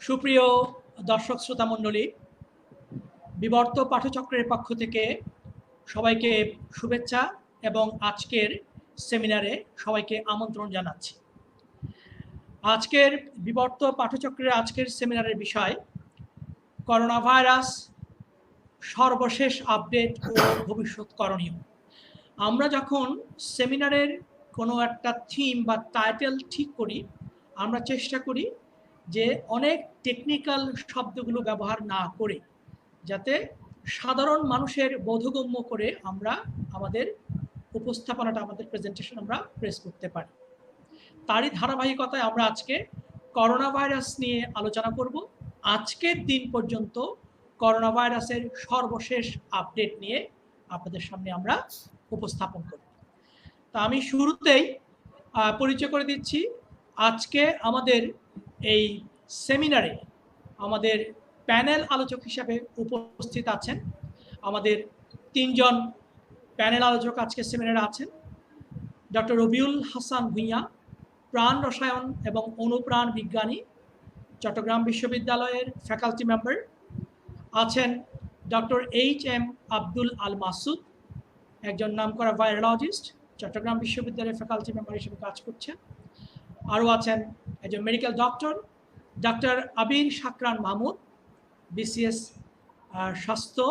সুপ্রিয় দর্শক শ্রোতা মণ্ডলী, বিবর্ত পাঠচক্রের পক্ষ থেকে সবাইকে শুভেচ্ছা এবং আজকের সেমিনারে সবাইকে আমন্ত্রণ জানাচ্ছি। আজকের বিবর্ত পাঠচক্রের আজকের সেমিনারের বিষয় করোনা ভাইরাস, সর্বশেষ আপডেট ও ভবিষ্যৎ করণীয়। আমরা যখন সেমিনারের কোনো একটা থিম বা টাইটেল ঠিক করি, আমরা চেষ্টা করি যে অনেক টেকনিক্যাল শব্দগুলো ব্যবহার না করে যাতে সাধারণ মানুষের বোধগম্য করে আমরা আমাদের উপস্থাপনাটা, আমাদের প্রেজেন্টেশন আমরা প্রেস করতে পারি। তারই ধারাবাহিকতায় আমরা আজকে করোনা ভাইরাস নিয়ে আলোচনা করব। আজকের দিন পর্যন্ত করোনা ভাইরাসের সর্বশেষ আপডেট নিয়ে আপনাদের সামনে আমরা উপস্থাপন করব। তা আমি শুরুতেই পরিচয় করে দিচ্ছি। আজকে আমাদের এই সেমিনারে আমাদের প্যানেল আলোচক হিসাবে উপস্থিত আছেন আমাদের তিনজন প্যানেল আলোচক। আজকে সেমিনারে আছেন ডক্টর রবিউল হাসান ভূঁইয়া, প্রাণ রসায়ন এবং অনুপ্রাণ বিজ্ঞানী, চট্টগ্রাম বিশ্ববিদ্যালয়ের ফ্যাকাল্টি মেম্বার। আছেন ডক্টর এইচ.এম. আব্দুল আল মাসুদ, একজন নামকরা ভাইরোলজিস্ট, চট্টগ্রাম বিশ্ববিদ্যালয়ের ফ্যাকাল্টি মেম্বার হিসেবে কাজ করছেন। আরও আছেন একজন মেডিকেল ডক্টর, ডাক্তার আবির শাকরান মাহমুদ, বিসিএস স্বাস্থ্য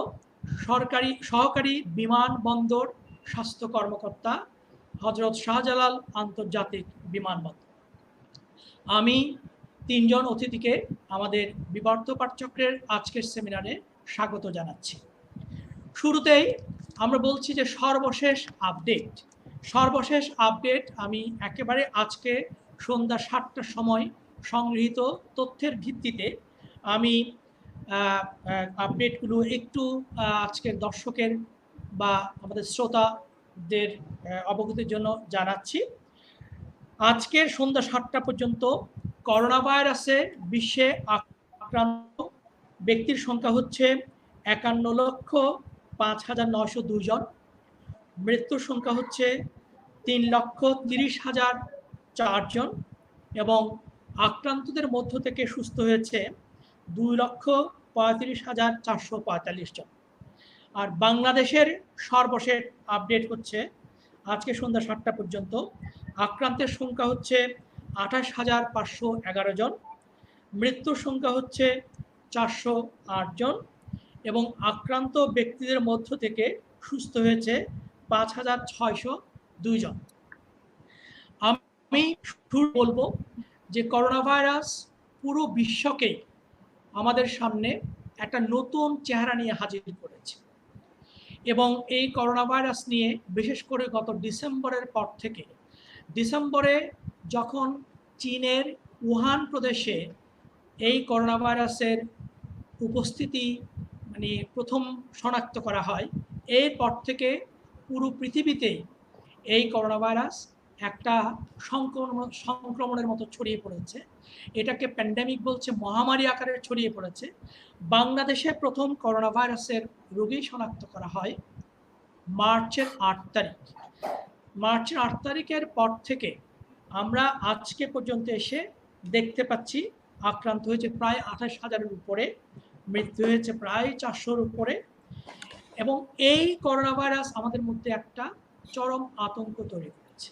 সহকারী বিমানবন্দর স্বাস্থ্য কর্মকর্তা, হজরত শাহজালাল আন্তর্জাতিক বিমানবন্দর। আমি তিনজন অতিথিকে আমাদের বিবর্ত পাঠচক্রের আজকের সেমিনারে স্বাগত জানাচ্ছি। শুরুতেই আমরা বলছি যে সর্বশেষ আপডেট আমি একেবারে আজকে সন্ধ্যা 7টার সময় সংগৃহীত তথ্যের ভিত্তিতে আমি আপডেটগুলো একটু আজকের দর্শকের বা আমাদের শ্রোতাদের অবগতির জন্য জানাচ্ছি। আজকের সন্ধ্যা 7টা পর্যন্ত করোনা ভাইরাসে বিশ্বে আক্রান্ত ব্যক্তির সংখ্যা হচ্ছে 51,05,902 জন। মৃত্যুর সংখ্যা হচ্ছে 3,30,004 জন এবং আক্রান্তদের মধ্য থেকে সুস্থ হয়েছে 2,35,445 জন। আর বাংলাদেশের সর্বশেষ আপডেট হচ্ছে আজকে সন্ধ্যা 7টা পর্যন্ত আক্রান্তের সংখ্যা হচ্ছে 28,511 জন, মৃত্যুর সংখ্যা হচ্ছে 408 জন এবং আক্রান্ত ব্যক্তিদের মধ্য থেকে সুস্থ হয়েছে 5,602 জন। আমি শুরু বলবো যে করোনা ভাইরাস পুরো বিশ্বকেই আমাদের সামনে একটা নতুন চেহারা নিয়ে হাজির করেছে এবং এই করোনা ভাইরাস নিয়ে বিশেষ করে গত ডিসেম্বরের পর থেকে, ডিসেম্বরে যখন চীনের উহান প্রদেশে এই করোনা ভাইরাসের উপস্থিতি প্রথম শনাক্ত করা হয়, এরপর থেকে পুরো পৃথিবীতে এই করোনা ভাইরাস একটা সংক্রমণের মতো ছড়িয়ে পড়েছে। এটাকে প্যান্ডেমিক বলছে, মহামারী আকারে ছড়িয়ে পড়েছে। বাংলাদেশে প্রথম করোনা ভাইরাসের রোগী শনাক্ত করা হয় মার্চের 8 তারিখ। মার্চের 8 তারিখের পর থেকে আমরা আজকে পর্যন্ত এসে দেখতে পাচ্ছি আক্রান্ত হয়েছে প্রায় 28,000-এর উপরে, মৃত্যু হয়েছে প্রায় 400-র উপরে এবং এই করোনা ভাইরাস আমাদের মধ্যে একটা চরম আতঙ্ক তৈরি করেছে।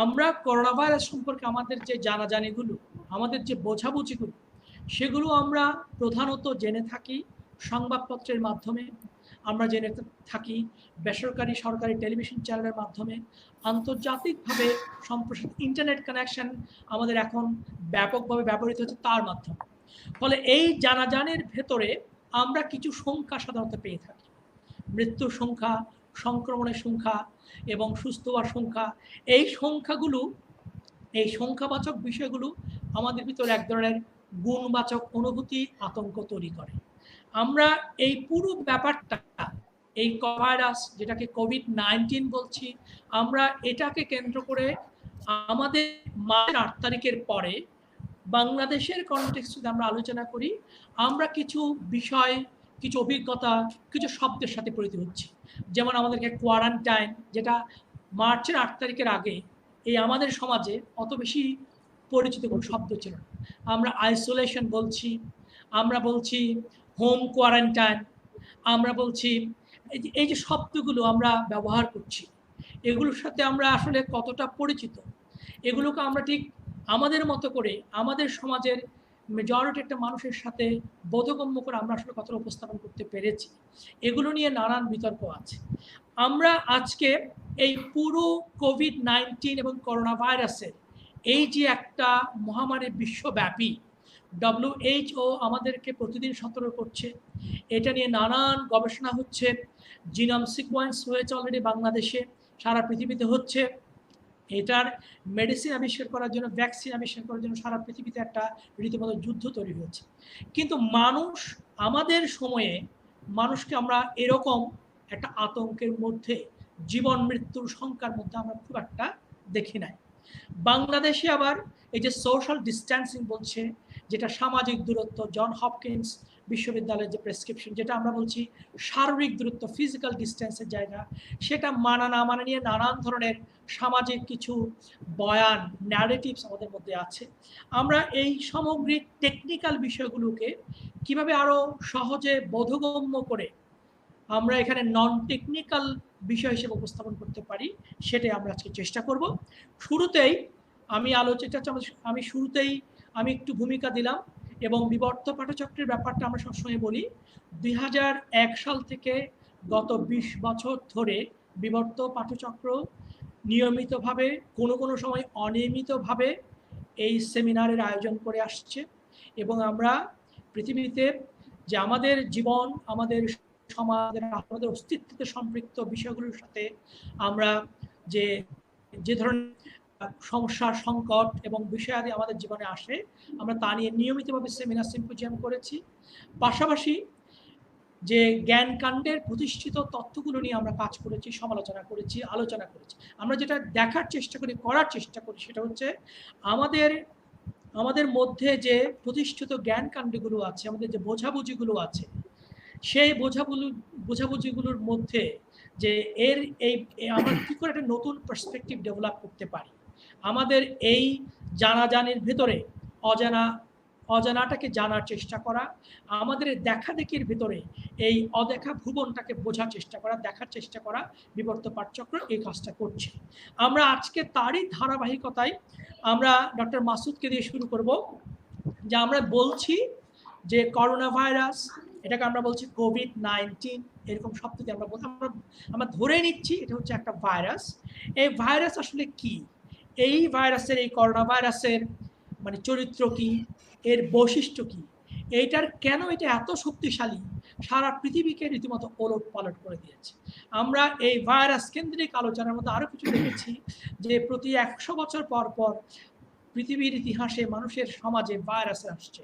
আমরা করোনা ভাইরাস সম্পর্কে আমাদের যে জানাজানিগুলো, আমাদের যে বোঝাবুঝিগুলো, সেগুলো আমরা প্রধানত জেনে থাকি সংবাদপত্রের মাধ্যমে, আমরা জেনে থাকি বেসরকারি সরকারি টেলিভিশন চ্যানেলের মাধ্যমে, আন্তর্জাতিকভাবে সম্প্রসারিত ইন্টারনেট কানেকশন আমাদের এখন ব্যাপকভাবে ব্যবহৃত হচ্ছে তার মাধ্যমে। ফলে এই জানাজানির ভেতরে আমরা কিছু সংখ্যা সাধারণত পেয়ে থাকি, মৃত্যুর সংখ্যা, সংক্রমণের সংখ্যা এবং সুস্থ হওয়ার সংখ্যা। এই সংখ্যাগুলো, এই সংখ্যাবাচক বিষয়গুলো আমাদের ভিতরে এক ধরনের গুণবাচক অনুভূতি, আতঙ্ক তৈরি করে। আমরা এই পুরো ব্যাপারটা, এই ভাইরাস যেটাকে কোভিড-19 বলছি, আমরা এটাকে কেন্দ্র করে আমাদের মার্চের 8 তারিখের পরে বাংলাদেশের কনটেক্সটে যদি আমরা আলোচনা করি, আমরা কিছু বিষয়, কিছু অভিজ্ঞতা, কিছু শব্দের সাথে পরিচিত হচ্ছি। যেমন আমাদেরকে কোয়ারেন্টাইন, যেটা মার্চের 8 তারিখের আগে এই আমাদের সমাজে অত বেশি পরিচিত কোনো শব্দ ছিল না। আমরা আইসোলেশন বলছি, আমরা বলছি হোম কোয়ারেন্টাইন, আমরা বলছি এই যে শব্দগুলো আমরা ব্যবহার করছি, এগুলোর সাথে আমরা আসলে কতটা পরিচিত, এগুলোকে আমরা ঠিক আমাদের মতো করে আমাদের সমাজের মেজরিটি একটা মানুষের সাথে বোধগম্য করে আমরা আসলে কতটা উপস্থাপন করতে পেরেছি, এগুলো নিয়ে নানান বিতর্ক আছে। আমরা আজকে এই পুরো কোভিড-19 এবং করোনা ভাইরাসের এই যে একটা মহামারী বিশ্বব্যাপী, WHO আমাদেরকে প্রতিদিন সতর্ক করছে, এটা নিয়ে নানান গবেষণা হচ্ছে, জিনোম সিকোয়েন্স হয়েছে অলরেডি বাংলাদেশে, সারা পৃথিবীতে হচ্ছে, এটার মেডিসিন আবিষ্কার করার জন্য, ভ্যাকসিন আবিষ্কার করার জন্য সারা পৃথিবীতে একটা রীতিমতো যুদ্ধ তৈরি হয়েছে। কিন্তু মানুষ, আমাদের সময়ে মানুষকে আমরা এরকম একটা আতঙ্কের মধ্যে, জীবন মৃত্যুর সংখ্যার মধ্যে আমরা খুব একটা দেখি নাই। বাংলাদেশে আবার এই যে সোশ্যাল ডিস্ট্যান্সিং বলছে, যেটা সামাজিক দূরত্ব, জন হপকিন্স বিশ্ববিদ্যালয়ের যে প্রেসক্রিপশন, যেটা আমরা বলছি শারীরিক দূরত্ব, ফিজিক্যাল ডিস্টেন্সের জায়গা, সেটা মানা না মানা নিয়ে নানান ধরনের সামাজিক কিছু বয়ান, ন্যারেটিভস আমাদের মধ্যে আছে। আমরা এই সামগ্রিক টেকনিক্যাল বিষয়গুলোকে কিভাবে আরও সহজে বোধগম্য করে আমরা এখানে নন টেকনিক্যাল বিষয় হিসেবে উপস্থাপন করতে পারি, সেটাই আমরা আজকে চেষ্টা করব। শুরুতেই আমি শুরুতেই একটু ভূমিকা দিলাম, এবং বিবর্ত পাঠচক্রের ব্যাপারটা আমরা সবসময় বলি, 2001 সাল থেকে গত 20 বছর ধরে বিবর্ত পাঠচক্র নিয়মিতভাবে, কোনো সময় অনিয়মিতভাবে এই সেমিনারের আয়োজন করে আসছে, এবং আমরা পৃথিবীতে যে আমাদের জীবন, আমাদের সমাজের, আমাদের অস্তিত্বতে সম্পৃক্ত বিষয়গুলোর সাথে আমরা যে ধরনের সমস্যা, সংকট এবং বিষয়াদি আমাদের জীবনে আসে, আমরা তা নিয়ে নিয়মিতভাবে সেমিনার, সিম্পোজিয়াম করেছি। পাশাপাশি যে জ্ঞানকাণ্ডের প্রতিষ্ঠিত তথ্যগুলো নিয়ে আমরা কাজ করেছি, সমালোচনা করেছি, আলোচনা করেছি। আমরা যেটা দেখার চেষ্টা করি, করার চেষ্টা করি, সেটা হচ্ছে আমাদের মধ্যে যে প্রতিষ্ঠিত জ্ঞানকাণ্ডগুলো আছে, আমাদের যে বোঝাবুঝিগুলো আছে, সেই বোঝাবুঝিগুলোর মধ্যে যে আমরা কী করে একটা নতুন পার্সপেক্টিভ ডেভেলপ করতে পারি, আমাদের এই জানাজানির ভেতরে অজানাটাকে জানার চেষ্টা করা, আমাদের দেখাদেখির ভেতরে এই অদেখা ভুবনটাকে বোঝার চেষ্টা করা, দেখার চেষ্টা করা, বিবর্ত পাঠচক্র এই কাজটা করছে। আমরা আজকে তারই ধারাবাহিকতায় আমরা ডক্টর মাসুদকে দিয়ে শুরু করব, যে আমরা বলছি যে করোনা ভাইরাস, এটাকে আমরা বলছি কোভিড-19, এরকম শব্দ দিয়ে আমরা ধরে নিচ্ছি এটা হচ্ছে একটা ভাইরাস। এই ভাইরাস আসলে কি, এই ভাইরাসের, এই করোনা ভাইরাসের মানে চরিত্র কি, এর বৈশিষ্ট্য কি, এইটার কেন এটা এত শক্তিশালী, সারা পৃথিবীকে রীতিমতো ওলট পালট করে দিয়েছে। আমরা এই ভাইরাস কেন্দ্রিক আলোচনার মধ্যে আরও কিছু দেখেছি, যে প্রতি 100 বছর পর পর পৃথিবীর ইতিহাসে মানুষের সমাজে ভাইরাস আসছে।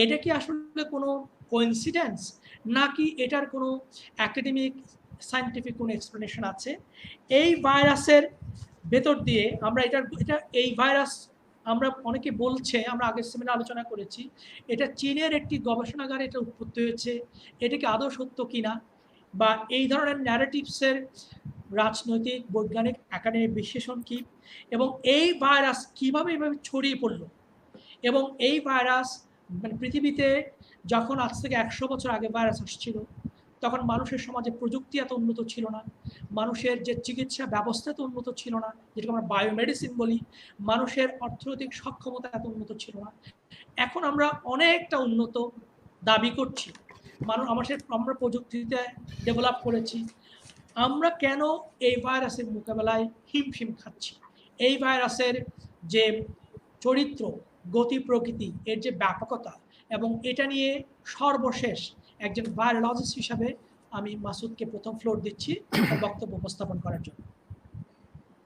এটা কি আসলে কোনো কোইন্সিডেন্স, নাকি এটার কোনো একাডেমিক সায়েন্টিফিক কোনো এক্সপ্লেনেশন আছে? এই ভাইরাসের ভেতর দিয়ে আমরা এই ভাইরাস, আমরা অনেকে বলছে, আমরা আগের সেমিনারে আলোচনা করেছি, এটা চীনের একটি গবেষণাগারে এটা উৎপত্তি হয়েছে, এটা কি আদৌ সত্য কিনা, বা এই ধরনের ন্যারেটিভসের রাজনৈতিক, বৈজ্ঞানিক, একাডেমিক বিশ্লেষণ কি, এবং এই ভাইরাস কীভাবে এভাবে ছড়িয়ে পড়লো, এবং এই ভাইরাস মানে পৃথিবীতে যখন আজ থেকে 100 বছর আগে ভাইরাস আসছিল, তখন মানুষের সমাজে প্রযুক্তি এত উন্নত ছিল না, মানুষের যে চিকিৎসা ব্যবস্থা এত উন্নত ছিল না, যেটাকে আমরা বায়োমেডিসিন বলি, মানুষের অর্থনৈতিক সক্ষমতা এত উন্নত ছিল না। এখন আমরা অনেকটা উন্নত দাবি করছি, আমরা প্রযুক্তিতে ডেভেলপ করেছি, আমরা কেন এই ভাইরাসের মোকাবেলায় হিমশিম খাচ্ছি? এই ভাইরাসের যে চরিত্র, গতি, প্রকৃতি, এর যে ব্যাপকতা, এবং এটা নিয়ে সর্বশেষ একজন ভাইরোলজিস্ট হিসাবে আমি মাসুদকে প্রথম ফ্লোর দিচ্ছি বক্তব্য উপস্থাপন করার জন্য।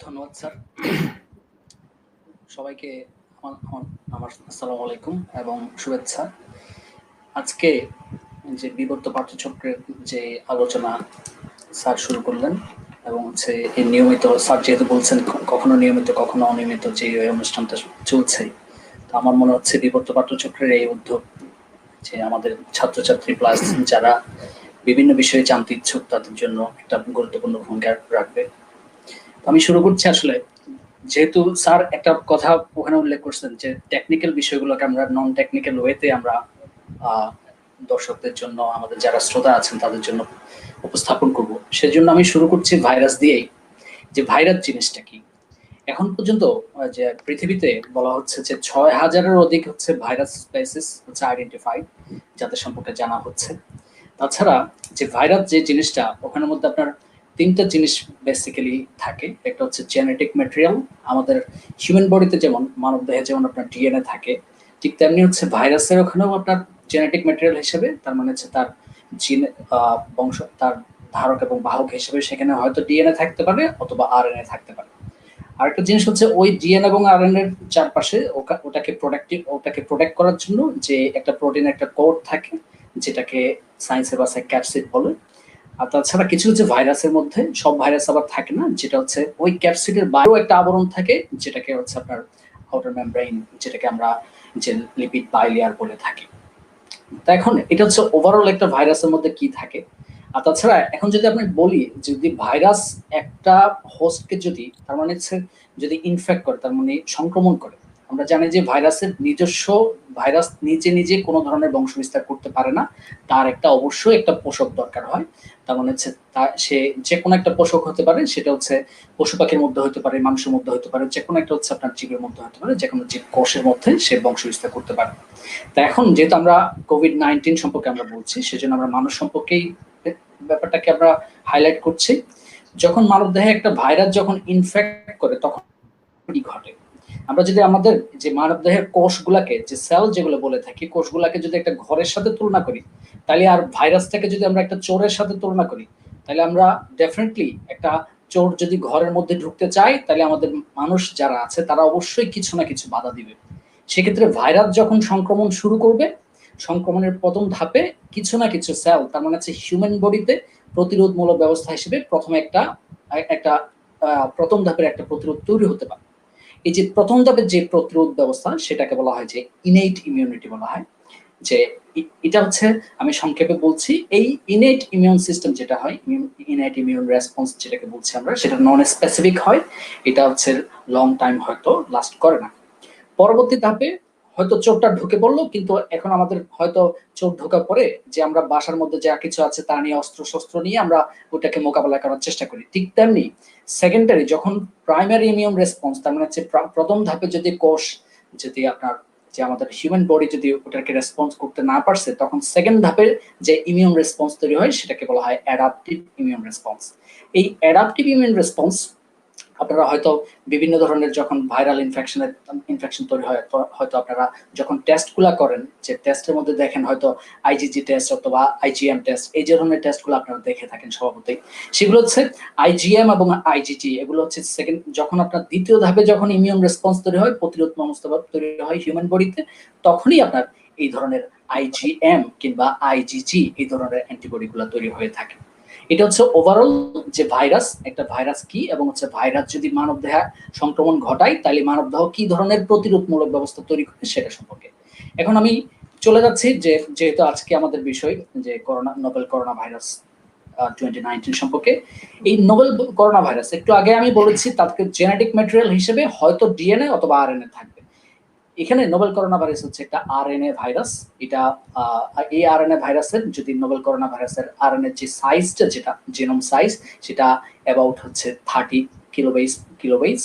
ধন্যবাদ স্যার। সবাইকে আমার আসসালামু আলাইকুম এবং শুভেচ্ছা। আজকে যে বিবর্ত পাঠ্যচক্রের যে আলোচনা স্যার শুরু করলেন, এবং হচ্ছে এই নিয়মিত, স্যার যেহেতু বলছেন কখনো নিয়মিত কখনো অনিয়মিত যে অনুষ্ঠানটা চলছে, তো আমার মনে হচ্ছে বিবর্ত পাঠ্যচক্রের এই উদ্যোগ, যে আমাদের ছাত্রছাত্রী প্লাস যারা বিভিন্ন বিষয়ে জানতে ইচ্ছুক তাদের জন্য একটা গুরুত্বপূর্ণ ভূমিকা রাখবে। আমি শুরু করছি আসলে যেহেতু স্যার একটা কথা ওখানে উল্লেখ করছেন যে টেকনিক্যাল বিষয়গুলোকে আমরা নন টেকনিক্যাল ওয়েতে আমরা দর্শকদের জন্য, আমাদের যারা শ্রোতা আছেন তাদের জন্য উপস্থাপন করব, সেজন্য আমি শুরু করছি ভাইরাস দিয়েই। যে ভাইরাস জিনিসটা কি, এখন পর্যন্ত যে পৃথিবীতে বলা হচ্ছে যে ৬,০০০-এর অধিক হচ্ছে ভাইরাস স্পেসিস হচ্ছে আইডেন্টিফাইড, যাদের সম্পর্কে জানা হচ্ছে। তাছাড়া যে ভাইরাস যে জিনিসটা, ওখানের মধ্যে আপনার তিনটা জিনিস বেসিক্যালি থাকে। একটা হচ্ছে জেনেটিক ম্যাটেরিয়াল, আমাদের হিউম্যান বডিতে যেমন মানব দেহে যেমন আপনার ডিএনএ থাকে, ঠিক তেমনি হচ্ছে ভাইরাসের ওখানেও আপনার জেনেটিক ম্যাটেরিয়াল হিসেবে, তার মানে হচ্ছে তার জিন বংশ, তার ধারক এবং বাহক হিসেবে সেখানে হয়তো ডিএনএ থাকতে পারে অথবা আরএনএ থাকতে পারে। আরেকটা জিনিস হচ্ছে ওই ডিএনএ এবং আরএনএ এর চারপাশে ওটাকে প্রোটেক্ট করার জন্য যে একটা প্রোটিন, একটা কোড থাকে, যেটাকে সায়েন্সে ভাষায় ক্যাপসিড বলে। আর তাছাড়া কিছু কিছু ভাইরাসের মধ্যে, সব ভাইরাস আবার থাকে না, যেটা হচ্ছে ওই ক্যাপসিডের বাইরেও একটা আবরণ থাকে, যেটাকে হচ্ছে আপনার আউটার মেমব্রেইন, যেটাকে আমরা যে লিপিড বাইলেয়ার বলে থাকি। তা এখন এটা হচ্ছে ওভারঅল একটা ভাইরাসের মধ্যে কি থাকে। আর তাছাড়া এখন যদি আপনি বলি, যদি ভাইরাস একটা হোস্টকে যদি, তার মানে হচ্ছে যদি ইনফেক্ট করে, তার মানে সংক্রমণ করে, আমরা জানি যে ভাইরাসের নিজস্ব, ভাইরাস নিজে নিজে কোনো ধরনের বংশ বিস্তার করতে পারে না, তার একটা অবশ্যই একটা পোষক দরকার হয়। তার মানে হচ্ছে সে যে কোনো একটা পোষক হতে পারে, সেটা হচ্ছে পশু পাখির মধ্যে হতে পারে, মানুষের মধ্যে হতে পারে, যে কোনো একটা হচ্ছে আপনার জীবের মধ্যে হতে পারে, যে কোনো জীব কোষের মধ্যে সে বংশ বিস্তার করতে পারে। তা এখন যেহেতু আমরা কোভিড-19 সম্পর্কে আমরা বলছি, সেজন্য আমরা মানুষ সম্পর্কেই ব্যাপারটাকে আমরা হাইলাইট করছি। যখন মানবদেহে একটা ভাইরাস যখন ইনফেক্ট করে, তখন কি ঘটে? আমরা যদি আমাদের যে মানবদেহের কোষগুলাকে, যে সেল যেগুলো বলে থাকি, কোষগুলাকে যদি একটা ঘরের সাথে তুলনা করি, তাহলে আর ভাইরাসটাকে যদি আমরা একটা চোরের সাথে তুলনা করি, তাহলে আমরা ডেফিনেটলি একটা চোর যদি ঘরের মধ্যে ঢুকতে চায়, তাহলে আমাদের মানুষ যারা আছে তারা অবশ্যই কিছু না কিছু বাধা দিবে। সেক্ষেত্রে ভাইরাস যখন সংক্রমণ শুরু করবে, সংক্রমণের প্রথম ধাপে কিছু না কিছু সেল, তার মানে হচ্ছে হিউম্যান বডিতে প্রতিরোধমূলক ব্যবস্থা হিসেবে প্রথমে একটা একটা প্রথম ধাপের একটা প্রতিরোধ তৈরি হতে পারে। এই যে প্রথম ধাপের যে প্রতিরোধ ব্যবস্থা, সেটাকে বলা হয় যে ইনেট ইমিউনিটি বলা হয়। যে এটা হচ্ছে, আমি সংক্ষেপে বলছি, এই ইনেট ইমিউন সিস্টেম যেটা হয়, ইনেট ইমিউন রেসপন্স যেটাকে বলছি আমরা, সেটা নন স্পেসিফিক হয়। এটা হচ্ছে লং টাইম হয়তো লাস্ট করে না। পরবর্তী ধাপে হয়তো চোরটা ঢুকে পড়লো, কিন্তু এখন আমাদের হয়তো চোর ঢোকার পরে যে আমরা বাসার মধ্যে যা কিছু আছে তা নিয়ে অস্ত্র শস্ত্র নিয়ে আমরা ওটাকে মোকাবেলা করার চেষ্টা করি। ঠিক তেমনি সেকেন্ডারি যখন প্রাইমারি ইমিউন রেসপন্স, তার মানে হচ্ছে প্রথম ধাপে যদি কোষ, যদি আপনার যে আমাদের হিউম্যান বডি যদি ওটাকে রেসপন্স করতে না পারছে, তখন সেকেন্ড ধাপের যে ইমিউন রেসপন্স তৈরি হয়, সেটাকে বলা হয় অ্যাডাপটিভ ইমিউন রেসপন্স। এই অ্যাডাপটিভ ইমিউন রেসপন্স আপনারা হয়তো বিভিন্ন ধরনের যখন ভাইরাল ইনফেকশন তৈরি হয়, হয়তো আপনারা যখন টেস্টগুলা করেন, যে টেস্টের মধ্যে দেখেন হয়তো আইজিজি টেস্ট অথবা আইজিএম টেস্ট, এই যে ধরনের টেস্টগুলো আপনারা দেখে থাকেন স্বভাবতই। সেগুলো হচ্ছে আইজিএম এবং আইজিজি, এগুলো হচ্ছে সেকেন্ড, যখন আপনার দ্বিতীয় ধাপে যখন ইমিউন রেসপন্স তৈরি হয়, প্রতিরোধ ব্যবস্থা তৈরি হয় হিউম্যান বডিতে, তখনই আপনার এই ধরনের আইজিএম কিংবা আইজিজি এই ধরনের অ্যান্টিবডিগুলো তৈরি হয়ে থাকে। এটা হচ্ছে ওভারঅল যে ভাইরাস, একটা ভাইরাস কি, এবং হচ্ছে ভাইরাস যদি মানবদেহে সংক্রমণ ঘটায়, তাহলে মানবদেহ কি ধরনের প্রতিরোধমূলক ব্যবস্থা তৈরি করে সেটা সম্পর্কে। এখন আমি চলে যাচ্ছি, যে যেহেতু আজকে আমাদের বিষয় যে নোবেল করোনা ভাইরাস 2019 সম্পর্কে। এই নোবেল করোনা ভাইরাস একটু আগে আমি বলেছি, তাকে জেনেটিক ম্যাটেরিয়াল হিসেবে হয়তো ডিএনএ অথবা আরএনএ থাকবে। এখানে নোবেল করোনা ভাইরাস হচ্ছে একটা আরএনএ ভাইরাস। এটা এই আরএনএ ভাইরাসের, যদি নোবেল করোনা ভাইরাসের আরএনএ যে সাইজটা, যেটা জিনোম সাইজ, সেটা অ্যাবাউট হচ্ছে 30 কিলোবাইস।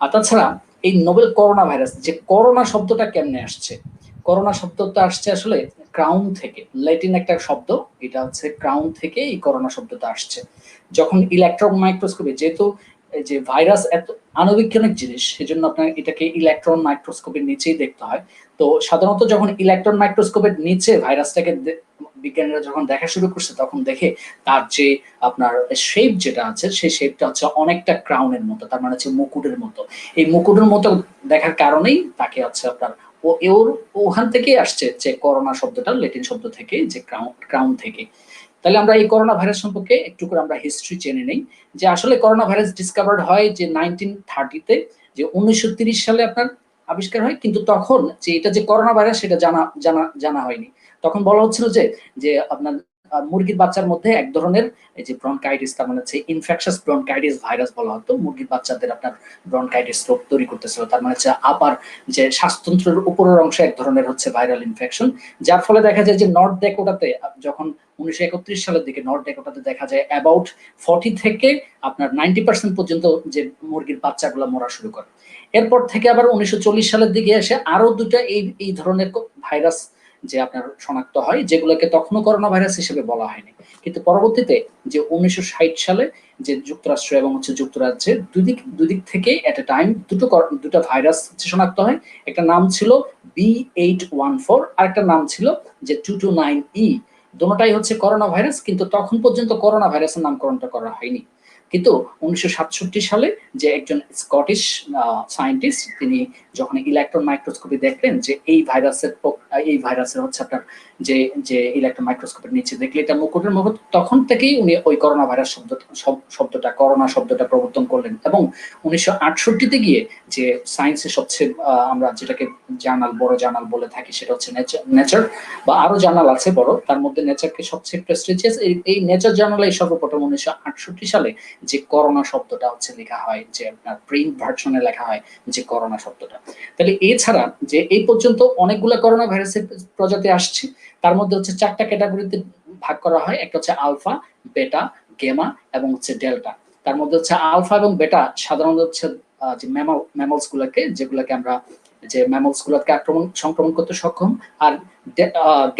আর তাছাড়া এই নোবেল করোনা ভাইরাস, যে করোনা শব্দটা কেমনে আসছে, করোনা শব্দটা আসছে আসলে ক্রাউন থেকে, ল্যাটিন একটা শব্দ, এটা হচ্ছে ক্রাউন থেকে এই করোনা শব্দটা আসছে। যখন ইলেকট্রন মাইক্রোস্কোপে, যেহেতু যে ভাইরাস এত আণুবীক্ষণিক জিনিস, সেজন্য আপনার এটাকে ইলেকট্রন মাইক্রোস্কোপের নিচেই দেখতে হয়। তো সাধারণত যখন ইলেকট্রন মাইক্রোস্কোপের নিচে ভাইরাসটাকে বিজ্ঞানীরা যখন দেখা শুরু করছে, তখন দেখে তার যে আপনার শেপ যেটা আছে, সেই শেপটা হচ্ছে অনেকটা ক্রাউনের মতো, তার মানে হচ্ছে মুকুটের মতো। এই মুকুটের মতো দেখার কারণেই তাকে হচ্ছে আপনার ওখান থেকেই আসছে যে করোনা শব্দটা, ল্যাটিন শব্দ থেকে, যে ক্রাউন থেকে। তাহলে আমরা এই করোনা ভাইরাস সম্পর্কে একটু করে আমরা হিস্ট্রি জেনে নেই। যে আসলে করোনা ভাইরাস ডিসকভার্ড হয় যে 1930-তে, যে 1930 সালে আপনার আবিষ্কার হয়। কিন্তু তখন যে এটা যে করোনা ভাইরাস, সেটা জানা হয়নি। তখন বলা হচ্ছিল যে যে আপনার মুরগির বাচ্চার মধ্যে এক ধরনের এই যে ব্রনকাইটিস, তার মানে হচ্ছে ইনফেকশাস ব্রনকাইটিস ভাইরাস বলা হতো। মুরগির বাচ্চাদের আপনার ব্রনকাইটিস রোগ তৈরি করতেছিল, তার মানে হচ্ছে আপার যে শ্বাসতন্ত্রের উপরের অংশে এক ধরনের হচ্ছে ভাইরাল ইনফেকশন, যার ফলে দেখা যায় যে নর্থ ডেকোটাতে যখন 1931 সালের দিকে নর্থ ডেকোটাতে দেখা যায় অ্যাবাউট 40 থেকে আপনার 90% পর্যন্ত যে মুরগির বাচ্চাগুলো মরা শুরু করে। এরপর থেকে আবার 1940 সালের দিকে এসে আরো দুটা এই ধরনের ভাইরাস যে আপনার শনাক্ত হয়, যেগুলোকে তখনও করোনা ভাইরাস হিসেবে বলা হয়নি, কিন্তু পরবর্তীতে যে 1960 সালে যে যুক্তরাষ্ট্র এবং হচ্ছে যুক্তরাজ্যের দুদিক থেকে এট এ টাইম দুটো ভাইরাস শনাক্ত হয়। একটা নাম ছিল B814 আর একটা নাম ছিল যে 229E। দুটোটাই হচ্ছে করোনা ভাইরাস, কিন্তু তখন পর্যন্ত করোনা ভাইরাসের নামকরণটা করা হয়নি। কিন্তু 1967 সালে যে একজন স্কটিশ সায়েন্টিস্ট, তিনি যখন ইলেকট্রন মাইক্রোস্কোপে দেখলেন যে এই ভাইরাসের হচ্ছে আপনার যে ইলেকট্রন মাইক্রোস্কোপের নিচে দেখলে এটা মুকুটের মতো, তখন থেকেই উনি ওই করোনা ভাইরাস করোনা শব্দটা প্রবর্তন করলেন। এবং 1968 গিয়ে যে সায়েন্সের সবচেয়ে আমরা যেটাকে বড় জার্নাল বলে থাকি, সেটা হচ্ছে নেচার, বা আরো জার্নাল আছে বড়, তার মধ্যে নেচারকে সবচেয়ে প্রেস্টিজিয়াস। এই নেচার জার্নালে সর্বপ্রথম 1968 সালে যে করোনা শব্দটা হচ্ছে লেখা হয়, যে আপনার প্রিন্ট ভার্সনে লেখা হয় যে করোনা শব্দটা। তাহলে এছাড়া যে এই পর্যন্ত অনেকগুলো করোনা ভাইরাসের প্রজাতি আসছে, তার মধ্যে হচ্ছে 4টা ক্যাটাগরিতে ভাগ করা হয়। একটা হচ্ছে আলফা, বেটা, গেমা এবং হচ্ছে ডেল্টা। তার মধ্যে হচ্ছে আলফা এবং বেটা সাধারণত হচ্ছে যে ম্যামলস যেগুলোকে আমরা যে ম্যামলস গুলোকে সংক্রমণ করতে সক্ষম। আর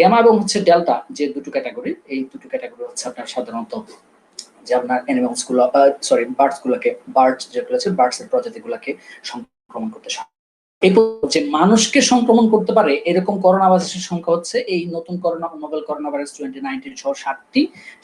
গেমা এবং হচ্ছে ডেল্টা যে দুটো ক্যাটাগরি, এই দুটো ক্যাটাগরি হচ্ছে আপনার সাধারণত যে আপনার অ্যানিমালস গুলো বার্ডস যেগুলো আছে, বার্ডস এর প্রজাতিগুলোকে সংক্রমণ করতে সক্ষম। এই যে মানুষকে সংক্রমণ করতে পারে এরকম করোনা ভাইরাসের সংখ্যা হচ্ছে এই নতুন নোভেল করোনা ভাইরাস 2019 সহ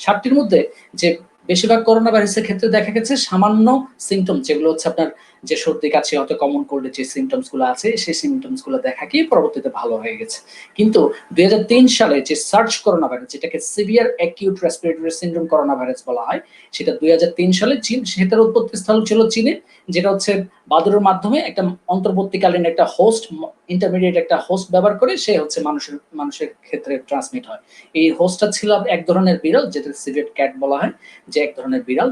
60টির মধ্যে যে বেশিরভাগ করোনা ভাইরাসের ক্ষেত্রে দেখা গেছে সামান্য সিমটম, যেগুলো হচ্ছে আপনার যে সর্দি কাশি হয়তো কমন কোল্ডে যে সিমটমস গুলো আছে, সেই সিমটমস গুলো দেখা গিয়ে পরবর্তীতে ভালো হয়ে গেছে। কিন্তু 2003 সালে যে সার্চ করোনা ভাইরাস, যেটাকে severe acute respiratory syndrome corona virus বলা হয়, সেটা 2003 সালে সেটার উৎপত্তি স্থল ছিল চীনে, যেটা হচ্ছে বাদুড়ের মাধ্যমে একটা অন্তর্বর্তীকালীন একটা হোস্ট, ইন্টারমিডিয়েট একটা হোস্ট ব্যবহার করে সে হচ্ছে মানুষের ক্ষেত্রে ট্রান্সমিট হয়। এই হোস্টটা ছিল এক ধরনের বিড়াল, যেটা সিভেট ক্যাট বলা হয়, যে এক ধরনের বিড়াল।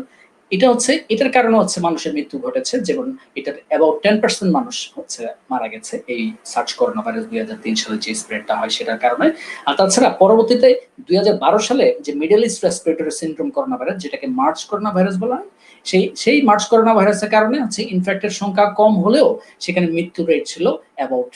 এটার কারণে হচ্ছে মানুষের মৃত্যু ঘটেছে, যেমন এটার অ্যাবাউট 10% মানুষ হচ্ছে মারা গেছে এই সার্চ করোনা ভাইরাস 2003 সালে যে স্প্রেডটা হয় সেটার কারণে। আর তাছাড়া পরবর্তীতে 2012 সালে যে middle east respiratory syndrome corona virus, যেটাকে মার্চ করোনা ভাইরাস বলা হয়, সেই মার্চ করোনা ভাইরাসের কারণে হচ্ছে ইনফেক্টেড সংখ্যা কম হলেও সেখানে মৃত্যু রেট ছিল অ্যাবাউট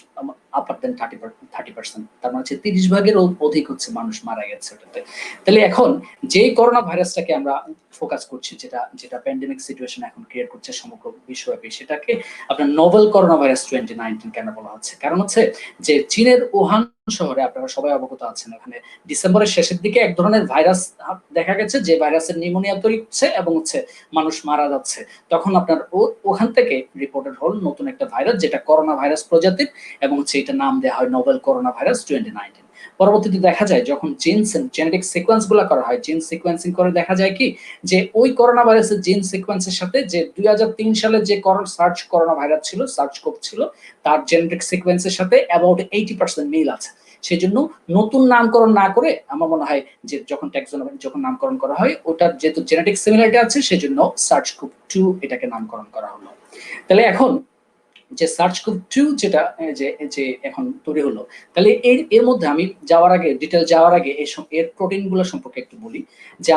আপার দেন 30%। তার মানে হচ্ছে 30 ভাগের অধিক হচ্ছে মানুষ মারা গেছে ওটাতে। তাহলে এখন যে করোনা ভাইরাসটাকে আমরা ফোকাস করছি, যেটা প্যান্ডেমিক সিচুয়েশন এখন ক্রিয়েট করছে সমগ্র বিশ্বব্যাপী, সেটাকে আপনার নোভেল করোনা ভাইরাস 2019 কেন বলা হচ্ছে? কারণ হচ্ছে যে চীনের উহান শহরে, আপনারা সবাই অবগত আছেন, ওখানে ডিসেম্বরের শেষের দিকে এক ধরনের ভাইরাস দেখা গেছে, যে ভাইরাসের নিউমোনিয়া তৈরি হচ্ছে এবং হচ্ছে মানুষ মারা যাচ্ছে। তখন আপনার ওখান থেকে রিপোর্টেড হল নতুন একটা ভাইরাস, যেটা করোনা ভাইরাস প্রজাতির, এবং হচ্ছে এটা নাম দেওয়া হয় নোভেল করোনা ভাইরাস 2019। পরবর্তীতে দেখা যায় যখন জেনেটিক সিকোয়েন্স গুলা করা হয়, জিন সিকোয়েন্সিং করে দেখা যায় কি যে ওই করোনা ভাইরাসের জিন সিকোয়েন্সের সাথে যে 2003 সালে যে সার্চ করোনা ভাইরাস ছিল, সার্চ কোভ ছিল, তার জেনেটিক সিকোয়েন্সের সাথে অ্যাবাউট 80% মিল আছে। সেই জন্য নতুন নামকরণ না করে আমার মনে হয় যে যখন নামকরণ করা হয়, ওটার যেহেতু জেনেটিক সিমিলারিটি আছে, সেজন্য সার্চ কোভ 2 এটাকে নামকরণ করা হলো। তাহলে এখন যে সার্চ কোভ 2 যেটা যে এখন তৈরি হলো, তাহলে এর মধ্যে আমি ডিটেল যাওয়ার আগে এর প্রোটিন গুলো সম্পর্কে একটু বলি। যে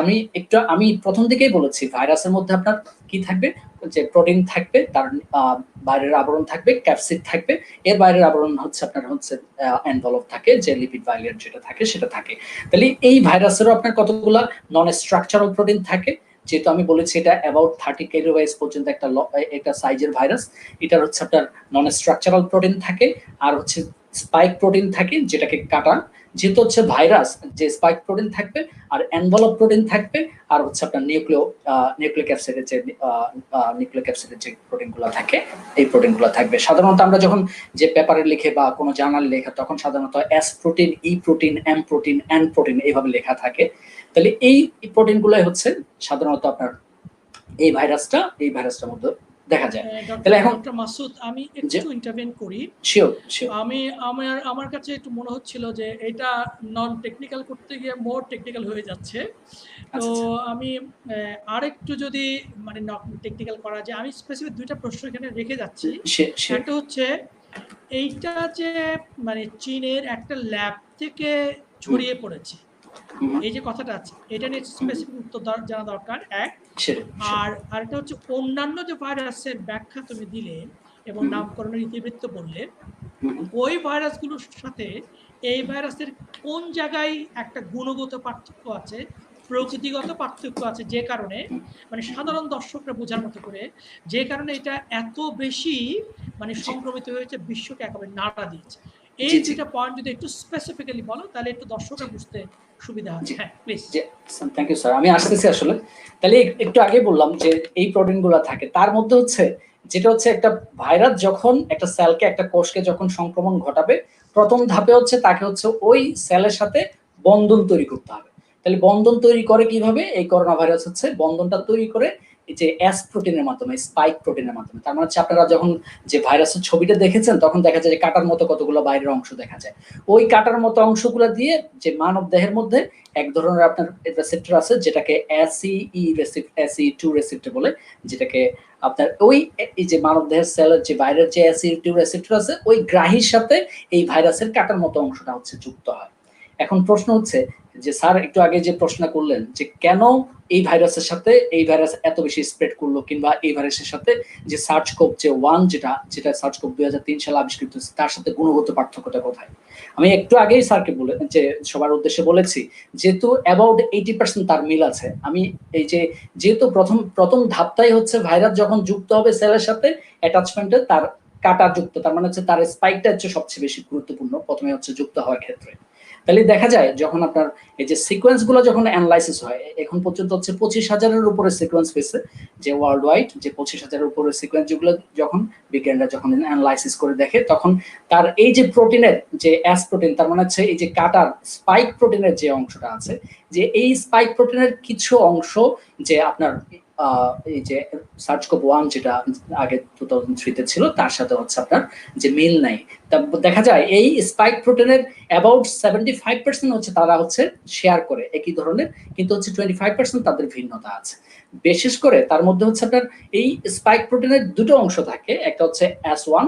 আমি প্রথম দিকেই বলেছি ভাইরাসের মধ্যে আপনার কি থাকবে, যে প্রোটিন থাকবে, তার বাইরের আবরণ থাকবে, ক্যাপসিড থাকবে, এর বাইরের আবরণ হচ্ছে আপনার হচ্ছে এনভেলপ থাকে, যে লিপিড বাইলেয়ার যেটা থাকে সেটা থাকে। তাহলে এই ভাইরাসেরও আপনার কতগুলা নন স্ট্রাকচারাল প্রোটিন থাকে, যেহেতু আমি বলেছি এটা অ্যাবাউট 30 কিলোবাইস পর্যন্ত একটা সাইজের ভাইরাস। এটার হচ্ছে আপনার নন স্ট্রাকচারাল প্রোটিন থাকে, আর হচ্ছে স্পাইক প্রোটিন থাকে, যেটাকে কাটা, যেহেতু হচ্ছে ভাইরাস, যে স্পাইক প্রোটিন থাকবে, আর এনভেলপ প্রোটিন থাকবে, আর হচ্ছে আপনার নিউক্লিক অ্যাসিডের যে প্রোটিনগুলো থাকে, এই প্রোটিনগুলো থাকবে। সাধারণত আমরা যখন যে পেপারে লিখে বা কোনো জার্নাল লেখা, তখন সাধারণত S protein, E protein, M protein, N protein এইভাবে লেখা থাকে। তাহলে এই প্রোটিনগুলাই হচ্ছে সাধারণত আপনার এই ভাইরাসটার মধ্যে দেখা যায়। তাহলে এখন ডক্টর মাসুদ, আমি একটু ইন্টারভেন করি। Sure sure. আমার কাছে একটু মনে হচ্ছিল যে এটা নন টেকনিক্যাল করতে গিয়ে মোর টেকনিক্যাল হয়ে যাচ্ছে। তো আমি আরেকটু যদি মানে টেকনিক্যাল করা যায়, আমি স্পেসিফিক দুইটা প্রশ্ন এখানে রেখে যাচ্ছি। একটা হচ্ছে এইটা যে মানে চীনের একটা ল্যাব থেকে ছড়িয়ে পড়েছে, এই যে কথাটা আছে, এটা নিয়ে স্পেসিফিক উত্তর জানা দরকার এক। আর আরেকটা হচ্ছে অন্যান্য যে ভাইরাসের ব্যাখ্যা তুমি দিলে এবং নামকরণের ইতিবৃত্ত বললে, ওই ভাইরাসগুলোর সাথে এই ভাইরাসের কোন জায়গায় একটা গুণগত পার্থক্য আছে, প্রকৃতিগত পার্থক্য আছে, যে কারণে মানে সাধারণ দর্শকরা বোঝার মতো করে, যে কারণে এটা এত বেশি মানে সংক্রমিত হয়েছে, বিশ্বকে একেবারে নাড়া দিয়েছে। এই দুইটা পয়েন্ট যদি একটু স্পেসিফিক্যালি বলো তাহলে একটু দর্শকরা বুঝতে সুবিধা হবে। হ্যাঁ প্লিজ। থ্যাংক ইউ স্যার, আমি আসতেছি। আসলে তাহলে একটু আগে বললাম যে এই প্রোটিনগুলো থাকে, তার মধ্যে হচ্ছে যেটা হচ্ছে একটা ভাইরাস যখন একটা সেলকে, একটা কোষকে যখন সংক্রমণ ঘটাবে, প্রথম ধাপে হচ্ছে তাকে হচ্ছে ওই সেলের সাথে বন্ধন তৈরি করতে হবে। তাহলে বন্ধন তৈরি করে কিভাবে? এই করোনা ভাইরাস হচ্ছে বন্ধনটা তৈরি করে এই যে এস প্রোটিনের মাধ্যমে, স্পাইক প্রোটিনের মাধ্যমে। তার মানে হচ্ছে আপনারা যখন যে ভাইরাসের ছবিটা দেখেছেন তখন দেখা যায় যে কাটার মতো কতগুলো বাইরের অংশ দেখা যায়। ওই কাটার মতো অংশগুলো দিয়ে যে মানব দেহের মধ্যে এক ধরনের আপনার রেসেপ্টর আছে যেটাকে SE2 রেসেপ্টর বলে, যেটাকে আপনার ওই এই যে মানব দেহের সেলের যে বাইরের যে SE2 রেসেপ্টর আছে, ওই গ্রাহীর সাথে এই ভাইরাসের কাটার মতো অংশটা হচ্ছে যুক্ত হয়। এখন প্রশ্ন হচ্ছে যে স্যার একটু আগে যে প্রশ্ন করলেন যে কেন এই ভাইরাসের সাথে এই ভাইরাস এত বেশি স্প্রেড করলো, কিংবা এই ভাইরাসের সাথে যে সার্চ-কোভ যে 1 যেটা সার্চ-কোভ 2003 সালে আবিষ্কৃত হয়েছে, তার সাথে গুণগত পার্থক্যটা কোথায়? আমি একটু আগেই স্যারকে বলে যে সবার উদ্দেশ্যে বলেছি, যেহেতু অ্যাবাউট 80% তার মিল আছে। আমি এই যে যেহেতু প্রথম ধাপটাই হচ্ছে ভাইরাস যখন যুক্ত হবে সেলের সাথে অ্যাটাচমেন্টে, তার কাটা যুক্ত, তার মানে হচ্ছে তার স্পাইকটা হচ্ছে সবচেয়ে বেশি গুরুত্বপূর্ণ প্রথমে হচ্ছে যুক্ত হওয়ার ক্ষেত্রে। তাহলে দেখা যায় যখন আপনার এই যে সিকোয়েন্স গুলো যখন অ্যানালাইসিস হয়, এখন পর্যন্ত হচ্ছে 25,000-এর উপরে সিকোয়েন্স হয়েছে, যে ওয়ার্ল্ড ওয়াইড যে 25,000-এর উপরে সিকোয়েন্স যেগুলো যখন বিজ্ঞানীরা যখন অ্যানালাইসিস করে দেখে, তখন তার এই যে প্রোটিনের যে এস প্রোটিন, তার মানে হচ্ছে এই যে কাটার স্পাইক প্রোটিনের যে অংশটা আছে, যে এই স্পাইক প্রোটিনের কিছু অংশ যে আপনার এই যে SARS-CoV-1 যেটা আগে 2003 তে ছিল, তার সাথে হচ্ছে আপনার যে মিল নাই। তা দেখা যায় এই স্পাইক প্রোটিনের অ্যাবাউট 75% হচ্ছে তারা হচ্ছে শেয়ার করে একই ধরনের, কিন্তু হচ্ছে 25% তাদের ভিন্নতা আছে। বিশেষ করে তার মধ্যে হচ্ছে আপনার এই স্পাইক প্রোটিনের দুটো অংশ থাকে, একটা হচ্ছে S1,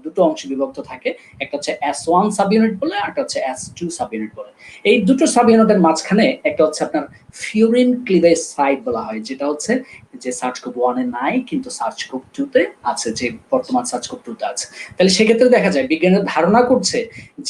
দুটো অংশে বিভক্ত থাকে, একটা হচ্ছে S1 সাব ইউনিট বলে, একটা হচ্ছে S2 সাব ইউনিট বলে। এই দুটো সাব ইউনিটের মাঝখানে একটা হচ্ছে আপনার ফিউরিন ক্লিভেজ সাইট বলা হয়, যেটা হচ্ছে যে SARS-CoV-1 এ নাই কিন্তু SARS-CoV-2 তে আছে, যে বর্তমান SARS-CoV-2 তে আছে। তাহলে সেক্ষেত্রে দেখা যায় বিজ্ঞানীরা ধারণা করছে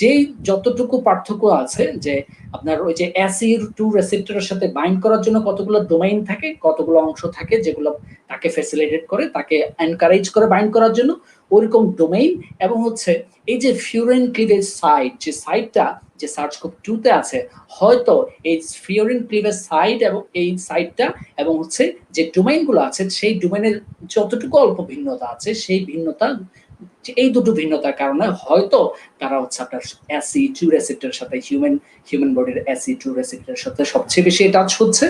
যে যতটুকু পার্থক্য আছে, যে আপনার ওই যে SE2 রেসেপ্টরের সাথে বাইন্ড করার জন্য কতগুলো ডোমেইন থাকে, কতগুলো অংশ থাকে যেগুলো তাকে ফ্যাসিলিটেট করে, তাকে এনকারেজ করে বাইন্ড করার জন্য, ওইরকম ডোমেইন এবং হচ্ছে এই যে ফিউরিন ক্লিভেজ সাইট, যে সাইটটা যে SARS-CoV-2 তে আছে, হয়তো এই ফিউরিন ক্লিভেজ সাইট এবং এই সাইটটা এবং হচ্ছে যে ডোমেইন গুলো আছে, সেই ডোমেইনের যতটুকু অল্প ভিন্নতা আছে, সেই ভিন্নতা, এই দুটো ভিন্নতার কারণে হয়তো তারা হচ্ছে আপনার SE2 রেসেপ্টরের সাথে হিউম্যান বডির SE2 রেসেপ্টরের সাথে সবচেয়ে বেশি অ্যাটাচ হচ্ছে।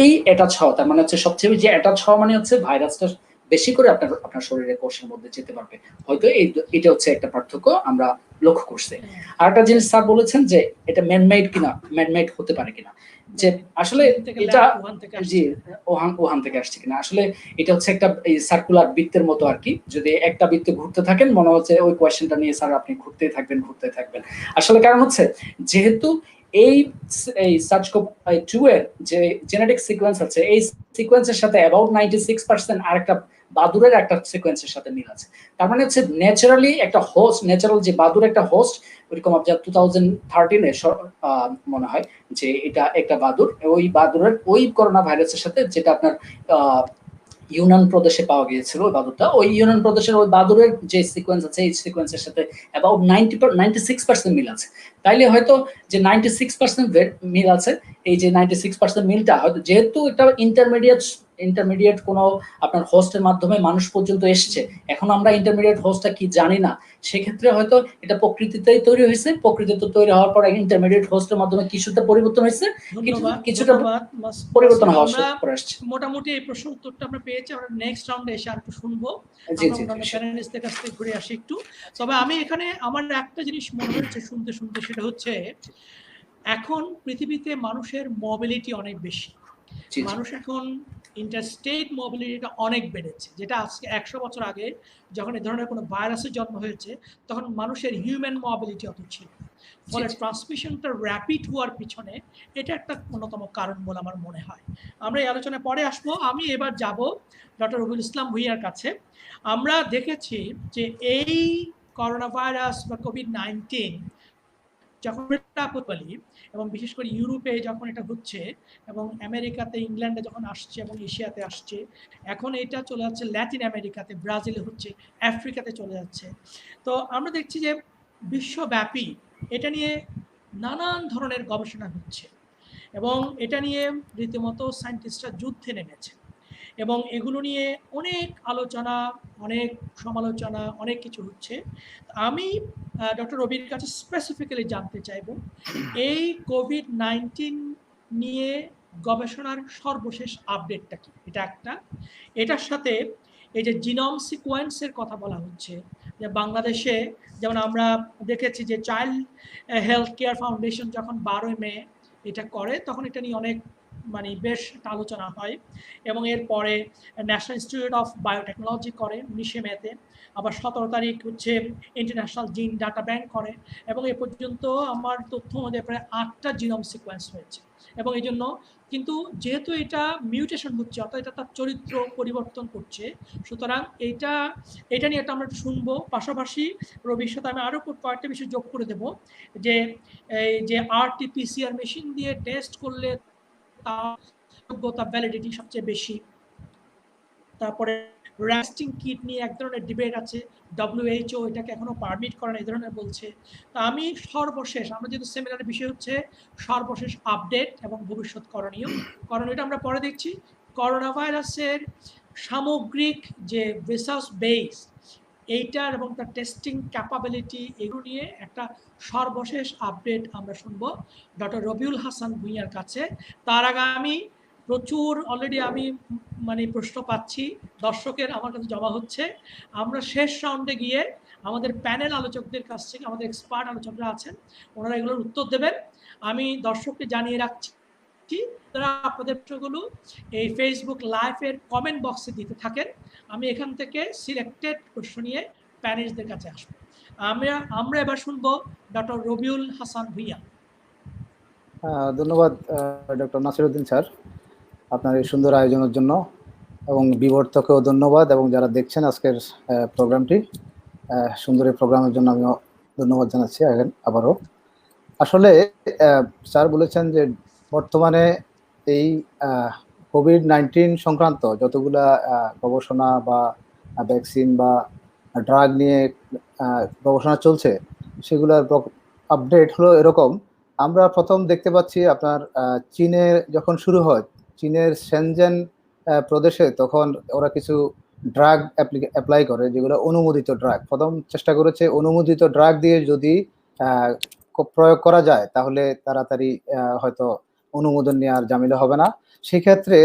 এই অ্যাটাচ হওয়া, তার মানে হচ্ছে সবচেয়ে বেশি অ্যাটাচ হওয়া মানে হচ্ছে ভাইরাসটা বেশি করে আপনার শরীরের কোষের মধ্যে যেতে পারবে। হয়তো এটা হচ্ছে একটা পার্থক্য আমরা লক্ষ্য করছি। আর একটা জিনিস স্যার বলেছেন যে এটা ম্যানমেড কিনা, ম্যানমেড হতে পারে কিনা, যে আসলে এটা জি ওহান থেকে আসছে কিনা, আসলে এটা হচ্ছে একটা সার্কুলার বৃত্তের মতো আর কি। যদি একটা বৃত্তে ঘুরতে থাকেন, মনে হচ্ছে ওই কোয়েশ্চেনটা নিয়ে স্যার আপনি ঘুরতেই থাকবেন। আসলে কারণ হচ্ছে যেহেতু এই SARS-CoV-2 এর যে জেনেটিক সিকোয়েন্স আছে, এই সিকোয়েন্সের সাথে অ্যাবাউট 96% আরেকটা বাদুরের একটা সিকোয়েন্সের সাথে মিল আছে। তার মানে হচ্ছে ন্যাচারালি একটা হোস্ট, ন্যাচারাল যে বাদুর একটা হোস্ট, ওইরকম আপনার 2013 মনে হয় যে এটা একটা বাদুর, ওই বাদুরের ওই করোনা ভাইরাসের সাথে, যেটা আপনার ইউনান প্রদেশে পাওয়া গিয়েছিল ওই বাদুরটা, ওই ইউনান প্রদেশের ওই বাদুরের যে সিকোয়েন্স আছে, এই সিকোয়েন্সের সাথে অ্যাবাউট 96% মিল আছে। তাইলে হয়তো যে 96% মিল আছে, এই যে 96% মিলটা হয়তো যেহেতু এটা ইন্টারমিডিয়েট কোনো আপনার হোস্টের মাধ্যমে মানুষ পর্যন্ত এসছে, এখন আমরা ইন্টারমিডিয়েট হোস্টটা কি জানি না, সেক্ষেত্রে হয়তো এটা প্রকৃতিতেই তৈরি হয়েছে, প্রকৃতিতে তৈরি হওয়ার পর ইন্টারমিডিয়েট হোস্টের মাধ্যমে কিছুটা পরিবর্তন হয়েছে, কিছুটা পরিবর্তন হওয়া পরে আসছে। মোটামুটি এই প্রশ্ন উত্তরটা আমরা পেয়েছি। আমরা নেক্সট রাউন্ডে এসে আর একটু শুনবো, প্যানেলিস্টদের কাছ থেকে ঘুরে আসি একটু। তবে আমি এখানে আমার একটা জিনিস মনে হচ্ছে শুনতে শুনতে, সেটা হচ্ছে এখন পৃথিবীতে মানুষের মোবিলিটি অনেক বেশি। মানুষ এখন ইন্টারস্টেট মোবিলিটিটা অনেক বেড়েছে, যেটা আজকে 100 বছর আগে যখন এই ধরনের কোনো ভাইরাসের জন্ম হয়েছে তখন মানুষের হিউম্যান মোবিলিটি অত ছিল, ফলে ট্রান্সমিশনটা র্যাপিড হওয়ার পিছনে এটা একটা অন্যতম কারণ বলে আমার মনে হয়। আমরা এই আলোচনায় পরে আসবো। আমি এবার যাব ডক্টর রবিউল ইসলাম ভূঁইয়ার কাছে। আমরা দেখেছি যে এই করোনা ভাইরাস বা কোভিড-19 যখন বলি, এবং বিশেষ করে ইউরোপে যখন এটা হচ্ছে এবং আমেরিকাতে, ইংল্যান্ডে যখন আসছে এবং এশিয়াতে আসছে, এখন এটা চলে যাচ্ছে ল্যাটিন আমেরিকাতে, ব্রাজিলে হচ্ছে, আফ্রিকাতে চলে যাচ্ছে। তো আমরা দেখছি যে বিশ্বব্যাপী এটা নিয়ে নানান ধরনের গবেষণা হচ্ছে এবং এটা নিয়ে রীতিমতো সায়েন্টিস্টরা যুদ্ধে নেমেছে এবং এগুলো নিয়ে অনেক আলোচনা, অনেক সমালোচনা, অনেক কিছু হচ্ছে। আমি ডক্টর রবির কাছে স্পেসিফিক্যালি জানতে চাইব এই কোভিড-19 নিয়ে গবেষণার সর্বশেষ আপডেটটা কি। এটা একটা, এটার সাথে এই যে জিনোম সিকোয়েন্সের কথা বলা হচ্ছে, যে বাংলাদেশে যেমন আমরা দেখেছি যে চাইল্ড হেলথ কেয়ার ফাউন্ডেশন যখন 12 মে এটা করে, তখন এটা নিয়ে অনেক বেশ একটা আলোচনা হয় এবং এরপরে ন্যাশনাল ইনস্টিটিউট অফ বায়োটেকনোলজি করে 19 মেতে, আবার 17 তারিখ হচ্ছে ইন্টারন্যাশনাল জিন ডাটা ব্যাংক করে এবং এ পর্যন্ত আমার তথ্য অনুযায়ী প্রায় 8টা জিনোম সিকোয়েন্স হয়েছে। এবং এই জন্য কিন্তু যেহেতু এটা মিউটেশন হচ্ছে, অর্থাৎ এটা তার চরিত্র পরিবর্তন করছে, সুতরাং এটা নিয়ে এটা আমরা শুনবো। পাশাপাশি রবির সাথে আমি আরও কয়েকটা বিষয় যোগ করে দেবো, যে এই যে RT-PCR মেশিন দিয়ে টেস্ট করলে যোগ্যতা, ভ্যালিডিটি সবচেয়ে বেশি। তারপরে রেস্টিং কিট নিয়ে এক ধরনের ডিবেট আছে, WHO এটাকে এখনো পারমিট করে না, এই ধরনের বলছে। তা আমি সর্বশেষ, আমরা যেহেতু সেমিনারের বিষয় হচ্ছে সর্বশেষ আপডেট এবং ভবিষ্যৎ করণীয়, কারণ এটা আমরা পরে দেখছি করোনা ভাইরাসের সামগ্রিক যে রিসার্চ বেস এইটার এবং তার টেস্টিং ক্যাপাবিলিটি, এগুলো নিয়ে একটা সর্বশেষ আপডেট আমরা শুনবো ডক্টর রবিউল হাসান ভূঁইয়ার কাছে। তার আগে আমি প্রচুর অলরেডি আমি প্রশ্ন পাচ্ছি, দর্শকের আমার কাছে জমা হচ্ছে। আমরা শেষ রাউন্ডে গিয়ে আমাদের প্যানেল আলোচকদের কাছ থেকে, আমাদের এক্সপার্ট আলোচকরা আছেন, ওনারা এগুলোর উত্তর দেবেন। আমি দর্শককে জানিয়ে রাখছি তারা আপনাদের প্রশ্নগুলো এই ফেসবুক লাইভের কমেন্ট বক্সে দিতে থাকেন। আমি এখান থেকে সিলেক্টেড প্রশ্ন নিয়ে প্যানেলিস্টদের কাছে আসবো। আমরা এবার শুনবো ডক্টর রবিউল হাসান ভূঁইয়া। ধন্যবাদ ডক্টর নাসিরউদ্দিন স্যার আপনার এই সুন্দর আয়োজনের জন্য, এবং বিবর্তকেও ধন্যবাদ, এবং যারা দেখছেন আজকের প্রোগ্রামটি, সুন্দর এই প্রোগ্রামের জন্য আমিও ধন্যবাদ জানাচ্ছি আবারও। আসলে স্যার বলেছেন যে বর্তমানে এই কোভিড-19 সংক্রান্ত যতগুলা গবেষণা বা ভ্যাকসিন বা ড্রাগ নিয়ে গবেষণা চলছে, সেগুলোর আপডেট হলো এরকম। আমরা প্রথম দেখতে পাচ্ছি আপনার চীনে যখন শুরু হয়, চীনের শেনজেন প্রদেশে, তখন ওরা কিছু ড্রাগ অ্যাপ্লাই করে যেগুলো অনুমোদিত ড্রাগ। প্রথম চেষ্টা করেছে অনুমোদিত ড্রাগ দিয়ে যদি প্রয়োগ করা যায় তাহলে তাড়াতাড়ি হয়তো অনুমোদন নেওয়ার ঝামেলা হবে না। সেক্ষেত্রে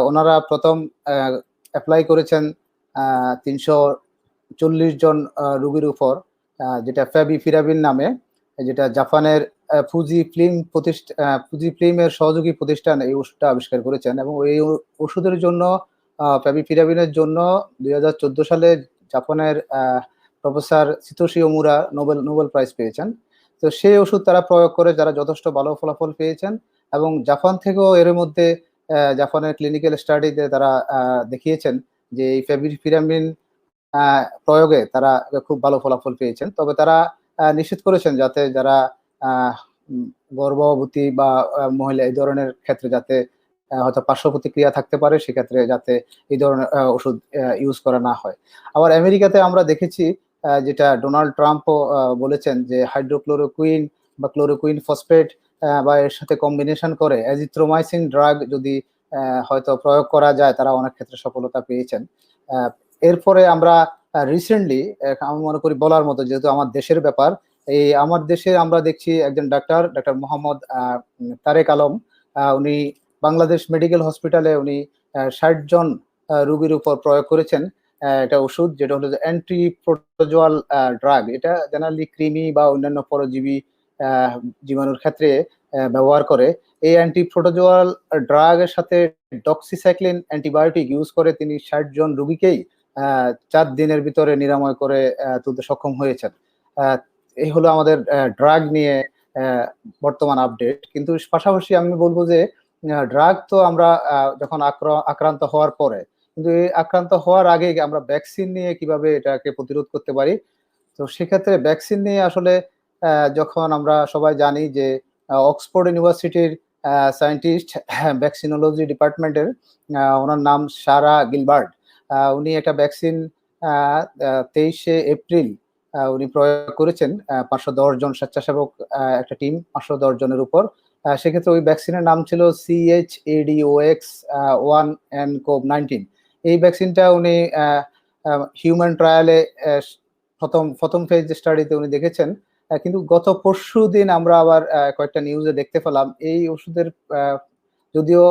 ওনারা প্রথম অ্যাপ্লাই করেছেন 340 জন রোগীর উপর, যেটা ফ্যাভিপিরাভির নামে, যেটা জাপানের ফুজি ফিল্মের সহযোগী প্রতিষ্ঠান এই ওষুধটা আবিষ্কার করেছেন। এবং এই ওষুধের জন্য, ফ্যাভিপিরাভিনের জন্য 2014 সালে জাপানের প্রফেসর সিতোশি ওমুরা নোবেল প্রাইজ পেয়েছেন। তো সেই ওষুধ তারা প্রয়োগ করে যারা যথেষ্ট ভালো ফলাফল পেয়েছেন, এবং জাপান থেকেও এর মধ্যে জাপানের ক্লিনিক্যাল স্টাডিতে তারা দেখিয়েছেন যে এই ফ্যাভিপিরাভিন প্রয়োগে তারা খুব ভালো ফলাফল পেয়েছেন। তবে তারা নিশ্চিত করেছেন যাতে যারা গর্ভবতী বা মহিলা এই ধরনের ক্ষেত্রে যাতে হয়তো পার্শ্ব প্রতিক্রিয়া থাকতে পারে, সেক্ষেত্রে যাতে এই ধরনের ওষুধ ইউজ করা না হয়। আবার আমেরিকাতে আমরা দেখেছি যেটা ডোনাল্ড ট্রাম্পও বলেছেন যে হাইড্রোক্লোরোকুইন বা ক্লোরোকুইন ফসফেট বা এর সাথে কম্বিনেশন করে অ্যাজিথ্রোমাইসিন ড্রাগ যদি হয়তো প্রয়োগ করা যায়, তারা অনেক ক্ষেত্রে সফলতা পেয়েছেন। এরপরে আমরা রিসেন্টলি আমি মনে করি বলার মতো, যেহেতু আমার দেশের ব্যাপার, এই আমার দেশে আমরা দেখছি একজন ডাক্তার মোহাম্মদ তারেক আলম, উনি বাংলাদেশ মেডিকেল হসপিটালে উনি 60 জন রোগীর উপর প্রয়োগ করেছেন একটা ওষুধ, যেটা হলো অ্যান্টি প্রোটোজোয়াল ড্রাগ। এটা জেনারেলি কৃমি বা অন্যান্য পরজীবী জীবাণুর ক্ষেত্রে ব্যবহার করে। এই অ্যান্টি প্রোটোজোয়াল ড্রাগের সাথে ডক্সিসাইক্লিন অ্যান্টিবায়োটিক ইউজ করে তিনি 60 জন রোগীকেই 4 দিনের ভিতরে নিরাময় করে তুলতে সক্ষম হয়েছেন। এই হলো আমাদের ড্রাগ নিয়ে বর্তমান আপডেট। কিন্তু পাশাপাশি আমি বলবো যে ড্রাগ তো আমরা যখন আক্রান্ত হওয়ার পরে, কিন্তু এই আক্রান্ত হওয়ার আগে আমরা ভ্যাকসিন নিয়ে কিভাবে এটাকে প্রতিরোধ করতে পারি। তো সেক্ষেত্রে ভ্যাকসিন নিয়ে আসলে যখন আমরা সবাই জানি যে অক্সফোর্ড ইউনিভার্সিটির সায়েন্টিস্ট, ভ্যাকসিনোলজি ডিপার্টমেন্টের, ওনার নাম সারা গিলবার্ট, উনি একটা ভ্যাকসিন 23শে এপ্রিল উনি প্রয়োগ করেছেন 510 জন স্বেচ্ছাসেবক একটা টিম, 510 জনের উপর। সেক্ষেত্রে ওই ভ্যাকসিনের নাম ছিল CHADOX1N-COVID-19। এই ভ্যাকসিনটা উনি হিউম্যান ট্রায়ালে প্রথম ফেজ স্টাডিতে উনি দেখেছেন। কিন্তু গত পরশু দিন আমরা আবার কয়েকটা নিউজে দেখতে পেলাম এই ওষুধের যদিও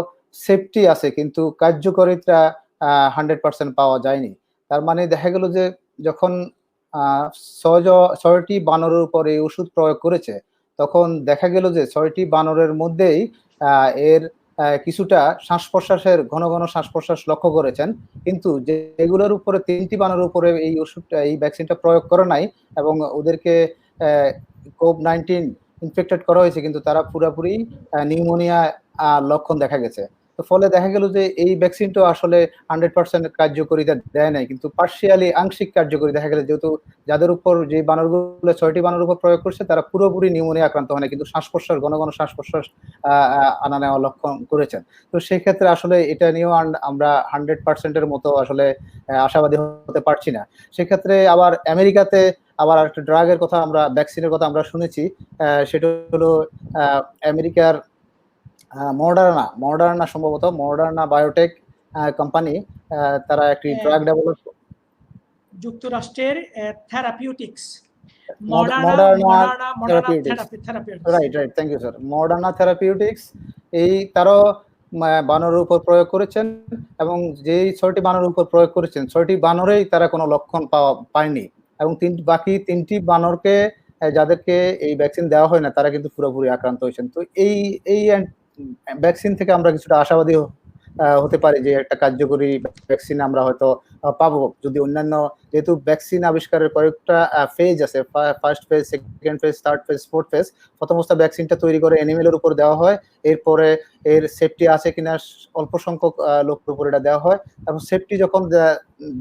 সেফটি আছে, কিন্তু কার্যকারিতা 100% পাওয়া যায়নি। তার মানে দেখা গেল যে যখন 6টি বানরের উপর এই ওষুধ প্রয়োগ করেছে, তখন দেখা গেল যে 6টি বানরের মধ্যেই এর কিছুটা শ্বাস প্রশ্বাসের ঘন ঘন শ্বাস প্রশ্বাস লক্ষ্য করেছেন, কিন্তু যেগুলোর উপরে 3টি বানরের উপরে এই ওষুধটা, এই ভ্যাকসিনটা প্রয়োগ করে নাই এবং ওদেরকে COVID-19 ইনফেক্টেড করা হয়েছে, কিন্তু তারা পুরোপুরি নিউমোনিয়া লক্ষণ দেখা গেছে। তো ফলে দেখা গেল যে এই ভ্যাকসিনটা আসলে 100% কার্যকারিতা দেয় নাই, কিন্তু পার্শিয়ালি আংশিক কার্যকরী দেখা গেল, যেহেতু যাদের উপর যে বানরগুলো 6টি বানরের উপর প্রয়োগ করছে তারা পুরোপুরি নিউমোনিয়া আক্রান্ত হয় না, কিন্তু শ্বাস প্রশ্বাস ঘন ঘন শ্বাস প্রশ্বাস আনা নেওয়া লক্ষণ করেছেন। তো সেই ক্ষেত্রে আসলে এটা নিয়েও আমরা 100%-এর মতো আসলে আশাবাদী হতে পারছি না। সেক্ষেত্রে আবার আমেরিকাতে আবার একটা ড্রাগের কথা, আমরা ভ্যাকসিনের কথা আমরা শুনেছি, সেটা হলো আমেরিকার মডার্না সম্ভবত মডার্না বায়োটেক কোম্পানি, তারা একটি ড্রাগ ডেভেলপ, যুক্তরাষ্ট্রের therapeutics, right, thank you sir. Moderna therapeutics এই তারও বানরের উপর প্রয়োগ করেছেন, এবং যেই 6টি বানরের উপর প্রয়োগ করেছেন 6টি বানরেই তারা কোনো লক্ষণ পায়নি, এবং বাকি 3টি বানরকে যাদেরকে এই ভ্যাকসিন দেওয়া হয় না তারা কিন্তু পুরোপুরি আক্রান্ত হয়েছেন। তো এই ভ্যাকসিন থেকে আমরা কিছুটা আশাবাদী হতে পারি যে একটা কার্যকরী ভ্যাকসিন আমরা হয়তো পাবো, যদি অন্যান্য, যেহেতু ভ্যাকসিন আবিষ্কারের কয়েকটা ফেজ আছে, first phase, second phase, third phase, fourth phase. প্রথম অবস্থা ভ্যাকসিনটা তৈরি করে অ্যানিমেলের উপর দেওয়া হয়, এরপরে এর সেফটি আছে কিনা অল্প সংখ্যক লোকের উপর এটা দেওয়া হয়, এবং সেফটি যখন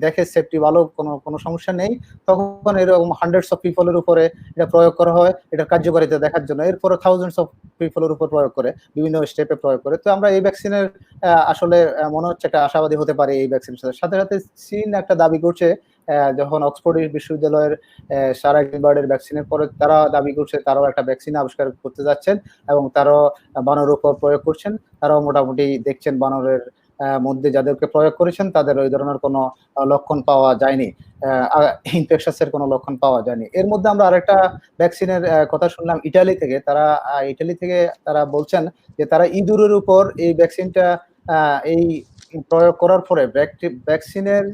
দেখে সেফটি ভালো, কোনো সমস্যা নেই, তখন এরকম হান্ড্রেডস অফ পিপলের উপরে এটা প্রয়োগ করা হয় এটার কার্যকারিতা দেখার জন্য। এরপরে থাউজেন্ডস অফ পিপলের উপর প্রয়োগ করে, বিভিন্ন স্টেপে প্রয়োগ করে। তো আমরা এই ভ্যাকসিনের আসলে মনে হচ্ছে একটা আশাবাদী হতে পারে এই ভ্যাকসিনের সাথে সাথে চীন একটা দাবি করছে, যখন অক্সফোর্ড বিশ্ববিদ্যালয়ের সারা গিলবার্টের ভ্যাকসিনের পরে তারা দাবি করছে তারাও একটা ভ্যাকসিন আবিষ্কার করতে যাচ্ছেন, এবং তারাও বানরের উপর প্রয়োগ করছেন। তারাও মোটামুটি দেখছেন বানরের মধ্যে যাদেরকে প্রয়োগ করেছেন তাদের ওই ধরনের কোনো লক্ষণ পাওয়া যায়নি, ইনফেকশাসের কোনো লক্ষণ পাওয়া যায়নি। এর মধ্যে আমরা আরেকটা ভ্যাকসিনের কথা শুনলাম ইটালি থেকে। তারা বলছেন যে তারা ইঁদুরের উপর এই ভ্যাকসিনটা এই প্রয়োগ করার পরে ভ্যাকসিনের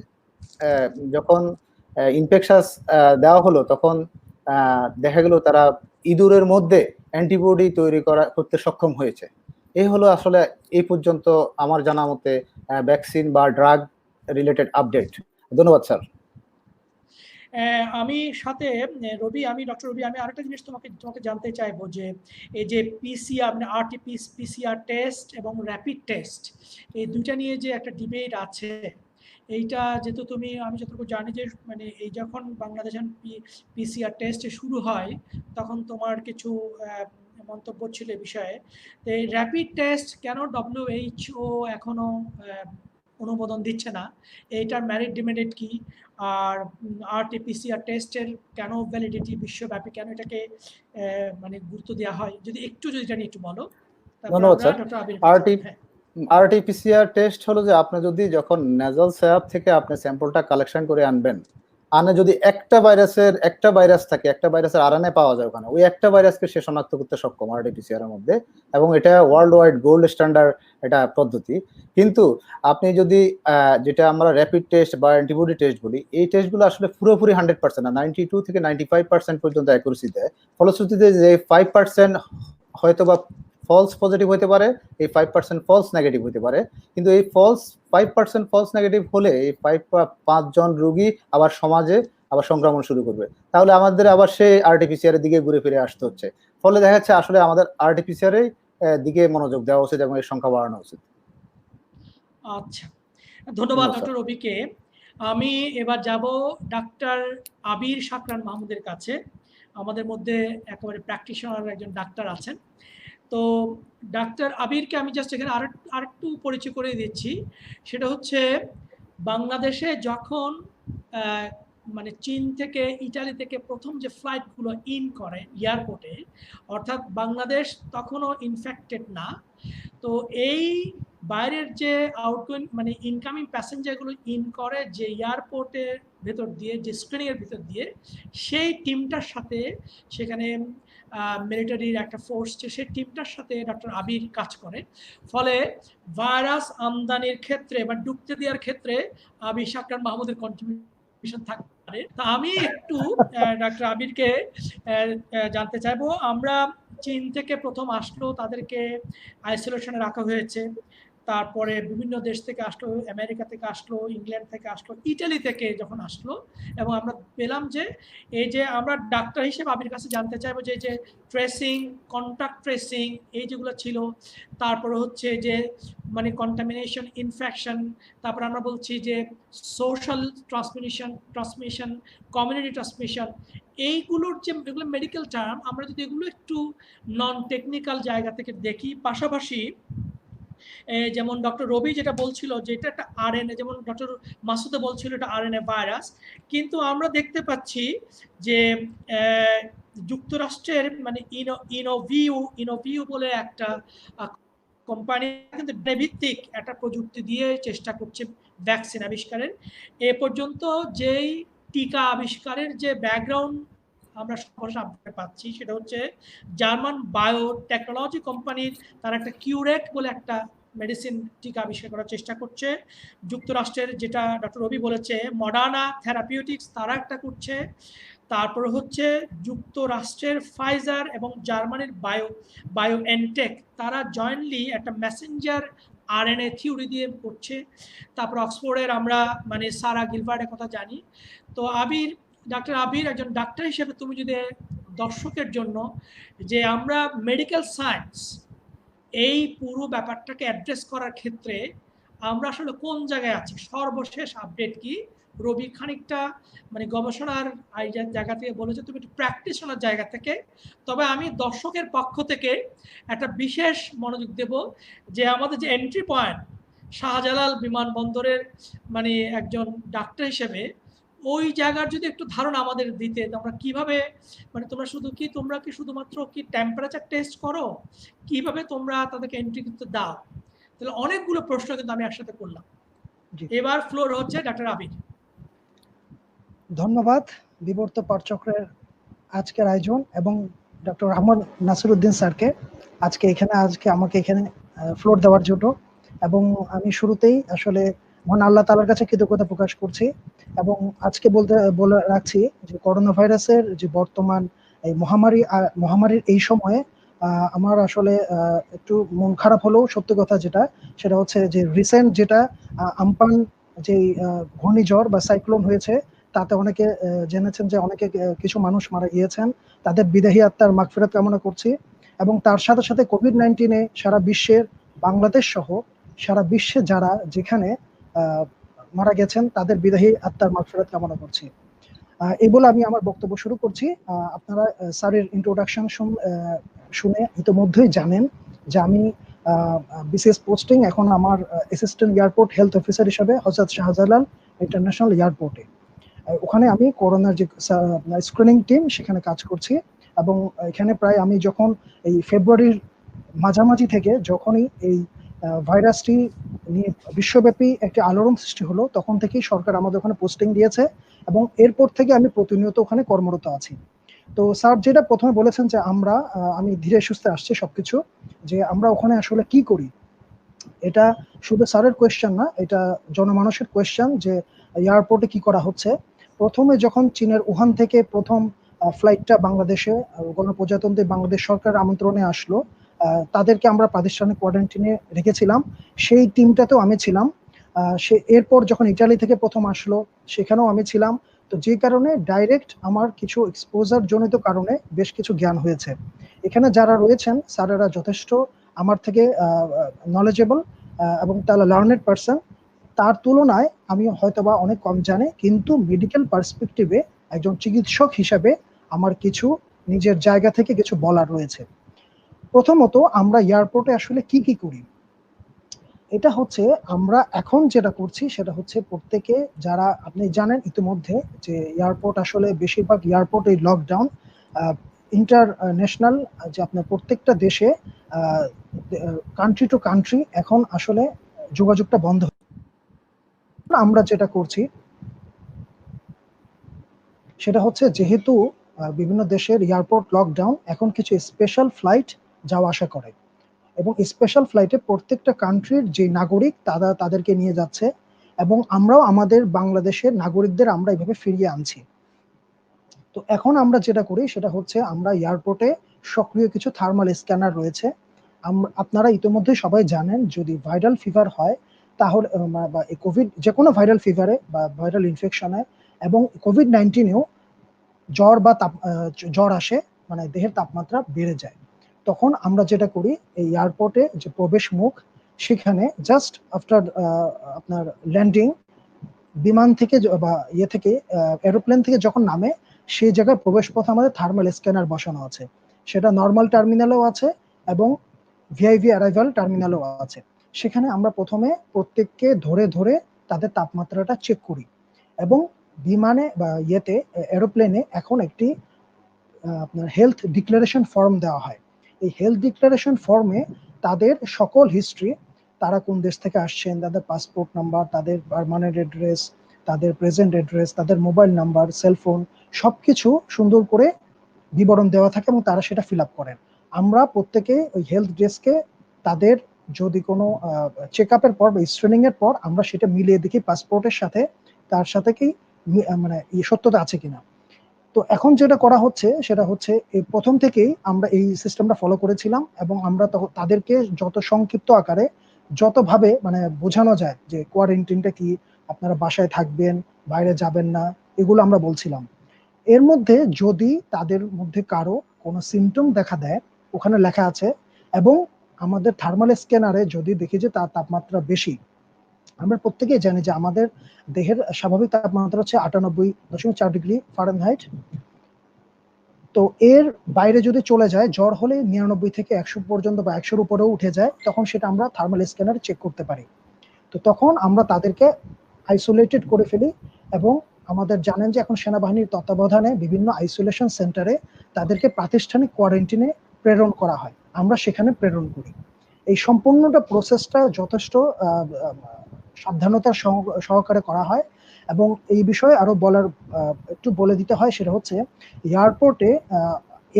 যখন ইনফেকশাস দেওয়া হলো, তখন দেখা গেল তারা ইঁদুরের মধ্যে অ্যান্টিবডি তৈরি করতে সক্ষম হয়েছে। এই হলো আসলে এই পর্যন্ত আমার জানা মতে ভ্যাকসিন বা ড্রাগ রিলেটেড আপডেট। ধন্যবাদ স্যার। আমি সাথে ডক্টর রবি, আমি আরেকটা জিনিস তোমাকে জানতে চাইবো যে এই যে পিসিআর, মানে পিসিআর টেস্ট এবং র্যাপিড টেস্ট, এই দুইটা নিয়ে যে একটা ডিবেট আছে, এইটা যেহেতু আমি যতটুকু জানি যে মানে এই যখন বাংলাদেশ পিসিআর টেস্ট শুরু হয় তখন তোমার কিছু মন্তব্য ছিল এই বিষয়ে। এই র্যাপিড টেস্ট কেন WHO এখনো অনুমোদন দিচ্ছে না, এইটার মেরিট ডিমেরিট কি, আর RT-PCR টেস্টের কেন ভ্যালিডিটি বিশ্বব্যাপী, কেন এটাকে মানে গুরুত্ব দেওয়া হয়, যদি এটা নিয়ে একটু বলো। তারপর ধন্যবাদ আমরা স্যার। ডক্টর আবির হ্যাঁ। RT-PCR টেস্ট হলো যে আপনি যদি যখন নেজাল স্যাব থেকে আপনি স্যাম্পলটা কালেকশন করে আনবেন, আনে যদি একটা ভাইরাস থাকে, একটা ভাইরাসের RNA পাওয়া যায় ওখানে, ওই একটা ভাইরাসকে সে শনাক্ত করতে সক্ষম RT-PCR এর মধ্যে, এবং এটা ওয়ার্ল্ড ওয়াইড গোল্ড স্ট্যান্ডার্ড এটা পদ্ধতি। কিন্তু আপনি যদি যেটা আমরা র্যাপিড টেস্ট বা অ্যান্টিবডি টেস্ট বলি, এই টেস্টগুলো আসলে পুরোপুরি 100% না, 92 থেকে 95% পর্যন্ত অ্যাকুরেসি দেয়। ফলশ্রুতিতে যে 5% হয়তো বা ফলস পজিটিভ হতে পারে, এই 5% ফলস নেগেটিভ হতে পারে। কিন্তু এই 5% ফলস নেগেটিভ হলে এই 5 জন রোগী আবার সমাজে আবার সংক্রমণ শুরু করবে, তাহলে আমাদের আবার সেই RT-PCR এর দিকে ঘুরে ফিরে আসতে হচ্ছে। ফলে দেখা যাচ্ছে আসলে আমাদের RT-PCR এর দিকে মনোযোগ দেওয়া উচিত এবং এর সংখ্যা বাড়ানো উচিত। আচ্ছা, ধন্যবাদ ডক্টর রবিকে। আমি এবার যাব ডাক্তার আবির শাকরান মাহমুদের কাছে। আমাদের মধ্যে একেবারে প্র্যাকটিশনার একজন ডাক্তার আছেন। তো ডাক্তার আবিরকে আমি জাস্ট এখানে আরেকটু পরিচয় করে দিচ্ছি। সেটা হচ্ছে বাংলাদেশে যখন মানে চীন থেকে ইটালি থেকে প্রথম যে ফ্লাইটগুলো ইন করে এয়ারপোর্টে, অর্থাৎ বাংলাদেশ তখনও ইনফেক্টেড না। তো এই বাইরের যে আউটগোয়িং মানে ইনকামিং প্যাসেঞ্জারগুলো ইন করে যে এয়ারপোর্টের ভেতর দিয়ে, যে স্ক্রিনিংয়ের ভেতর দিয়ে, সেই টিমটার সাথে সেখানে মিলিটারির একটা ফোর্স, সেই টিমটার সাথে ডক্টর আবির কাজ করে। ফলে ভাইরাস আমদানির ক্ষেত্রে বা ঢুকতে দেওয়ার ক্ষেত্রে আবির শাকরান মাহমুদের কন্ট্রিবিউশন থাকতে পারে। তা আমি একটু ডক্টর আবিরকে জানতে চাইবো, আমরা চীন থেকে প্রথম আসলো, তাদেরকে আইসোলেশনে রাখা হয়েছে, তারপরে বিভিন্ন দেশ থেকে আসলো, আমেরিকা থেকে আসলো, ইংল্যান্ড থেকে আসলো, ইটালি থেকে যখন আসলো, এবং আমরা পেলাম যে এই যে আমরা ডাক্তার হিসেবে আবির কাছে জানতে চাইবো যে যে ট্রেসিং, কন্ট্যাক্ট ট্রেসিং এই যেগুলো ছিল, তারপরে হচ্ছে যে মানে কন্টামিনেশন, ইনফেকশন, তারপর আমরা বলছি যে সোশ্যাল ট্রান্সমিশন, কমিউনিটি ট্রান্সমিশন, এইগুলোর যে এগুলো মেডিকেল টার্ম, আমরা যদি এগুলো একটু নন টেকনিক্যাল জায়গা থেকে দেখি, পাশাপাশি যেমন ডক্টর রবি যেটা বলছিল যে এটা একটা RNA, যেমন ডক্টর মাসুদে বলছিল এটা RNA ভাইরাস, কিন্তু আমরা দেখতে পাচ্ছি যে যুক্তরাষ্ট্রের মানে ইনোভিউ বলে একটা কোম্পানি কিন্তু ভিত্তিক একটা প্রযুক্তি দিয়ে চেষ্টা করছে ভ্যাকসিন আবিষ্কারের। এ পর্যন্ত যেই টিকা আবিষ্কারের যে ব্যাকগ্রাউন্ড আমরা সহসা আপডেট পাচ্ছি, সেটা হচ্ছে জার্মান বায়োটেকনোলজি কোম্পানির, তারা একটা কিউরেট বলে একটা মেডিসিন টিকা আবিষ্কার করার চেষ্টা করছে। যুক্তরাষ্ট্রের, যেটা ডক্টর রবি বলেছে, মডার্না থেরাপিউটিক্স, তারা একটা করছে। তারপরে হচ্ছে যুক্তরাষ্ট্রের ফাইজার এবং জার্মানির বায়োএনটেক, তারা জয়েন্টলি একটা মেসেঞ্জার RNA থিওরি দিয়ে করছে। তারপর অক্সফোর্ডের আমরা মানে সারা গিলবার্টের কথা জানি। তো ডাক্তার আবির একজন ডাক্তার হিসেবে তুমি যদি দর্শকের জন্য, যে আমরা মেডিকেল সায়েন্স এই পুরো ব্যাপারটাকে অ্যাড্রেস করার ক্ষেত্রে আমরা আসলে কোন জায়গায় আছি, সর্বশেষ আপডেট কি, রবি খানিকটা মানে গবেষণার জায়গা থেকে বলেছে, তুমি একটু প্র্যাকটিশনার জায়গা থেকে। তবে আমি দর্শকের পক্ষ থেকে একটা বিশেষ মনোযোগ দেব যে আমাদের যে এন্ট্রি পয়েন্ট শাহজালাল বিমানবন্দরের মানে একজন ডাক্তার হিসেবে, ওই জায়গার যদি একটু ধারণা আমাদের দিতে, আমরা কিভাবে মানে তোমরা কি শুধুমাত্র কি টেম্পারেচার টেস্ট করো, কিভাবে তোমরা তাদেরকে এন্ট্রি কিন্তু দাও, তাহলে অনেকগুলো প্রশ্ন কিন্তু আমি একসাথে করলাম। এবার ফ্লোর হচ্ছে ডাক্তার আবির। ধন্যবাদ বিবর্ত পাঠচক্রের আজকের আয়োজন এবং ডক্টর রহমান নাসিরউদ্দিন স্যারকে আজকে আমাকে এখানে ফ্লোর দেওয়ার জন্য। এবং আমি শুরুতেই আসলে মহান আল্লাহ তাআলার কাছে কৃতজ্ঞতা প্রকাশ করছি, এবং আজকে বলে রাখছি যে করোনা ভাইরাসের যে বর্তমান এই মহামারীর এই সময়ে আমার আসলে একটু মন খারাপ হলেও সত্য কথা সেটা হচ্ছে যে রিসেন্ট যেটা আমপান যে ঘূর্ণিঝড় বা সাইক্লোন হয়েছে, তাতে অনেকে জেনেছেন যে অনেকে কিছু মানুষ মারা গিয়েছেন, তাদের বিদেহী আত্মার মাগফিরাত কামনা করছি। এবং তার সাথে সাথে কোভিড-19 সারা বিশ্বের, বাংলাদেশ সহ সারা বিশ্বে যারা যেখানে মারা গেছেন, তাদের বিদেহী আত্মার মাগফিরাত কামনা করছি। এই বলে আমি আমার বক্তব্য শুরু করছি। আপনারা স্যারের ইন্ট্রোডাকশন শুনে ইতিমধ্যেই জানেন যে আমি বিসিএস পোস্টিং এখন আমার অ্যাসিস্ট্যান্ট এয়ারপোর্ট হেলথ অফিসার হিসেবে হযরত শাহজালাল ইন্টারন্যাশনাল এয়ারপোর্টে। ওখানে আমি করোনার যে স্ক্রিনিং টিম সেখানে কাজ করছি। এবং এখানে প্রায় আমি যখন এই ফেব্রুয়ারির মাঝামাঝি থেকে যখনই এই ভাইরাসটি নিয়ে বিশ্বব্যাপী একটি আলোড়ন সৃষ্টি হলো, তখন থেকেই সরকার আমাদের ওখানে পোস্টিং দিয়েছে এবং এরপর থেকে আমি প্রতিনিয়ত ওখানে কর্মরত আছি। তো স্যার যেটা প্রথমে বলেছেন যে আমি ধীরে সুস্থে আসছি সবকিছু, যে আমরা ওখানে আসলে কি করি, এটা শুধু স্যারের কোয়েশ্চেন না, এটা জনমানুষের কোয়েশ্চেন যে এয়ারপোর্টে কি করা হচ্ছে। প্রথমে যখন চীনের উহান থেকে প্রথম ফ্লাইটটা বাংলাদেশে গণপ্রজাতন্ত্রী বাংলাদেশ সরকার আমন্ত্রণে আসলো, তাদেরকে আমরা প্রাতিষ্ঠানিক কোয়ারেন্টিনে রেখেছিলাম, সেই টিমটাতেও আমি ছিলাম। এরপর যখন ইটালি থেকে প্রথম আসলো সেখানেও আমি ছিলাম। তো যে কারণে ডাইরেক্ট আমার কিছু এক্সপোজার জনিত কারণে বেশ কিছু জ্ঞান হয়েছে। এখানে যারা রয়েছেন স্যারেরা যথেষ্ট আমার থেকে নলেজেবল এবং তারা লার্নেড পারসন। তার তুলনায় আমি হয়তোবা অনেক কম জানি, কিন্তু মেডিকেল পার্সপেক্টিভে একজন চিকিৎসক হিসাবে আমার কিছু নিজের জায়গা থেকে কিছু বলার রয়েছে। প্রথমত, আমরা এয়ারপোর্টে আসলে কি কি করি, এটা হচ্ছে আমরা এখন যেটা করছি সেটা হচ্ছে প্রত্যেকে, যারা আপনি জানেন ইতিমধ্যে যে এয়ারপোর্ট আসলে বেশিরভাগ এয়ারপোর্ট এই লকডাউন ইন্টারন্যাশনাল, যে আপনার প্রত্যেকটা দেশে কান্ট্রি টু কান্ট্রি এখন আসলে যোগাযোগটা বন্ধ। আমরা যেটা করছি সেটা হচ্ছে, যেহেতু বিভিন্ন দেশের এয়ারপোর্ট লকডাউন, এখন কিছু স্পেশাল ফ্লাইট যাওয়া আসা করে এবং স্পেশাল ফ্লাইটে প্রত্যেকটা কান্ট্রির যে নাগরিক তাদেরকে নিয়ে যাচ্ছে এবং আমরাও আমাদের বাংলাদেশের নাগরিকদের আমরা এভাবে ফিরিয়ে আনছি। তো এখন আমরা যেটা করি সেটা হচ্ছে, আমরা এয়ারপোর্টে সক্রিয় কিছু থার্মাল স্ক্যানার রয়েছে। আপনারা ইতিমধ্যে সবাই জানেন, যদি ভাইরাল ফিভার হয় তাহলে বা কোভিড, যে কোনো ভাইরাল ফিভারে বা ভাইরাল ইনফেকশনে এবং কোভিড-19-এও জ্বর আসে, মানে দেহের তাপমাত্রা বেড়ে যায়। তখন আমরা যেটা করি, এই এয়ারপোর্টে যে প্রবেশ মুখ সেখানে জাস্ট আফটার আপনার ল্যান্ডিং, বিমান থেকে বা থেকে এরোপ্লেন থেকে যখন নামে, সেই জায়গায় প্রবেশ পথে আমাদের থার্মাল স্ক্যানার বসানো আছে। সেটা নর্মাল টার্মিনালেও আছে এবং ভিআইভি অ্যারাইভাল টার্মিনালেও আছে। সেখানে আমরা প্রথমে প্রত্যেককে ধরে ধরে তাদের তাপমাত্রাটা চেক করি এবং বিমানে বা এরোপ্লেনে এখন একটি আপনার হেলথ ডিক্লারেশন ফর্ম দেওয়া হয়। এই হেলথ ডিক্লারেশন ফর্মে তাদের সকল হিস্ট্রি, তারা কোন দেশ থেকে আসছেন, তাদের পাসপোর্ট নাম্বার, তাদের পার্মানেন্ট অ্যাড্রেস, তাদের প্রেজেন্ট অ্যাড্রেস, তাদের মোবাইল নাম্বার, সেলফোন, সবকিছু সুন্দর করে বিবরণ দেওয়া থাকে এবং তারা সেটা ফিল আপ করেন। আমরা প্রত্যেকে ওই হেলথ ডেস্কে তাদের যদি কোনো চেক আপের পর বা স্ক্রিনিং এর পর আমরা সেটা মিলিয়ে দেখি পাসপোর্টের সাথে, তার সাথে কি মানে সত্যতা আছে কিনা। তো এখন যেটা করা হচ্ছে সেটা হচ্ছে, এই প্রথম থেকেই আমরা এই সিস্টেমটা ফলো করেছিলাম এবং আমরা তাদেরকে যত সংক্ষিপ্ত আকারে, যতভাবে মানে বোঝানো যায় যে কোয়ারেন্টিনটা কি, আপনারা বাসায় থাকবেন, বাইরে যাবেন না, এগুলো আমরা বলছিলাম। এর মধ্যে যদি তাদের মধ্যে কারো কোনো সিমটম দেখা দেয়, ওখানে লেখা আছে, এবং আমাদের থার্মাল স্ক্যানারে যদি দেখি যে তার তাপমাত্রা বেশি, আমরা প্রত্যেকেই জানি যে আমাদের দেহের স্বাভাবিক তাপমাত্রা হচ্ছে 98.4 ডিগ্রি ফারেনহাইট। তো এর বাইরে যদি চলে যায়, জ্বর হলে 99 থেকে 100 পর্যন্ত বা 100-র উপরেও উঠে যায়, তখন সেটা আমরা থার্মাল স্ক্যানারে চেক করতে পারি। তো তখন আমরা তাদেরকে আইসোলেটেড করে ফেলি এবং আমাদের জানেন যে এখন সেনাবাহিনীর তত্ত্বাবধানে বিভিন্ন আইসোলেশন সেন্টারে তাদেরকে প্রাতিষ্ঠানিক কোয়ারেন্টিনে প্রেরণ করা হয়, আমরা সেখানে প্রেরণ করি। এই সম্পূর্ণটা প্রসেসটা যথেষ্ট সাবধানতার সহকারে করা হয়। এবং এই বিষয়ে আরো একটু বলে দিতে হয়, সেটা হচ্ছে এয়ারপোর্টে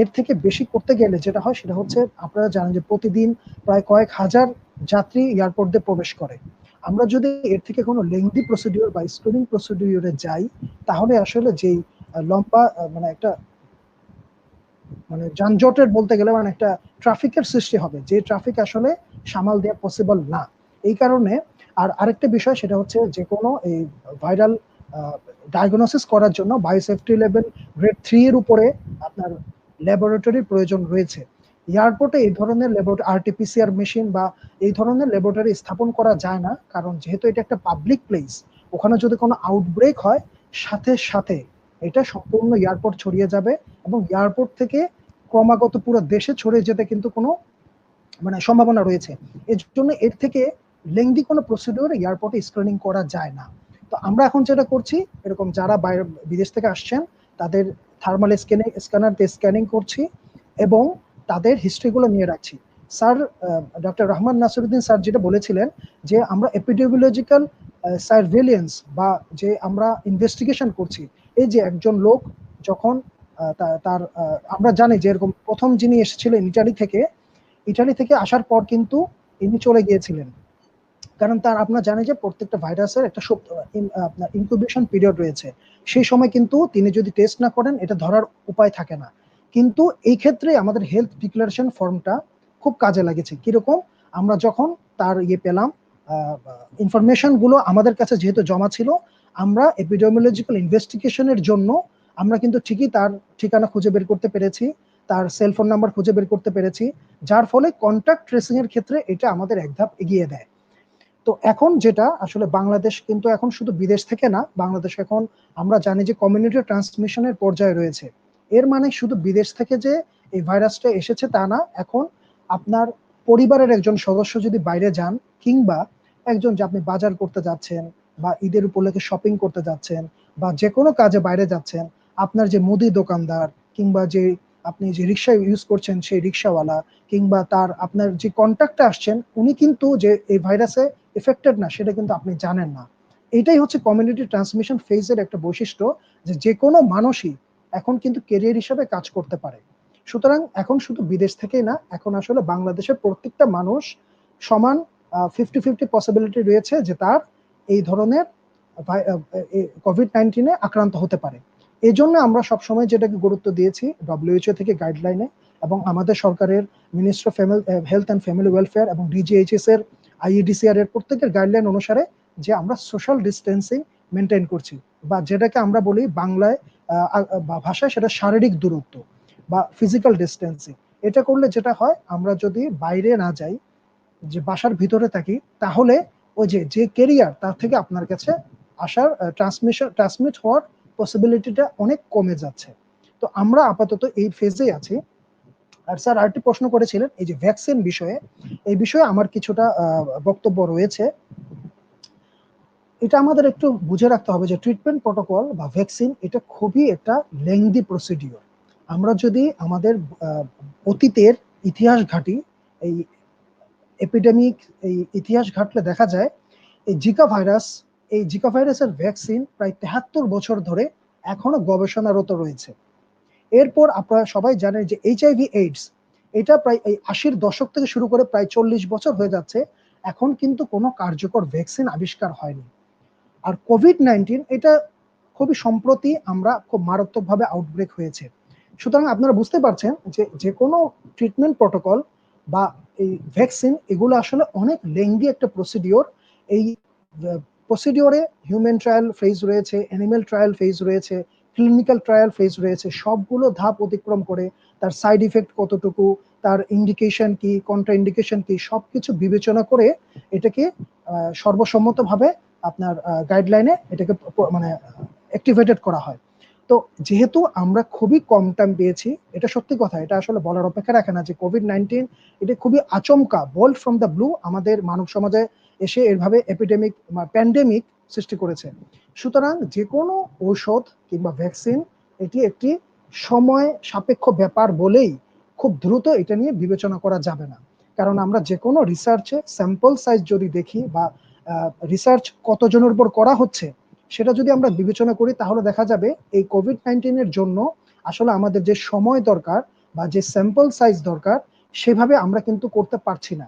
এর থেকে বেশি করতে গেলে যেটা হয় সেটা হচ্ছে, আপনারা জানেন যে প্রতিদিন প্রায় কয়েক হাজার যাত্রী এয়ারপোর্ট দিয়ে প্রবেশ করে। আমরা যদি এর থেকে কোনো লেংদি প্রসিডিওর বা স্ক্রিনিং প্রসিডিওরে যাই, তাহলে আসলে যেই লম্বা মানে একটা মানে যানজটের বলতে গেলে মানে একটা ট্রাফিকের সৃষ্টি হবে, যে ট্রাফিক আসলে সামাল দেওয়া পসিবল না। এই কারণে আরেকটা বিষয় সেটা হচ্ছে, যে কোনো এই ভাইরাল ডায়াগনোসিস করার জন্য বায়োসেফটি লেভেল গ্রেড 3 এর উপরে আপনার ল্যাবরেটরির প্রয়োজন রয়েছে। এয়ারপোর্টে এই ধরনের আরটিপিসিআর মেশিন বা এই ধরনের ল্যাবরেটরি স্থাপন করা যায় না, কারণ যেহেতু এটা একটা পাবলিক প্লেস, ওখানে যদি কোনো আউটব্রেক হয়, সাথে সাথে এটা সম্পূর্ণ এয়ারপোর্ট ছড়িয়ে যাবে এবং এয়ারপোর্ট থেকে ক্রমাগত পুরো দেশে ছড়িয়ে যেতে কিন্তু কোনো মানে সম্ভাবনা রয়েছে। এর জন্য এর থেকে লেংদি কোনো প্রসিডিওর এয়ারপোর্টে স্ক্রিনিং করা যায় না। তো আমরা এখন যেটা করছি, এরকম যারা বাইরে বিদেশ থেকে আসছেন তাদের থার্মাল স্ক্যানার দিয়ে স্ক্যানিং করছি এবং তাদের হিস্ট্রিগুলো নিয়ে রাখছি। Sir doctor Rahman Nasiruddin sir যেটা বলেছিলেন যে আমরা এপিডেমিওলজিক্যাল সার্ভেলিয়েন্স বা যে আমরা ইনভেস্টিগেশন করছি, এই যে একজন লোক যখন তার আমরা জানি যে এরকম প্রথম যিনি এসেছিলেন ইটালি থেকে আসার পর কিন্তু ইনি চলে গিয়েছিলেন, কারণ তার আপনার জানেন যে প্রত্যেকটা ভাইরাসের একটা আপনার ইনকিউবেশন পিরিয়ড রয়েছে। সেই সময় কিন্তু তিনি যদি টেস্ট না করেন এটা ধরার উপায় থাকে না। কিন্তু এই ক্ষেত্রে আমাদের হেলথ ডিক্লারেশন ফর্মটা খুব কাজে লাগেছে। কিরকম, আমরা যখন তার পেলাম ইনফরমেশন গুলো আমাদের কাছে যেহেতু জমা ছিল, আমরা এপিডেমিওলজিক্যাল ইনভেস্টিগেশনের জন্য আমরা কিন্তু ঠিকই তার ঠিকানা খুঁজে বের করতে পেরেছি, তার সেলফোন নাম্বার খুঁজে বের করতে পেরেছি, যার ফলে কন্ট্যাক্ট ট্রেসিং এর ক্ষেত্রে এটা আমাদের এক ধাপ এগিয়ে দেয়। তো এখন যেটা আসলে বাংলাদেশ কিন্তু এখন শুধু বিদেশ থেকে না, বাংলাদেশ এখন আমরা জানি যে কমিউনিটি ট্রান্সমিশনের পর্যায়ে রয়েছে। এর মানে শুধু বিদেশ থেকে যে এই ভাইরাসটা এসেছে তা না, এখন আপনার পরিবারের একজন সদস্য যদি বাইরে যান, কিংবা একজন যে আপনি বাজার করতে যাচ্ছেন বা ঈদের উপলক্ষে শপিং করতে যাচ্ছেন বা যে কোনো কাজে বাইরে যাচ্ছেন, আপনার যে মুদি দোকানদার কিংবা যে আপনি যে রিক্সা ইউজ করছেন সেই রিক্সাওয়ালা কিংবা তার আপনার যে কন্ট্যাক্টে আসছেন, উনি কিন্তু যে এই ভাইরাসে এফেক্টেড না সেটা কিন্তু আপনি জানেন না। এটাই হচ্ছে কমিউনিটি ট্রান্সমিশন ফেজের একটা বৈশিষ্ট্য, যে কোনো মানুষই এখন কিন্তু ক্যারিয়ার হিসেবে কাজ করতে পারে। সুতরাং এখন শুধু বিদেশ থেকেই না, এখন আসলে বাংলাদেশের প্রত্যেকটা মানুষ সমান 50-50 পসিবিলিটি রয়েছে যে তার এই ধরনের কোভিড-19 আক্রান্ত হতে পারে। এই জন্য আমরা সবসময় যেটাকে গুরুত্ব দিয়েছি WHO থেকে গাইডলাইনে এবং আমাদের সরকারের ministry of health and family welfare এবং ডিজিএইচএস এর IEDCR এর প্রত্যেকের গাইডলাইন অনুসারে যে আমরা সোশ্যাল ডিস্টেন্সিং মেনটেন করছি, বা যেটাকে আমরা বলি বাংলায় বা ভাষায় সেটা শারীরিক দূরত্ব বা ফিজিক্যাল ডিস্টেন্সিং। এটা করলে যেটা হয়, আমরা যদি বাইরে না যাই, যে বাসার ভিতরে থাকি, তাহলে ওই যে ক্যারিয়ার তার থেকে আপনার কাছে আসার ট্রান্সমিট হওয়ার পসিবিলিটিটা অনেক কমে যাচ্ছে। তো আমরা আপাতত এই ফেজে আছি। আর স্যার আরেকটি প্রশ্ন করেছিলেন এই যে ভ্যাকসিন বিষয়ে, এই বিষয়ে আমার কিছুটা বক্তব্য রয়েছে। এটা আমাদের একটু বুঝে রাখতে হবে যে ট্রিটমেন্ট প্রটোকল বা ভ্যাকসিন এটা খুবই একটা লেংদি প্রসিডিওর। আমরা যদি আমাদের অতীতের ইতিহাস ঘাটি, এই এপিডেমিক এই ইতিহাস ঘাটলে দেখা যায় এই জিকা ভাইরাসের ভ্যাকসিন প্রায় 73 বছর ধরে এখনো গবেষণারত রয়েছে। এরপর আপনারা সবাই জানেন যে HIV এইডস, এটা প্রায় এই 80-র দশক থেকে শুরু করে প্রায় 40 বছর হয়ে যাচ্ছে, এখন কিন্তু কোনো কার্যকর ভ্যাকসিন আবিষ্কার হয়নি। আর কোভিড-19 এটা খুবই সম্প্রতি আমরা খুব মারাত্মকভাবে আউটব্রেক হয়েছে। সুতরাং আপনারা বুঝতে পারছেন যে কোনো ট্রিটমেন্ট প্রটোকল বা এই ভ্যাকসিন এগুলো আসলে অনেক লেংদি একটা প্রসিডিওর। এই প্রসিডিওরে হিউম্যান ট্রায়াল ফেজ রয়েছে, অ্যানিমেল ট্রায়াল ফেজ রয়েছে, ক্লিনিক্যাল ট্রায়াল ফেজ রয়েছে, সবগুলো ধাপ অতিক্রম করে তার সাইড ইফেক্ট কতটুকু, তার ইন্ডিকেশন কি, কন্ট্রা ইন্ডিকেশন কি, সবকিছু বিবেচনা করে এটাকে সর্বসম্মতভাবে আপনার গাইডলাইনে এটাকে মানে অ্যাক্টিভেটেড করা হয়। তো যেহেতু আমরা খুবই কম টাইম পেয়েছি, এটা সত্যি কথা, এটা আসলে বলার অপেক্ষা রাখে না যে কোভিড-19 এটা খুবই আচমকা বোল্ড ফ্রম দ্য ব্লু আমাদের মানব সমাজে এসে এভাবে এপিডেমিক বা প্যান্ডেমিক সৃষ্টি করেছে। সুতরাং যে কোনো ঔষধ কিংবা ভ্যাকসিন এটি একটি সময় সাপেক্ষ ব্যাপার বলেই খুব দ্রুত এটা নিয়ে বিবেচনা করা যাবে না। কারণ আমরা যে কোনো রিসার্চে স্যাম্পল সাইজ যদি দেখি বা রিসার্চ কতজনের উপর করা হচ্ছে সেটা যদি আমরা বিবেচনা করি, তাহলে দেখা যাবে এই কোভিড-19 এর জন্য আসলে আমাদের যে সময় দরকার বা যে স্যাম্পল সাইজ দরকার সেভাবে আমরা কিন্তু করতে পারছি না।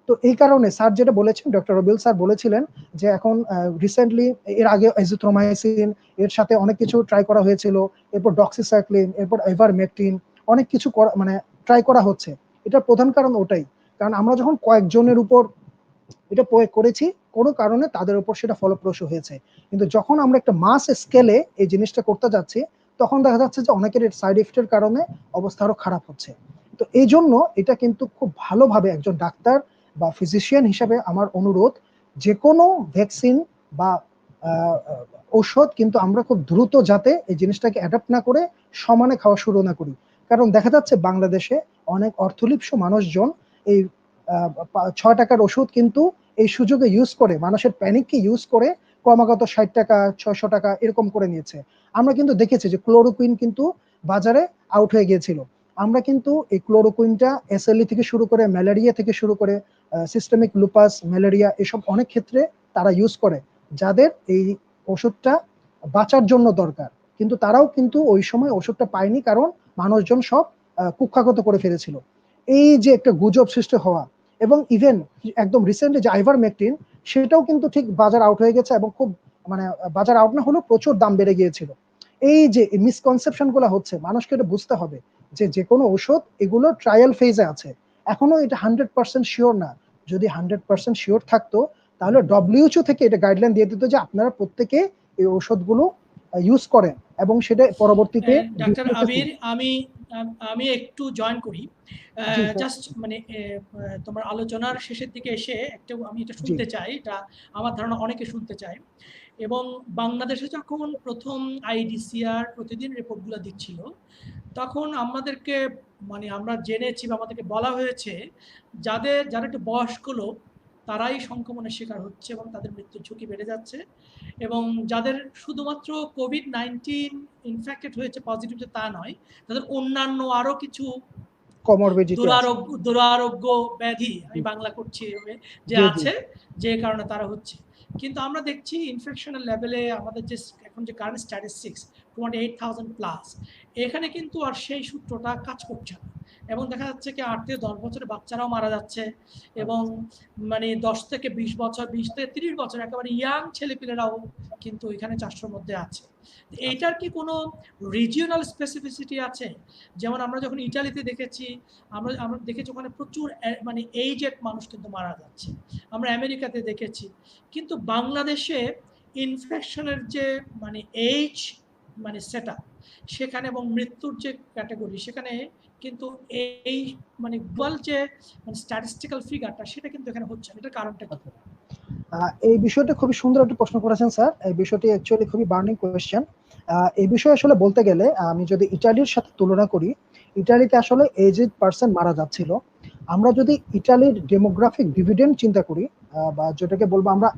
তো এই কারণে স্যার যেটা বলেছেন, ডক্টর রবিউল স্যার বলেছিলেন যে এখন রিসেন্টলি, এর আগে এজিথ্রোমাইসিন, এর সাথে অনেক কিছু ট্রাই করা হয়েছিল, এরপর ডক্সিসাইক্লিন, এরপর এভারমেকটিন, অনেক কিছু মানে ট্রাই করা হচ্ছে। এটার প্রধান কারণ ওটাই, কারণ আমরা যখন কয়েকজনের উপর এটা প্রয়োগ করেছি, কোনো কারণে তাদের উপর সেটা ফলপ্রসূ হয়েছে। কিন্তু যখন আমরা একটা মাস স্কেলে এই জিনিসটা করতে যাচ্ছি, তখন দেখা যাচ্ছে যে অনেকের সাইড ইফেক্টের কারণে অবস্থা আরো খারাপ হচ্ছে। তো এই জন্য এটা কিন্তু খুব ভালোভাবে একজন ডাক্তার বা ফিজিশিয়ান হিসেবে আমার অনুরোধ, যে কোনো ভ্যাকসিন বা ঔষধ কিন্তু আমরা খুব দ্রুত যাতে এই জিনিসটাকে অ্যাডাপ্ট না করে সমানে খাওয়া শুরু না করি। কারণ দেখা যাচ্ছে বাংলাদেশে অনেক অর্থলিপ্স মানুষজন এই 6 টাকার ওষুধ কিন্তু এই সুযোগে ইউজ করে, মানুষের প্যানিককে ইউজ করে ক্রমাগত 60 টাকা 600 টাকা এরকম করে নিয়েছে। আমরা কিন্তু দেখেছি যে ক্লোরোকুইন কিন্তু বাজারে আউট হয়ে গিয়েছিল। আমরা কিন্তু এই ক্লোরোকুইনটা এসএলই থেকে শুরু করে ম্যালেরিয়া থেকে শুরু করে সিস্টেমিক লুপাস, ম্যালেরিয়া এসব অনেক ক্ষেত্রে তারা ইউজ করে, যাদের এই ওষুধটা বাঁচার জন্য দরকার, কিন্তু তারাও কিন্তু ওই সময় ওষুধটা পায়নি, কারণ মানুষজন সব কুক্ষাগত করে ফেলেছিল। এই যে একটা গুজব সৃষ্টি হওয়া, এবং ইভেন একদম রিসেন্টলি যে আইভারমেকটিন, সেটাও কিন্তু ঠিক বাজার আউট হয়ে গেছে, এবং খুব মানে বাজার আউট না হলেও প্রচুর দাম বেড়ে গিয়েছিল। এই যে মিসকনসেপশন গুলো হচ্ছে, মানুষকে এটা বুঝতে হবে যে কোনো ঔষধ এগুলো ট্রায়াল ফেজে আছে, এখনো এটা 100% শিওর না। যদি 100% শিওর থাকতো তাহলে ডব্লিউএইচও থেকে এটা গাইডলাইন দিয়ে দিত যে আপনারা প্রত্যেকে এই ঔষধগুলো ইউজ করেন, এবং সেটা পরবর্তীতে ডাক্তার আবির, আমি একটু জয়েন করি জাস্ট মানে তোমার আলোচনার শেষের দিকে এসে একটু আমি এটা শুনতে চাই, এটা আমার ধারণা অনেকে শুনতে চায়। এবং বাংলাদেশে যখন প্রথম আইডিসিআর প্রতিদিন রিপোর্টগুলো দিচ্ছিল, তখন আমাদেরকে মানে আমরা জেনেছি বা আমাদেরকে বলা হয়েছে যারা একটু বয়স্ক লোক তারাই সংক্রমণের শিকার হচ্ছে এবং তাদের মৃত্যুর ঝুঁকি বেড়ে যাচ্ছে, এবং যাদের শুধুমাত্র কোভিড-19 ইনফেক্টেড হয়েছে পজিটিভ যে তা নয়, তাদের অন্যান্য আরো কিছু দুরারোগ্য ব্যাধি, আমি বাংলা করছি যে আছে, যে কারণে তারা হচ্ছে। কিন্তু আমরা দেখছি ইনফেকশনের লেভেলে আমাদের যে এখন যে কারেন্ট স্ট্যাটিস্টিক্স 28,000+, এখানে কিন্তু আর সেই সূত্রটা কাজ করছে না, এবং দেখা যাচ্ছে কি 8 থেকে 10 বছরের বাচ্চারাও মারা যাচ্ছে, এবং মানে 10 থেকে 20 বছর, 20 থেকে 30 বছর একেবারে ইয়াং ছেলেপিলেরাও কিন্তু এখানে 400-র মধ্যে আছে। এইটার কি কোনো রিজিওনাল স্পেসিফিসিটি আছে? যেমন আমরা যখন ইটালিতে দেখেছি, আমরা দেখেছি ওখানে প্রচুর মানে এইজেড মানুষ কিন্তু মারা যাচ্ছে, আমরা আমেরিকাতে দেখেছি, কিন্তু বাংলাদেশে ইনফেকশনের যে মানে এইজ মানে সেটআপ সেখানে এবং মৃত্যুর যে ক্যাটাগরি সেখানে কিন্তু এই মানে গ্লোবাল যে মানে স্ট্যাটিস্টিক্যাল ফিগারটা সেটা কিন্তু এখানে হচ্ছে না। এটার কারণটা কি? এই বিষয়টা খুবই সুন্দর একটা প্রশ্ন করেছেন স্যার। এই বিষয়টি অ্যাকচুয়ালি খুবই বার্নিং কোয়েশ্চেন। এই বিষয়ে আসলে বলতে গেলে আমি যদি ইটালির সাথে তুলনা করি, ইটালিতে আসলে এজেড পার্সন মারা যাচ্ছিল। আমরা যদি ইটালির ডেমোগ্রাফিক ডিভিডেন্ড চিন্তা করি, বা যেটাকে বলবো আমরা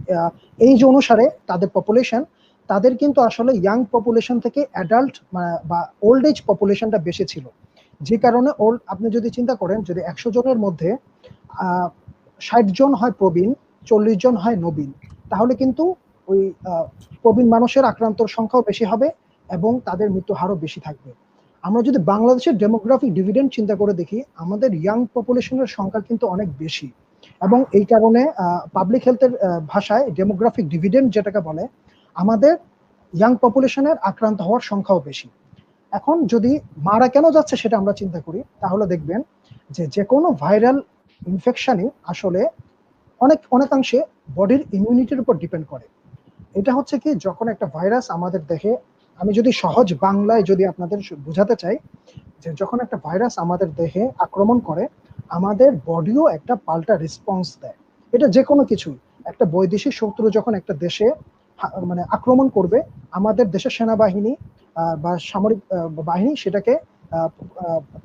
এইজ অনুসারে তাদের পপুলেশন, তাদের কিন্তু আসলে ইয়াং পপুলেশন থেকে অ্যাডাল্ট বা ওল্ড এজ পপুলেশনটা বেশি ছিল। যে কারণে আপনি যদি চিন্তা করেন, যদি 100 জনের মধ্যে 60 জন হয় প্রবীণ, 40 জন হয় নবীন, তাহলে কিন্তু ওই প্রবীণ মানুষের আক্রান্তর সংখ্যাও বেশি হবে এবং তাদের মৃত্যু হারও বেশি থাকবে। আমরা যদি বাংলাদেশের ডেমোগ্রাফিক ডিভিডেন্ড চিন্তা করে দেখি, আমাদের ইয়াং পপুলেশনের সংখ্যা কিন্তু অনেক বেশি, এবং এই কারণে পাবলিক হেলথের ভাষায় ডেমোগ্রাফিক ডিভিডেন্ড যেটাকে বলে, আমাদের ইয়াং পপুলেশনের আক্রান্ত হওয়ার সংখ্যাও বেশি। এখন যদি মারা কেন যাচ্ছে সেটা আমরা চিন্তা করি, তাহলে দেখবেন যে কোনো ভাইরাল ইনফেকশনই আসলে অনেকাংশে বডির ইমিউনিটির উপর ডিপেন্ড করে। এটা হচ্ছে কি, যখন একটা ভাইরাস আমাদের দেহে, আমি যদি সহজ বাংলায় যদি আপনাদের বোঝাতে চাই, যে যখন একটা ভাইরাস আমাদের দেহে আক্রমণ করে, আমাদের বডিও একটা পাল্টা রেসপন্স দেয়। এটা যে কোনো কিছুই, একটা বৈদেশিক শত্রু যখন একটা দেশে মানে আক্রমণ করবে, আমাদের দেশের সেনাবাহিনী বা সামরিক বাহিনী সেটাকে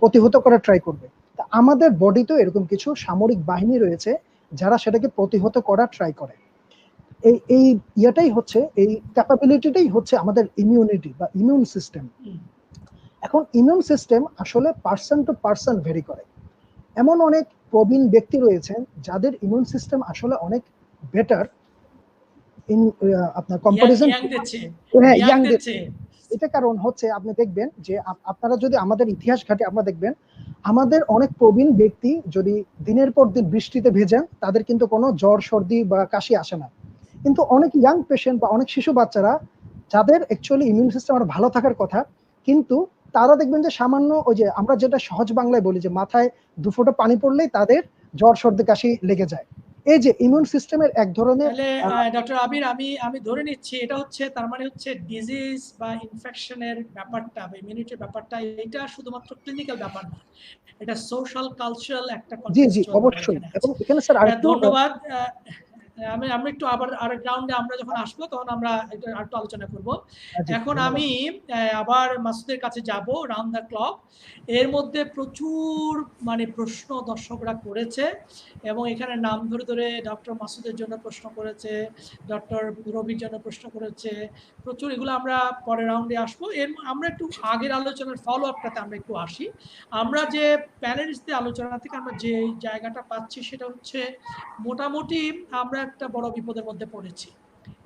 প্রতিহত করার ট্রাই করবে। তা আমাদের বডিতেও এরকম কিছু সামরিক বাহিনী রয়েছে যারা সেটাকে প্রতিহত করার ট্রাই করে। এই ইয়েটাই হচ্ছে, এই ক্যাপাবিলিটিটাই হচ্ছে আমাদের ইমিউনিটি বা ইমিউন সিস্টেম। এখন ইমিউন সিস্টেম আসলে পার্সন টু পার্সন ভেরি করে। এমন অনেক প্রবীণ ব্যক্তি রয়েছেন যাদের ইমিউন সিস্টেম আসলে অনেক বেটার ইন আপনার কম্পারিজন। এটা কারণ হচ্ছে, আপনি দেখবেন যে আপনারা যদি আমাদের ইতিহাস ঘাটে আমরা দেখবেন, আমাদের অনেক প্রবীণ ব্যক্তি যদি দিনের পর দিন বৃষ্টিতে ভেজেন, তাদের কিন্তু কোনো জ্বর সর্দি বা কাশি আসে না। কিন্তু অনেক ইয়াং পেশেন্ট বা অনেক শিশু বাচ্চারা যাদের অ্যাকচুয়ালি ইমিউন সিস্টেম আরো ভালো থাকার কথা, কিন্তু তারা দেখবেন যে সামান্য ওই যে আমরা যেটা সহজ বাংলায় বলি যে মাথায় 2 ফোঁটা পানি পড়লেই তাদের জ্বর সর্দি কাশি লেগে যায়। এই যে ইমিউন সিস্টেমের এক ধরনের। ডক্টর আবির, আমি ধরে নিচ্ছি এটা হচ্ছে তার মানে হচ্ছে ডিজিজ বা ইনফেকশনের ব্যাপারটা বা ইমিউনিটির ব্যাপারটা, এটা শুধুমাত্র ক্লিনিক্যাল ব্যাপার না, এটা সোশ্যাল কালচারাল একটা জি জি অবশ্যই। এবং এখানে স্যার আরেকটু ধন্যবাদ। আমি আমরা একটু আবার আরেক রাউন্ডে আমরা যখন আসবো তখন আমরা একটু আলোচনা করব। জি, এখন ধন্যবাদ। আমি আবার মাসুদের কাছে যাব রাউন্ড দ্য ক্লক। এর মধ্যে প্রচুর মানে প্রশ্ন দর্শকরা করেছে এবং এখানে নাম ধরে ধরে ডক্টর মাসুদের জন্য প্রশ্ন করেছে, ডক্টর রবির জন্য প্রশ্ন করেছে প্রচুর। এগুলো আমরা পরের রাউন্ডে আসবো। আমরা একটু আগের আলোচনার ফলো আপটাতে আমরা একটু আসি। আমরা যে প্যানেলিস্টদের আলোচনা থেকে আমরা যে জায়গাটা পাচ্ছি সেটা হচ্ছে মোটামুটি আমরা একটা বড় বিপদের মধ্যে পড়েছি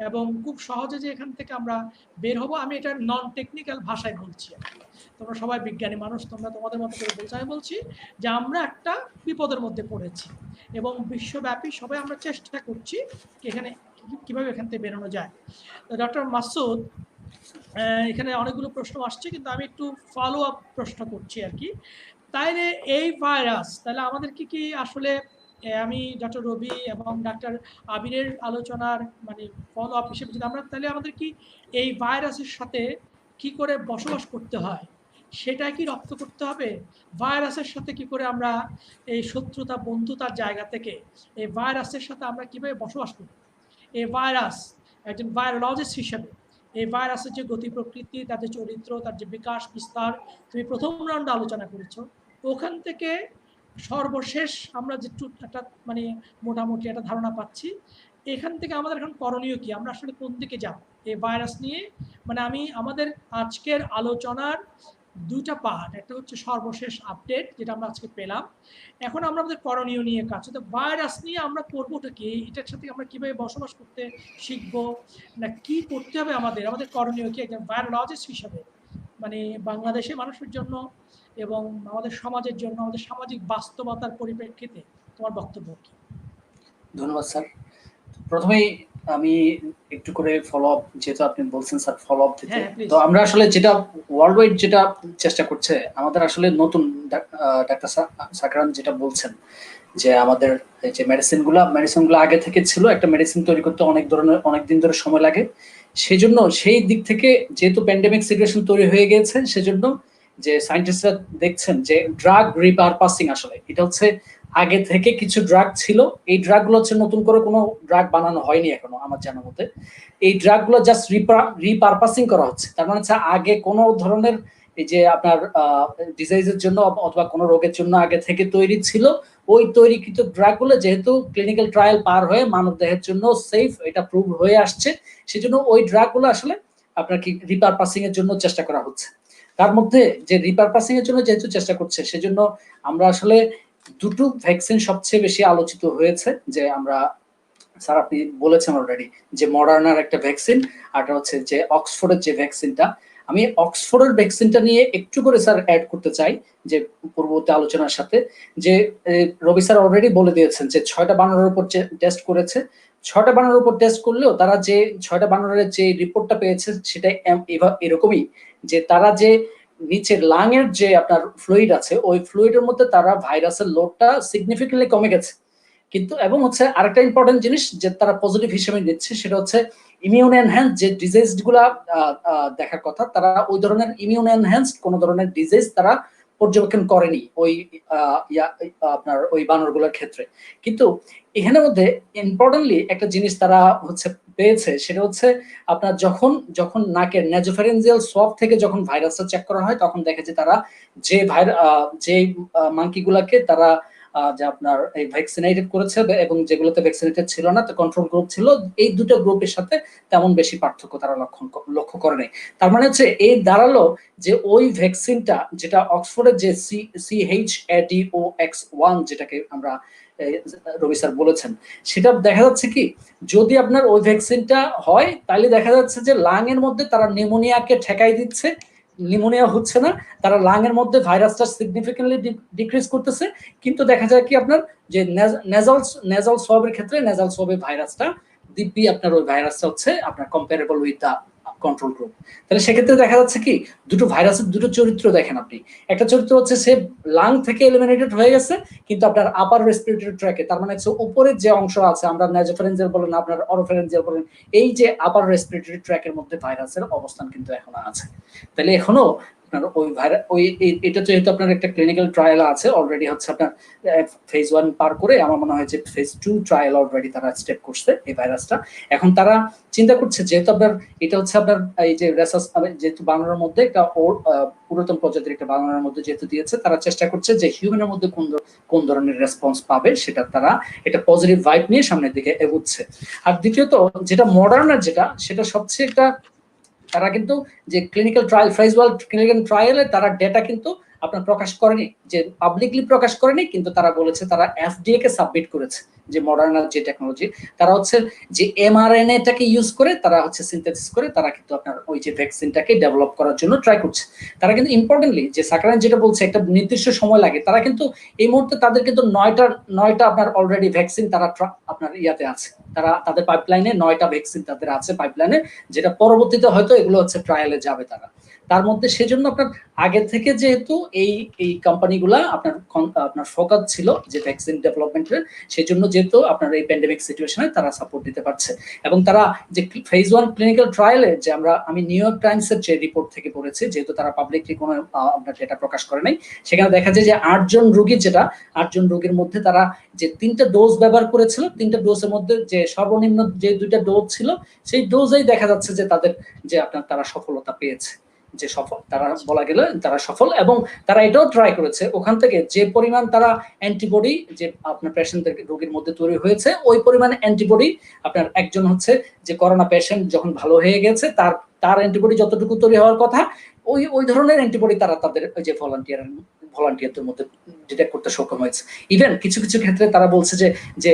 এবং খুব সহজে যে এখান থেকে আমরা বের হব, আমি এটা নন টেকনিক্যাল ভাষায় বলছি। তোমরা সবাই বিজ্ঞানী মানুষ, তোমরা তোমাদের মতো করে বলছো, আমি বলছি যে আমরা একটা বিপদের মধ্যে পড়েছি এবং বিশ্বব্যাপী সবাই আমরা চেষ্টা করছি এখানে কিভাবে এখান থেকে বেরোনো যায়। ডক্টর মাসুদ, এখানে অনেকগুলো প্রশ্ন আসছে কিন্তু আমি একটু ফলো আপ প্রশ্ন করছি আর কি। তাইলে এই ভাইরাস তাহলে আমাদের কি আসলে আমি ডক্টর রবি এবং ডাক্তার আবিরের আলোচনার মানে ফলো আপ হিসেবে যদি আমরা তাহলে আমাদের কি এই ভাইরাসের সাথে কি করে বসবাস করতে হয় সেটা কি রপ্ত করতে হবে? ভাইরাসের সাথে কি করে আমরা এই শত্রুতা বন্ধুতার জায়গা থেকে এই ভাইরাসের সাথে আমরা কিভাবে বসবাস করি? এই ভাইরাস একজন ভাইরোলজিস্ট হিসেবে এই ভাইরাসের যে গতি প্রকৃতি, তার যে চরিত্র, তার যে বিকাশ বিস্তার তুমি প্রথম রাউন্ডে আলোচনা করেছো, ওখান থেকে সর্বশেষ আমরা যে একটা মানে মোটামুটি একটা ধারণা পাচ্ছি, এখান থেকে আমাদের এখন করণীয় কি, আমরা আসলে কোন দিকে যাব এই ভাইরাস নিয়ে? মানে আমি আমাদের আজকের আলোচনার দুইটা পার্ট, একটা হচ্ছে সর্বশেষ আপডেট যেটা আমরা আজকে পেলাম, এখন আমরা আমাদের করণীয় নিয়ে কাজ, তো ভাইরাস নিয়ে আমরা করবোটা কি, এটার সাথে আমরা কিভাবে বসবাস করতে শিখবো, না কি করতে হবে, আমাদের আমাদের করণীয় কি একজন ভাইরোলজিস্ট হিসাবে মানে বাংলাদেশের মানুষের জন্য এবং আমাদের সমাজের জন্য, আমাদের সামাজিক বাস্তবতার পরিপ্রেক্ষিতে তোমার বক্তব্য কি? ধন্যবাদ স্যার। প্রথমেই আমি একটু করে ফলো আপ, যেহেতু আপনি বলছেন স্যার ফলো আপ দিতে, তো আমরা আসলে যেটা ওয়ার্ল্ড ওয়াইড যেটা চেষ্টা করছে আমাদের আসলে নতুন ডাক্তার সাকরান যেটা বলছেন যে আমাদের যে মেডিসিনগুলো আগে থেকে ছিল, একটা মেডিসিন তৈরি করতে অনেক দিন ধরে সময় লাগে, সেজন্য সেই দিক থেকে যেহেতু প্যান্ডেমিক সিচুয়েশন তৈরি হয়ে গেছে, সেজন্য যে সায়েন্টিস্টরা দেখছেন যে ড্রাগ রিপারপাসিং, আসলে এটা হচ্ছে আগে থেকে কিছু ড্রাগ ছিল, এই ড্রাগগুলো হচ্ছে নতুন করে কোনো ড্রাগ বানানো হয়নি এখনো আমার জানা মতে, এই ড্রাগগুলো জাস্ট রিপারপাসিং করা হচ্ছে। তার মানে হচ্ছে আগে কোনো ধরনের এই যে আপনার ডিজিজের জন্য অথবা কোনো রোগের জন্য আগে থেকে তৈরি ছিল, ওই তৈরিকৃত ড্রাগগুলো যেহেতু ক্লিনিক্যাল ট্রায়াল পার হয়ে মানব দেহের জন্য সেফ, এটা প্রুভ হয়ে আসছে, সেজন্য ওই ড্রাগগুলো আসলে আপনার কি রিপারপাসিং এর জন্য চেষ্টা করা হচ্ছে। তার মধ্যে যে রিপারপাসিং এর জন্য যেহেতু চেষ্টা করছে, সেজন্য আমরা আসলে দুটো ভ্যাকসিন সবচেয়ে বেশি আলোচিত হয়েছে, যে আমরা স্যার আপনি বলেছেন অলরেডি যে মডার্নার একটা ভ্যাকসিন, আর হচ্ছে যে অক্সফোর্ডের যে ভ্যাকসিনটা। আমি অক্সফোর্ডের ভ্যাকসিনটা নিয়ে একটু করে স্যার অ্যাড করতে চাই, যে পূর্ববর্তী আলোচনার সাথে, যে রবি স্যার অলরেডি বলে দিয়েছেন যে 6টা বানরের উপর টেস্ট করেছে, 6টা বানরের উপর টেস্ট করলেও তারা যে 6টা বানরের যে রিপোর্টটা পেয়েছে সেটা এরকমই, যে তারা যে নিচের লাংয়ের যে আপনার ফ্লুইড আছে, ওই ফ্লুইডের মধ্যে তারা ভাইরাসের লোডটা সিগনিফিকেন্টলি কমে গেছে। কিন্তু এবং হচ্ছে আরেকটা ইম্পর্টেন্ট জিনিস যে তারা পজিটিভ হিসেবে নিচ্ছে, সেটা হচ্ছে ইমিউন এনহ্যান্স যে ডিজিজ গুলা দেখার কথা, তারা ওই ধরনের ইমিউন এনহ্যান্স কোন ধরনের ডিজিজ তারা পর্যবেক্ষণ করেনি ওই আপনার ওই বানরগুলোর ক্ষেত্রে। কিন্তু এখানের মধ্যে ইম্পর্টেন্টলি একটা জিনিস তারা হচ্ছে পেয়েছে, সেটা হচ্ছে আপনার যখন নাকের নেজোফ্যারেঞ্জিয়াল সোয়াব থেকে যখন ভাইরাসটা চেক করা হয়, তখন দেখে যে তারা যে মাঙ্কি গুলাকে তারা যে আপনার এই ভ্যাকসিনেটেড করেছে এবং যেগুলোতে ভ্যাকসিনেটেড ছিল না, তো কন্ট্রোল গ্রুপ ছিল, এই দুটো গ্রুপের সাথে তেমন বেশি পার্থক্য তারা লক্ষ্য করে নাই। তার মানে হচ্ছে এই দাঁড়ালো যে ওই ভ্যাকসিনটা যেটা অক্সফোর্ডের যে CHADOX1 যেটাকে আমরা রবি স্যার বলেছেন, সেটা দেখা যাচ্ছে কি যদি আপনার ওই ভ্যাকসিনটা হয়, তাহলে দেখা যাচ্ছে যে লাং এর মধ্যে তারা নিউমোনিয়াকে ঠেকাই দিচ্ছে, নিউমোনিয়া হচ্ছে না, তারা লাং এর মধ্যে ভাইরাসটা সিগনিফিকেন্টলি ডিক্রিজ করতেছে। কিন্তু দেখা যায় কি আপনার যে নেজাল সোয়াবের ক্ষেত্রে নেজাল সোয়াবে ভাইরাসটা দিব্যি আপনার ওই ভাইরাসটা হচ্ছে আপনার comparable with the control group. তাহলে সেক্ষেত্রে দেখা যাচ্ছে কি দুটো ভাইরাসের দুটো চরিত্র দেখেন আপনি, একটা চরিত্র হচ্ছে সে লাং থেকে এলিমিনেটেড হয়ে গেছে কিন্তু আপনার আপার রেসপিরেটরি ট্র্যাকে, তার মানে হচ্ছে উপরের যে অংশ আছে, আমরা নেজোফ্যারেঞ্জিয়াল বলেন আপনার অরোফ্যারেঞ্জিয়াল বলেন, এই যে আপার রেসপিরেটরি ট্র্যাকের মধ্যে ভাইরাসের অবস্থান কিন্তু এখনো আছে। তাহলে এখনো আপনার ওই ভাইরাস এটা যেহেতু আপনার একটা ক্লিনিক্যাল ট্রায়াল আছে অলরেডি, হচ্ছে আপনার ফেজ 1 পার করে আমার মনে হয় যে ফেজ 2 ট্রায়াল অলরেডি তারা স্টেপ করছে এই ভাইরাসটা। এখন তারা চিন্তা করছে যেহেতু আপনার এটা হচ্ছে আপনার এই যে রেসাস যেহেতু বানানোর মধ্যে একটা পুরাতন প্রজাতির একটা বানানোর মধ্যে যেহেতু দিয়েছে, তারা চেষ্টা করছে যে হিউম্যানের মধ্যে কোন ধরনের রেসপন্স পাবে সেটা তারা এটা পজিটিভ ভাইব নিয়ে সামনের দিকে এগোচ্ছে। আর দ্বিতীয়ত যেটা মডার্নার সেটা সবচেয়ে একটা, তারা কিন্তু যে ক্লিনিক্যাল ট্রায়াল ফেজ 1 ক্লিনিক্যাল ট্রায়ালে তারা ডেটা কিন্তু আপনার প্রকাশ করেনি, যে পাবলিকলি প্রকাশ করেনি, কিন্তু তারা বলেছে তারা এফডিএ কে সাবমিট করেছে যে মডার্নার যে টেকনোলজি, তারা হচ্ছে যে এমআরএনএটাকে ইউজ করে তারা হচ্ছে সিনথেসিস করে তারা কিন্তু আপনার ওই যে ভ্যাকসিনটাকে ডেভেলপ করার জন্য ট্রাই করছে। তারা কিন্তু ইম্পর্টেন্টলি যে সাকারান যেটা বলছে একটা নির্দিষ্ট সময় লাগে, তারা কিন্তু এই মুহূর্তে তাদের কিন্তু 9টা আপনার অলরেডি ভ্যাকসিন তারা আপনার ইয়াতে আছে, তারা তাদের পাইপলাইনে 9টা ভ্যাকসিন তাদের আছে পাইপলাইনে, যেটা পরবর্তীতে হয়তো এগুলো হচ্ছে ট্রায়ালে যাবে তারা। তার মধ্যে সেজন্য আপনার আগে থেকে যেহেতু এই কোম্পানিগুলা আপনার ফোকাস ছিল যে ভ্যাকসিন ডেভেলপমেন্টের, সেই জন্য যেহেতু আপনার এই প্যান্ডেমিক সিচুয়েশনে তারা সাপোর্ট দিতে পারছে। এবং তারা যে ফেজ 1 ক্লিনিক্যাল ট্রায়ালে যে আমি নিউ ইয়র্ক টাইমসের যে রিপোর্ট থেকে পড়েছি, যেহেতু তারা পাবলিকলি কোনো আপনার ডেটা প্রকাশ করে নাই, সেখানে দেখা যায় যে 8 জন রোগীর মধ্যে তারা যে 3টা ডোজ ব্যবহার করেছিল, 3টা ডোজের মধ্যে যে সর্বনিম্ন যে 2টা ডোজ ছিল সেই ডোজেই দেখা যাচ্ছে যে তাদের যে আপনার তারা সফলতা পেয়েছে, যে সফল তারা বলা গেলে তারা সফল। এবং তারা এটাও ট্রাই করেছে ওখান থেকে যে পরিমাণ তারা অ্যান্টিবডি যে আপনার পেশেন্টদের রোগীর মধ্যে তৈরি হয়েছে, ওই পরিমাণ অ্যান্টিবডি আপনার একজন হচ্ছে যে করোনা পেশেন্ট যখন ভালো হয়ে গেছে তার অ্যান্টিবডি যতটুকু তৈরি হওয়ার কথা, ওই ধরনের অ্যান্টিবডি তারা তাদের ওই যে ভলান্টিয়ারদের মধ্যে ডিটেক্ট করতে সক্ষম হয়েছে। ইভেন কিছু ক্ষেত্রে তারা বলছে যে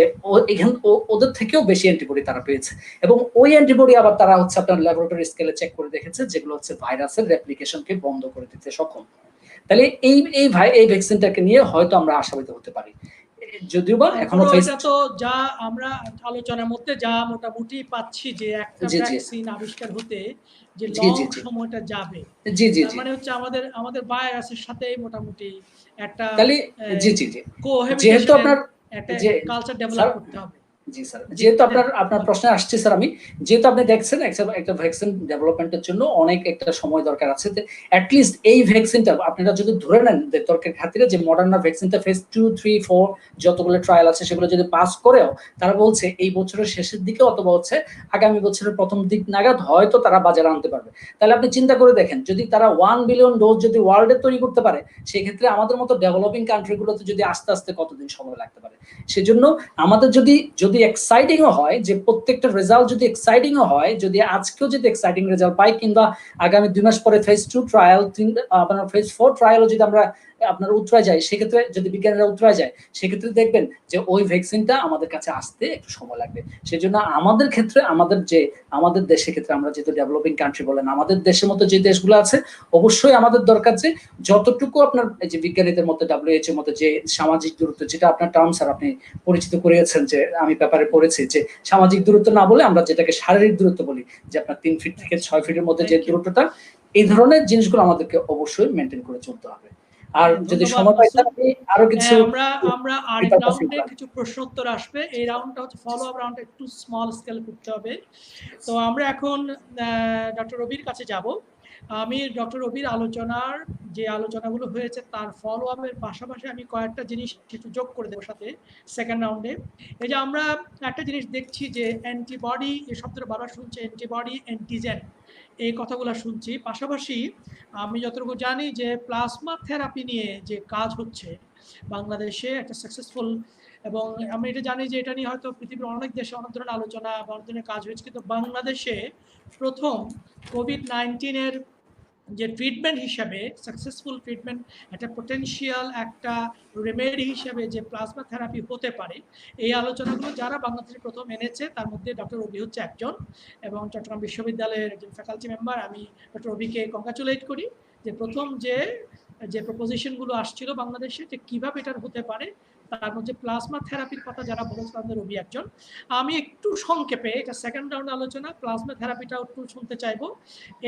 ওদের থেকেও বেশি অ্যান্টিবডি তারা পেয়েছে। এবং ওই অ্যান্টিবডি আবার তারা হচ্ছে আপনার ল্যাবরেটরি স্কেলে চেক করে দেখেছে যেগুলো হচ্ছে ভাইরাসের রেপ্লিকেশনকে বন্ধ করে দিতে সক্ষম। তাহলে এই ভ্যাকসিনটাকে নিয়ে হয়তো আমরা আশাবাদী হতে পারি, যদিও বা এখনো এটা তো যা আমরা আলোচনার মধ্যে যা মোটামুটি পাচ্ছি যে একটা ভ্যাকসিন আবিষ্কার হতে যে লং সময়টা যাবে, মানে হচ্ছে আমাদের ভাইরাসের সাথে মোটামুটি একটা যেহেতু আপনার যে কালচার ডেভেলপ করতে হবে। জি স্যার, যেহেতু আপনার প্রশ্নে আসছে স্যার, আমি যেহেতু আপনি দেখছেন একটা ভ্যাকসিন ডেভেলপমেন্টের জন্য অনেক একটা সময় দরকার আছে, অ্যাটলিস্ট এই ভ্যাকসিনটা আপনারা যদি ধরে নেন তর্কের খাতিরে যে মডার্না ভ্যাকসিনটা ফেজ 2, 3, 4 যতগুলো ট্রায়াল আছে সেগুলো যদি পাস করেও তারা বলছে এই বছরের শেষের দিকে অথবা হচ্ছে আগামী বছরের প্রথম দিক নাগাদ হয়তো তারা বাজারে আনতে পারবে। তাহলে আপনি চিন্তা করে দেখেন, যদি তারা 1 বিলিয়ন ডোজ যদি ওয়ার্ল্ডে তৈরি করতে পারে, সেই ক্ষেত্রে আমাদের মতো ডেভেলপিং কান্ট্রিগুলোতে যদি আস্তে আস্তে কতদিন সময় লাগতে পারে। সেজন্য আমাদের যদি এক্সাইটিংও হয়, যে প্রত্যেকটা রেজাল্ট যদি এক্সাইটিংও হয়, যদি আজকেও যদি এক্সাইটিং রেজাল্ট পাই, কিংবা আগামী 2 মাস পরে ফেজ 2 ট্রায়াল, আপনার ফেজ 4 ট্রায়ালও যদি আমরা আপনার উত্তরায় যায়, সেক্ষেত্রে যদি বিজ্ঞানীরা উত্তরায় যায়, সেক্ষেত্রে দেখবেন যে ওই ভ্যাকসিনটা আমাদের কাছে আসতে একটু সময় লাগবে। সেজন্য আমাদের ক্ষেত্রে আমাদের দেশের ক্ষেত্রে আমরা যেহেতু ডেভেলপিং কান্ট্রি বলেন, আমাদের দেশের মতো যে দেশগুলো আছে, অবশ্যই আমাদের দরকার যে যতটুকু আপনার এই যে বিজ্ঞানীদের মধ্যে WHO মধ্যে যে সামাজিক দূরত্ব, যেটা আপনার টার্ম স্যার আপনি পরিচিত করিয়েছেন, যে আমি পেপারে পড়েছি যে সামাজিক দূরত্ব না বলে আমরা যেটাকে শারীরিক দূরত্ব বলি, যে আপনার 3 ফিট থেকে 6 ফিটের মধ্যে যে দূরত্বটা, এই ধরনের জিনিসগুলো আমাদেরকে অবশ্যই মেনটেন করে চলতে হবে। আর যদি সময় পাই তাহলে আরো কিছু আমরা আরেক রাউন্ডে কিছু প্রশ্ন উত্তর আসবে। এই রাউন্ডটা হচ্ছে ফলো আপ রাউন্ড, একটু স্মল স্কেল করতে হবে। তো আমরা এখন ডক্টর রবির কাছে যাব। আমি ডক্টর রবির যে আলোচনাগুলো হয়েছে তার ফলো আপের পাশাপাশি আমি কয়েকটা জিনিস কিছু যোগ করে দেবো সাথে সেকেন্ড রাউন্ডে। এই যে আমরা একটা জিনিস দেখছি যে অ্যান্টিবডি, এই শব্দটা বারবার শুনছি, অ্যান্টিবডি, অ্যান্টিজেন, এই কথাগুলো শুনছি। পাশাপাশি আমি যতটুকু জানি যে প্লাজমা থেরাপি নিয়ে যে কাজ হচ্ছে বাংলাদেশে একটা সাকসেসফুল, এবং আমি এটা জানি যে এটা নিয়ে হয়তো পৃথিবীর অনেক দেশে অনেক ধরনের আলোচনা বা অনেক ধরনের কাজ হয়েছে, কিন্তু বাংলাদেশে প্রথম কোভিড-19-এর যে ট্রিটমেন্ট হিসাবে, সাকসেসফুল ট্রিটমেন্ট, একটা পোটেনশিয়াল একটা রেমেডি হিসাবে যে প্লাজমা থেরাপি হতে পারে, এই আলোচনাগুলো যারা বাংলাদেশে প্রথম এনেছে তার মধ্যে ডক্টর রবি হচ্ছে একজন, এবং চট্টগ্রাম বিশ্ববিদ্যালয়ের একজন ফ্যাকাল্টি মেম্বার। আমি ডক্টর রবিকে কংগ্রাচুলেট করি যে প্রথম যে প্রপোজিশনগুলো আসছিল বাংলাদেশে যে কীভাবে এটার হতে পারে, তার মধ্যে প্লাজমা থেরাপির কথা যারা বলেছে তাদের রবি একজন। আমি একটু সংক্ষেপে, এটা সেকেন্ড রাউন্ড আলোচনা, প্লাজমা থেরাপিটাও একটু শুনতে চাইবো।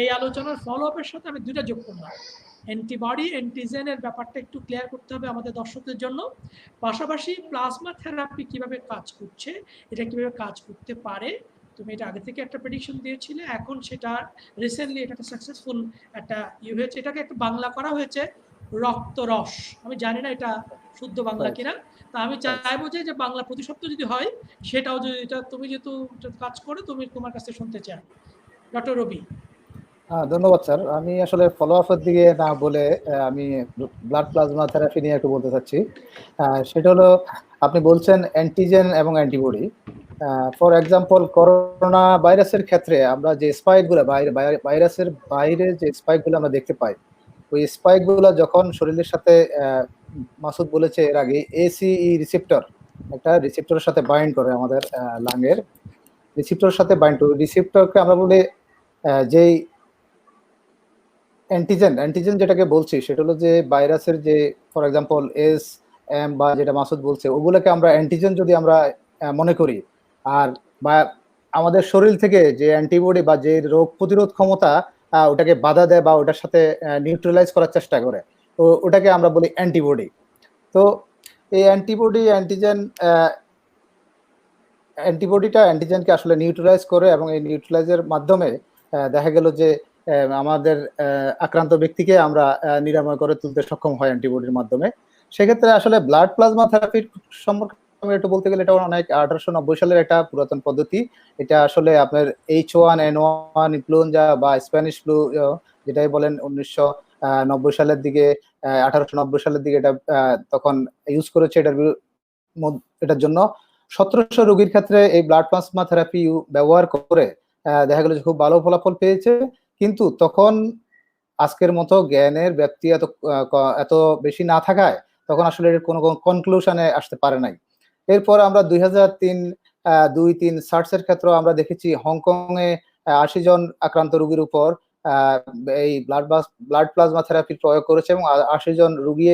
এই আলোচনার ফলো আপের সাথে আমি দুইটা যোগ করলাম, অ্যান্টিবডি অ্যান্টিজেনের ব্যাপারটা একটু ক্লিয়ার করতে হবে আমাদের দর্শকদের জন্য, পাশাপাশি প্লাজমা থেরাপি কিভাবে কাজ করছে, এটা কিভাবে কাজ করতে পারে, তুমি এটা আগে থেকে একটা প্রেডিকশন দিয়েছিলে, এখন সেটা রিসেন্টলি এটা একটা সাকসেসফুল একটা হয়েছে, এটাকে একটা বাংলা করা হয়েছে রক্তরস। আমি জানি না এটা শুদ্ধ বাংলা কিনা, তা আমি চাইবো যে বাংলা প্রতি সপ্তাহ যদি হয় সেটাও যদি, এটা তুমি যেহেতু কাজ করে তুমি তোমার কাছে শুনতে চাই। ডক্টর রবি। ধন্যবাদ স্যার। আমি আসলে ফলো আপের দিকে না বলে আমি ব্লাড প্লাজমা থেরাপি নিয়ে একটু বলতে চাচ্ছি। সেটা হলো, আপনি বলছেন অ্যান্টিজেন এবং অ্যান্টিবডি। ফর এক্সাম্পল, করোনা ভাইরাসের ক্ষেত্রে আমরা যে স্পাইকগুলো ভাইরাসের বাইরে যে স্পাইকগুলো আমরা দেখতে পাই, ওই স্পাইকগুলো যখন শরীরের সাথে মাসুদ বলেছে এর আগে এসিই রিসেপ্টর, একটা রিসেপ্টরের সাথে বাইন্ড করে আমাদের লাংয়ের রিসেপ্টরের সাথে বাইন্ড করে, রিসেপ্টরকে আমরা বলি যেই অ্যান্টিজেন যেটাকে বলছি সেটা হলো যে ভাইরাসের যে ফর এক্সাম্পল এস এম বা যেটা মাসুদ বলছে ওগুলোকে আমরা অ্যান্টিজেন যদি আমরা মনে করি, আর বা আমাদের শরীর থেকে যে অ্যান্টিবডি বা যে রোগ প্রতিরোধ ক্ষমতা ওটাকে বাধা দেয় বা ওটার সাথে নিউট্রালাইজ করার চেষ্টা করে, তো ওটাকে আমরা বলি অ্যান্টিবডি। তো এই অ্যান্টিবডিটা অ্যান্টিজেনকে আসলে নিউট্রালাইজ করে এবং এই নিউট্রালাইজের মাধ্যমে দেখা গেল যে আমাদের আক্রান্ত ব্যক্তিকে আমরা নিরাময় করে তুলতে সক্ষম হয় অ্যান্টিবডির মাধ্যমে। সেক্ষেত্রে আসলে ব্লাড প্লাজমা থেরাপির সম্পর্কে আমি একটু বলতে গেলে, এটা অনেক 1890 সালের একটা পুরাতন পদ্ধতি। এটা আসলে আপনার H1N1 ইনফ্লুয়েঞ্জা বা স্প্যানিশ ফ্লু যেটাই বলেন 1990 সালের দিকে, 1890 সালের দিকে এটা তখন ইউজ করেছে এটার জন্য। 1700 রোগীর ক্ষেত্রে এই ব্লাড প্লাজমা থেরাপি ব্যবহার করে দেখা গেল যে খুব ভালো ফলাফল পেয়েছে। কিন্তু তখন আজকের মতো জ্ঞানের ব্যাপ্তি এত বেশি না থাকায় তখন আসলে এর কোনো কনক্লুশনে আসতে পারে নাই। এরপর আমরা 2003 সার্চের ক্ষেত্রে আমরা দেখেছি হংকং এ 80 জন আক্রান্ত রোগীর উপর এই ব্লাড প্লাজমা থেরাপি প্রয়োগ করেছে এবং 80 জন রোগী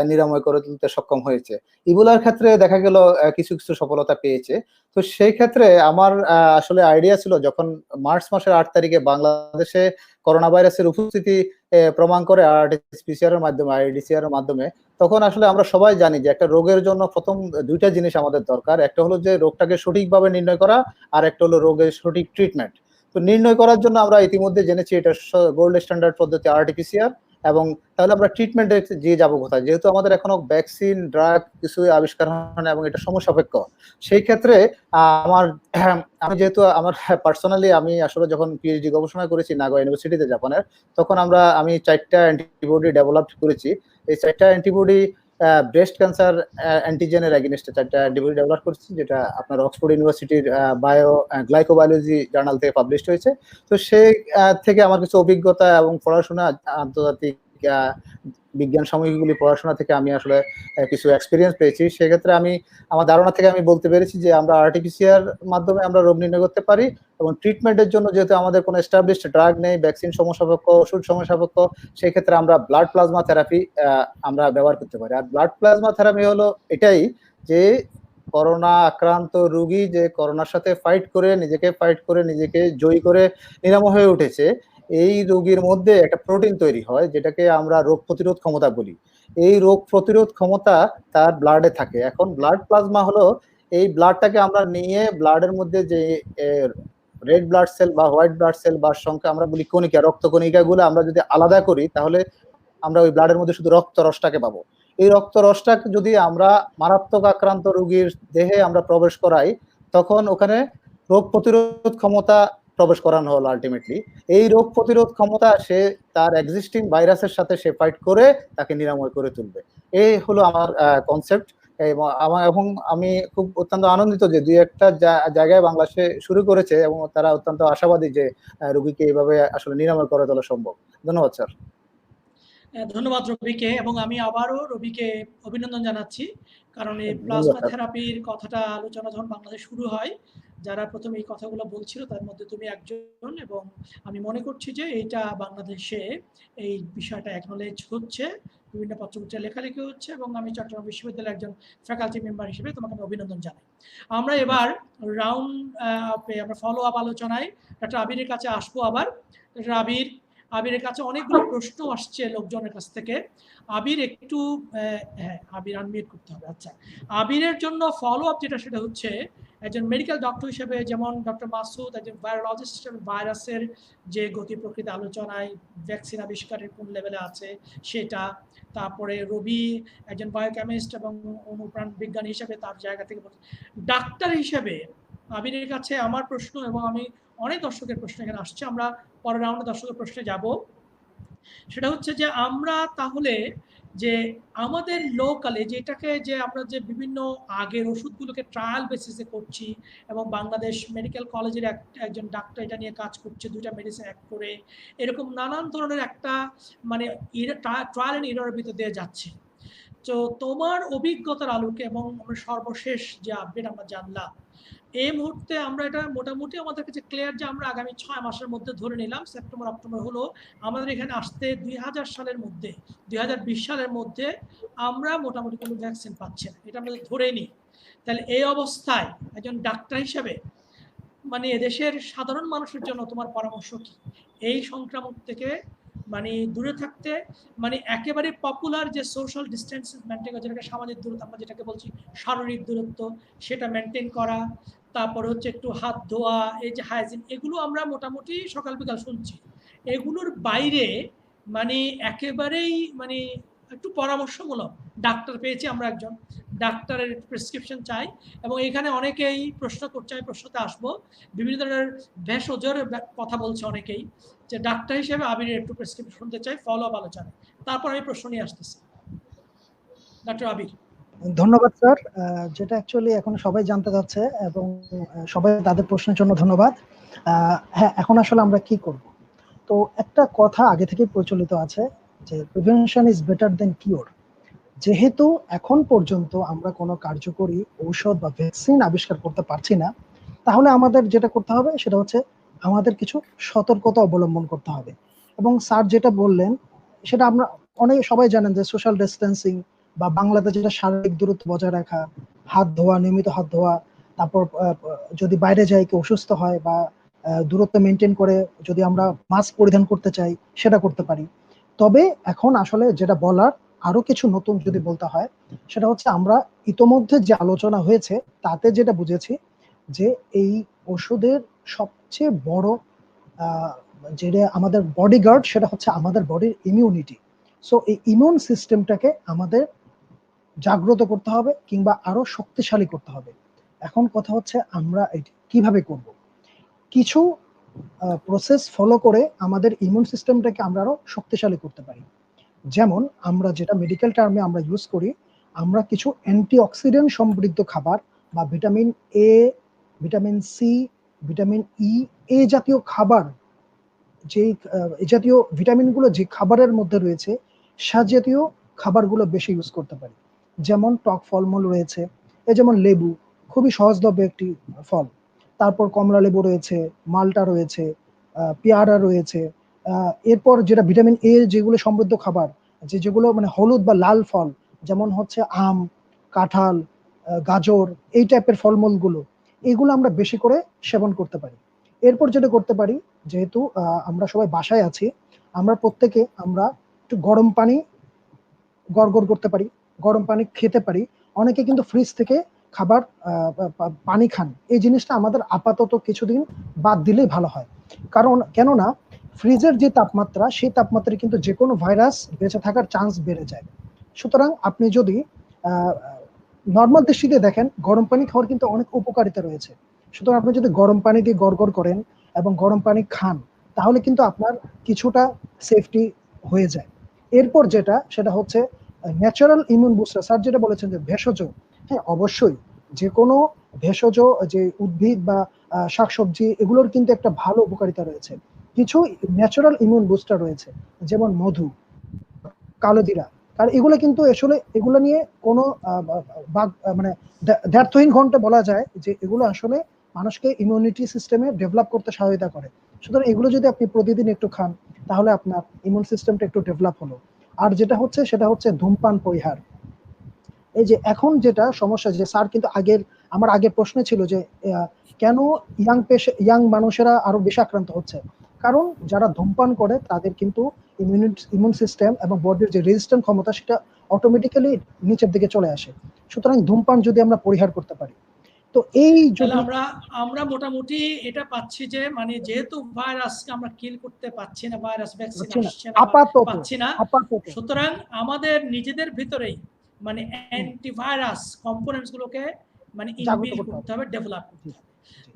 নিরাময় করে তুলতে সক্ষম হয়েছে। ইবোলার ক্ষেত্রে দেখা গেল কিছু কিছু সফলতা পেয়েছে। তো সেই ক্ষেত্রে আমার আসলে আইডিয়া ছিল, যখন মার্চ মাসের 8 তারিখে বাংলাদেশে করোনা ভাইরাসের উপস্থিতি প্রমাণ করে আরটিপিসিআর এর মাধ্যমে, আইডিসিআর এর মাধ্যমে, তখন আসলে আমরা সবাই জানি যে একটা রোগের জন্য প্রথম দুইটা জিনিস আমাদের দরকার। একটা হলো যে রোগটাকে সঠিকভাবে নির্ণয় করা, আর একটা হলো রোগের সঠিক ট্রিটমেন্ট। তো নির্ণয় করার জন্য আমরা ইতিমধ্যে জেনেছি এটা গোল্ড স্ট্যান্ডার্ড পদ্ধতি আরটিপিসিআর। এবং তাহলে আমরা ট্রিটমেন্টে যে যাবো কোথায়, যেহেতু আমাদের এখনো ভ্যাকসিন ড্রাগ কিছুই আবিষ্কার হয় না এবং এটা সময় সাপেক্ষ। সেই ক্ষেত্রে আমি যেহেতু আমার পার্সোনালি আমি আসলে যখন পিএইচডি গবেষণা করেছি নাগোয়া ইউনিভার্সিটিতে জাপানের, তখন আমি 4টা অ্যান্টিবডি ডেভেলপ করেছি। এই 4টা অ্যান্টিবডি ব্রেস্ট ক্যান্সার অ্যান্টিজেনের এগেইনস্টে 4টা অ্যান্টিবডি ডেভেলপ করেছি, যেটা আপনার অক্সফোর্ড ইউনিভার্সিটির গ্লাইকোবায়োলজি জার্নাল থেকে পাবলিশড হয়েছে। তো সেই থেকে আমার কিছু অভিজ্ঞতা এবং পড়াশোনা, আন্তর্জাতিক বিজ্ঞান সাময়িকীগুলি পড়াশোনা থেকে আমি আসলে কিছু এক্সপিরিয়েন্স পেয়েছি। সেক্ষেত্রে আমার ধারণা থেকে আমি বলতে পেরেছি যে আমরা আরটিপিসিআর মাধ্যমে আমরা রোগ নির্ণয় করতে পারি, এবং ট্রিটমেন্টের জন্য যেহেতু আমাদের কোনো এস্টাবলিশড ড্রাগ নেই, ভ্যাকসিন সমসাপেক্ষ, ওষুধ সমসাপেক্ষ, সেই ক্ষেত্রে আমরা ব্লাড প্লাজমা থেরাপি আমরা ব্যবহার করতে পারি। আর ব্লাড প্লাজমা থেরাপি হলো এটাই যে করোনা আক্রান্ত রোগী যে করোনার সাথে ফাইট করে নিজেকে জয়ী করে নিরাময় হয়ে উঠেছে, এই রোগীর মধ্যে একটা প্রোটিন তৈরি হয় যেটাকে আমরা রোগ প্রতিরোধ ক্ষমতা বলি। এই রোগ প্রতিরোধ ক্ষমতা তার ব্লাডে থাকে। এখন ব্লাড প্লাজমা হলো এই ব্লাডটাকে আমরা নিয়ে ব্লাডের মধ্যে যে রেড ব্লাড সেল বা হোয়াইট ব্লাড সেল বা সংখ্যা আমরা বলি কণিকা, রক্ত কণিকাগুলো আমরা যদি আলাদা করি তাহলে আমরা ওই ব্লাডের মধ্যে শুধু রক্ত রসটাকে পাবো। এই রক্ত রসটাকে যদি আমরা মারাত্মক আক্রান্ত রোগীর দেহে আমরা প্রবেশ করাই, তখন ওখানে রোগ প্রতিরোধ ক্ষমতা প্রবেশ করানো হলো আলটিমেটলি। এই রোগ প্রতিরোধ ক্ষমতা সে তার এক্সিস্টিং ভাইরাসের সাথে সে ফাইট করে তাকে নিরাময় করে তুলবে। এই হলো আমার কনসেপ্ট। এবং আমি খুব অত্যন্ত আনন্দিত যে 2-1টা জায়গায় বাংলাদেশে শুরু করেছে এবং তারা অত্যন্ত আশাবাদী যে রোগীকে এইভাবে আসলে নিরাময় করে তোলা সম্ভব। ধন্যবাদ স্যার। ধন্যবাদ রবিকে, এবং আমি আবারও রবিকে অভিনন্দন জানাচ্ছি, কারণ এই প্লাজমা থেরাপির কথাটা আলোচনা যখন বাংলাদেশ শুরু হয়, যারা প্রথমে এই কথাগুলো বলছিল তার মধ্যে তুমি একজন, এবং আমি মনে করছি যে এইটা বাংলাদেশে এই বিষয়টা অ্যাকনোলেজ হচ্ছে, বিভিন্ন পত্রপত্রিকায় লেখালেখি হচ্ছে, এবং আমি চট্টগ্রাম বিশ্ববিদ্যালয়ের একজন ফ্যাকাল্টি মেম্বার হিসেবে তোমাকে আমি অভিনন্দন জানাই। আমরা এবার রাউন্ড আপে আমরা ফলো আপ আলোচনায় ডক্টর আবিরের কাছে আসবো আবার। ডক্টর আবির, আবিরের কাছে অনেকগুলো প্রশ্ন আসছে লোকজনের কাছ থেকে। আবির একটু হ্যাঁ, আবির আনমিউট করতে হবে। আচ্ছা, আবিরের জন্য ফলো আপ যেটা, সেটা হচ্ছে একজন মেডিকেল ডক্টর হিসেবে, যেমন ডক্টর মাসুদ একজন ভাইরোলজিস্ট হিসেবে ভাইরাসের যে গতি প্রকৃতি আলোচনায়, ভ্যাকসিন আবিষ্কারের কোন লেভেলে আছে সেটা, তারপরে রবি একজন বায়োকেমিস্ট এবং অনুপ্রাণ বিজ্ঞানী হিসেবে তার জায়গা থেকে ডাক্তার হিসেবে আবিরের কাছে আমার প্রশ্ন, এবং আমি অনেক দর্শকের প্রশ্ন এখানে আসছে, আমরা পরের রাউন্ডে দর্শকের প্রশ্নে যাব, সেটা হচ্ছে যে আমরা তাহলে যে আমাদের লোকালে যেটাকে যে আমরা যে বিভিন্ন আগের ওষুধগুলোকে ট্রায়াল বেসিসে করছি, এবং বাংলাদেশ মেডিকেল কলেজের একজন ডাক্তার এটা নিয়ে কাজ করছে, 2টা মেডিসিন এক করে, এরকম নানান ধরনের একটা মানে ট্রায়াল এন্ড এররের ভিতর দিয়ে যাচ্ছে। তো তোমার অভিজ্ঞতার আলোকে এবং আমরা সর্বশেষ যে আপডেট আমরা জানলাম, এই মুহূর্তে আমরা এটা মোটামুটি আমাদের কাছে ক্লিয়ার যে আমরা আগামী 6 মাসের মধ্যে ধরে নিলাম, সেপ্টেম্বর অক্টোবর হলো আমাদের এখানে আসতে 2000 সালের মধ্যে, 2020 সালের মধ্যে আমরা মোটামুটি কোনো ভ্যাকসিন পাচ্ছি না, এটা আমরা ধরে নিই। তাহলে এই অবস্থায় একজন ডাক্তার হিসেবে মানে এদেশের সাধারণ মানুষের জন্য তোমার পরামর্শ কি এই সংক্রামক থেকে মানে দূরে থাকতে? মানে একেবারে পপুলার যে সোশ্যাল ডিস্টেন্স মেনটেন করা, যেটাকে সামাজিক দূরত্ব আমরা যেটাকে বলছি, শারীরিক দূরত্ব, সেটা মেনটেন করা, তারপরে হচ্ছে একটু হাত ধোয়া, এই যে হাইজিন, এগুলো আমরা মোটামুটি সকাল বিকাল শুনছি। এগুলোর বাইরে মানে একেবারেই মানে একটু পরামর্শমূলক ডাক্তার পেয়েছি আমরা, একজন ডাক্তারের প্রেসক্রিপশন চাই, এবং এখানে অনেকেই প্রশ্ন করছে, আমি প্রশ্নতে আসবো, বিভিন্ন ধরনের ভেষজের কথা বলছে অনেকেই, যে ডাক্তার হিসেবে আবিরের একটু প্রেসক্রিপশন শুনতে চাই ফলো আপ আলোচনা, তারপর আমি প্রশ্ন নিয়ে আসতেছি। ডক্টর আবির। ধন্যবাদ স্যার। যেটা অ্যাকচুয়ালি এখন সবাই জানতে যাচ্ছে এবং সবাই তাদের প্রশ্নের জন্য ধন্যবাদ। হ্যাঁ, এখন আসলে আমরা কি করব? তো একটা কথা আগে থেকে প্রচলিত আছে যে prevention is better then cure. যেহেতু এখন পর্যন্ত আমরা কোনো কার্যকরী ঔষধ বা ভ্যাকসিন আবিষ্কার করতে পারছি না, তাহলে আমাদের যেটা করতে হবে সেটা হচ্ছে আমাদের কিছু সতর্কতা অবলম্বন করতে হবে। এবং স্যার যেটা বললেন সেটা আমরা সবাই জানেন যে সোশ্যাল ডিস্টেন্সিং বা বাংলাতে যেটা শারীরিক দূরত্ব বজায় রাখা, হাত ধোয়া, নিয়মিত হাত ধোয়া, তারপর যদি বাইরে যাই কেউ অসুস্থ হয় বা দূরত্ব মেনটেন করে যদি আমরা মাস্ক পরিধান করতে চাই সেটা করতে পারি। তবে এখন আসলে যেটা বলার আরো কিছু নতুন যদি বলতে হয় সেটা হচ্ছে আমরা ইতোমধ্যে যে আলোচনা হয়েছে তাতে যেটা বুঝেছি যে এই ওষুধের সবচেয়ে বড় যেটা আমাদের বডি গার্ড সেটা হচ্ছে আমাদের বডির ইমিউনিটি। সো এই ইমিউন সিস্টেমটাকে আমাদের জাগ্রত করতে হবে কিংবা আরো শক্তিশালী করতে হবে। এখন কথা হচ্ছে আমরা এটি কিভাবে করব। কিছু প্রসেস ফলো করে আমাদের ইমিউন সিস্টেমটাকে আমরা আরো শক্তিশালী করতে পারি। যেমন আমরা যেটা মেডিকেল টার্মে আমরা ইউজ করি, আমরা কিছু অ্যান্টিঅক্সিডেন্ট সমৃদ্ধ খাবার বা vitamin A, vitamin C, vitamin E, এই জাতীয় খাবার, যে এই জাতীয় ভিটামিনগুলো যে খাবারের মধ্যে রয়েছে সে জাতীয় খাবারগুলো বেশি ইউজ করতে পারি। যেমন টক ফলমূল রয়েছে, এই যেমন লেবু খুবই সহজলভ্য একটি ফল, তারপর কমলা লেবু রয়েছে, মালটা রয়েছে, পেয়ারা রয়েছে। এরপর যেটা ভিটামিন এ যেগুলো সমৃদ্ধ খাবার, যেগুলো মানে হলুদ বা লাল ফল, যেমন হচ্ছে আম, কাঁঠাল, গাজর, এই টাইপের ফলমূলগুলো, এগুলো আমরা বেশি করে সেবন করতে পারি। এরপর যেটা করতে পারি, যেহেতু আমরা সবাই বাসায় আছি, আমরা প্রত্যেকে আমরা একটু গরম পানি গড়গড় করতে পারি, গরম পানি খেতে পারি। অনেকে কিন্তু ফ্রিজ থেকে খাবার পানি খান, এই জিনিসটা আমাদের আপাতত কিছুদিন বাদ দিলেই ভালো হয়। কারণ কেননা ফ্রিজের যে তাপমাত্রা, সেই তাপমাত্রায় কিন্তু যে কোনো ভাইরাস বেঁচে থাকার চান্স বেড়ে যায়। সুতরাং আপনি যদি নর্মাল দৃষ্টিতে দেখেন, গরম পানি খাওয়ার কিন্তু অনেক উপকারিতা রয়েছে। সুতরাং আপনি যদি গরম পানি দিয়ে গড়গড় করেন এবং গরম পানি খান, তাহলে কিন্তু আপনার কিছুটা সেফটি হয়ে যায়। এরপর যেটা সেটা হচ্ছে ন্যাচারাল ইমিউন বুস্টার। স্যার যেটা বলেছেন যে ভেষজ, হ্যাঁ অবশ্যই যে কোনো ভেষজ, যে উদ্ভিদ বা শাকসবজি, এগুলোর কিন্তু একটা ভালো উপকারিতা রয়েছে। কিছু ন্যাচারাল ইমিউন বুস্টার রয়েছে, যেমন মধু, কালোজিরা। আর এগুলো কিন্তু আসলে এগুলো নিয়ে কোনো মানে দ্ব্যর্থহীন ঘন্টা বলা যায় যে এগুলো আসলে মানুষকে ইমিউনিটি সিস্টেমে ডেভেলপ করতে সহায়তা করে। সুতরাং এগুলো যদি আপনি প্রতিদিন একটু খান, তাহলে আপনার ইমিউন সিস্টেমটা একটু ডেভেলপ হলো। আর যেটা হচ্ছে সেটা হচ্ছে ধূমপান পরিহার। এই যে এখন যেটা সমস্যা, যে স্যার কিন্তু আমার আগের প্রশ্ন ছিল যে কেন ইয়াং মানুষেরা আরো বেশি আক্রান্ত হচ্ছে। কারণ যারা ধূমপান করে তাদের কিন্তু ইমিউন সিস্টেম এবং বডির যে রেজিস্ট্যান্ট ক্ষমতা সেটা অটোমেটিক্যালি নিচের দিকে চলে আসে। সুতরাং ধূমপান যদি আমরা পরিহার করতে পারি, তো এই তাহলে যদি আমরা মোটামুটি এটা পাচ্ছি যে মানে যেহেতু ভাইরাসকে আমরা কিল করতে পাচ্ছি না, ভাইরাস ভ্যাকসিন আসছে না, পাচ্ছি না, সুতরাং আমাদের নিজেদের ভিতরেই মানে অ্যান্টিভাইরাস কম্পোনেন্টস গুলোকে মানে ইনবিল্ড করতে হবে, ডেভেলপ করতে হবে।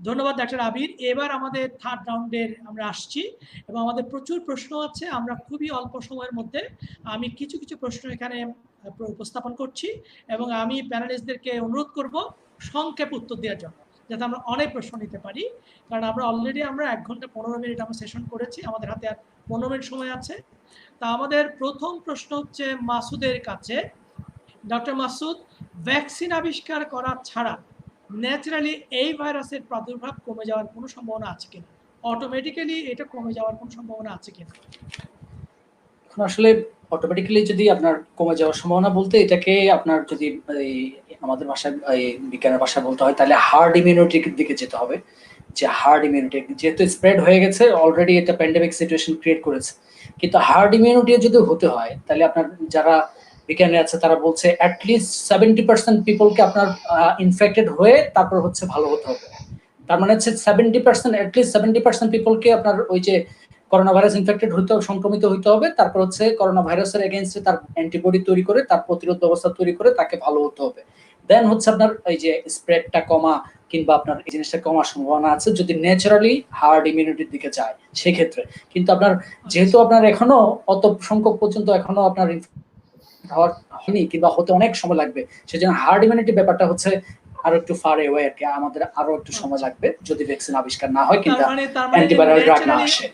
ধন্যবাদ ডাক্তার আবির। এবার আমাদের থার্ড রাউন্ডের আমরা আসছি এবং আমাদের প্রচুর প্রশ্ন আছে। আমরা খুবই অল্প সময়ের মধ্যে আমি কিছু কিছু প্রশ্ন এখানে উপস্থাপন করছি এবং আমি প্যানেলিস্টদেরকে অনুরোধ করব সংক্ষেপ উত্তর দেওয়ার জন্য, যাতে আমরা অনেক প্রশ্ন নিতে পারি। কারণ আমরা অলরেডি 1 ঘন্টা 15 মিনিট আমরা সেশন করেছি, আমাদের হাতে আর 15 মিনিট সময় আছে। তা আমাদের প্রথম প্রশ্ন হচ্ছে মাসুদের কাছে। ডক্টর মাসুদ, ভ্যাকসিন আবিষ্কার করা ছাড়া ন্যাচারালি এই ভাইরাসের প্রাদুর্ভাব কমে যাওয়ার কোনো সম্ভাবনা আছে কিনা? অটোমেটিক্যালি এটা কমে যাওয়ার কোনো সম্ভাবনা আছে কিনা? এখন আসলে অটোমেটিক্যালি যদি আপনার কমে যাওয়ার সম্ভাবনা বলতে এটাকে আপনার যদি আমাদের ভাষায় বিজ্ঞানের ভাষায় বলতে হয় তাহলে হার্ড ইমিউনিটির দিকে যেতে হবে। যে হার্ড ইমিউনিটি যেহেতু স্প্রেড হয়ে গেছে অলরেডি, এটা প্যান্ডেমিক সিচুয়েশন ক্রিয়েট করেছে, কিন্তু হার্ড ইমিউনিটি যদি হতে হয় তাহলে আপনার যারা বিজ্ঞানী আছে তারা বলছে অ্যাটলিস্ট 70% পিপলকে আপনার ইনফেক্টেড হয়ে তারপর হচ্ছে ভালো হতে হবে। তার মানে হচ্ছে 70%, অ্যাটলিস্ট 70% পিপলকে আপনার ওই যে করোনা ভাইরাস ইনফেক্টেড হইতে হবে, সংক্রমিত হইতে হবে, তারপর হচ্ছে করোনা ভাইরাসের এগেইনস্টে তার অ্যান্টিবডি তৈরি করে, তার প্রতিরোধ ব্যবস্থা তৈরি করে তাকে ভালো হতে হবে। দেন হচ্ছে আপনার এই যে স্প্রেডটা কমা কিংবা আপনার এই জিনিসটা কমার সম্ভাবনা আছে যদি ন্যাচারালি হার্ড ইমিউনিটির দিকে যায় সেক্ষেত্রে। কিন্তু আপনার যেহেতু আপনার এখনো অত সংখ্যক পর্যন্ত এখনো আপনার হয়নি কিংবা হতে অনেক সময় লাগবে, সেজন্য হার্ড ইমিউনিটি ব্যাপারটা হচ্ছে আরো একটু ফার অ্যাওয়ে আর কি, আমাদের আরো একটু সময় লাগবে যদি ভ্যাকসিন আবিষ্কার না হয় কিংবা অ্যান্টিভাইরাল ড্রাগ না আসে।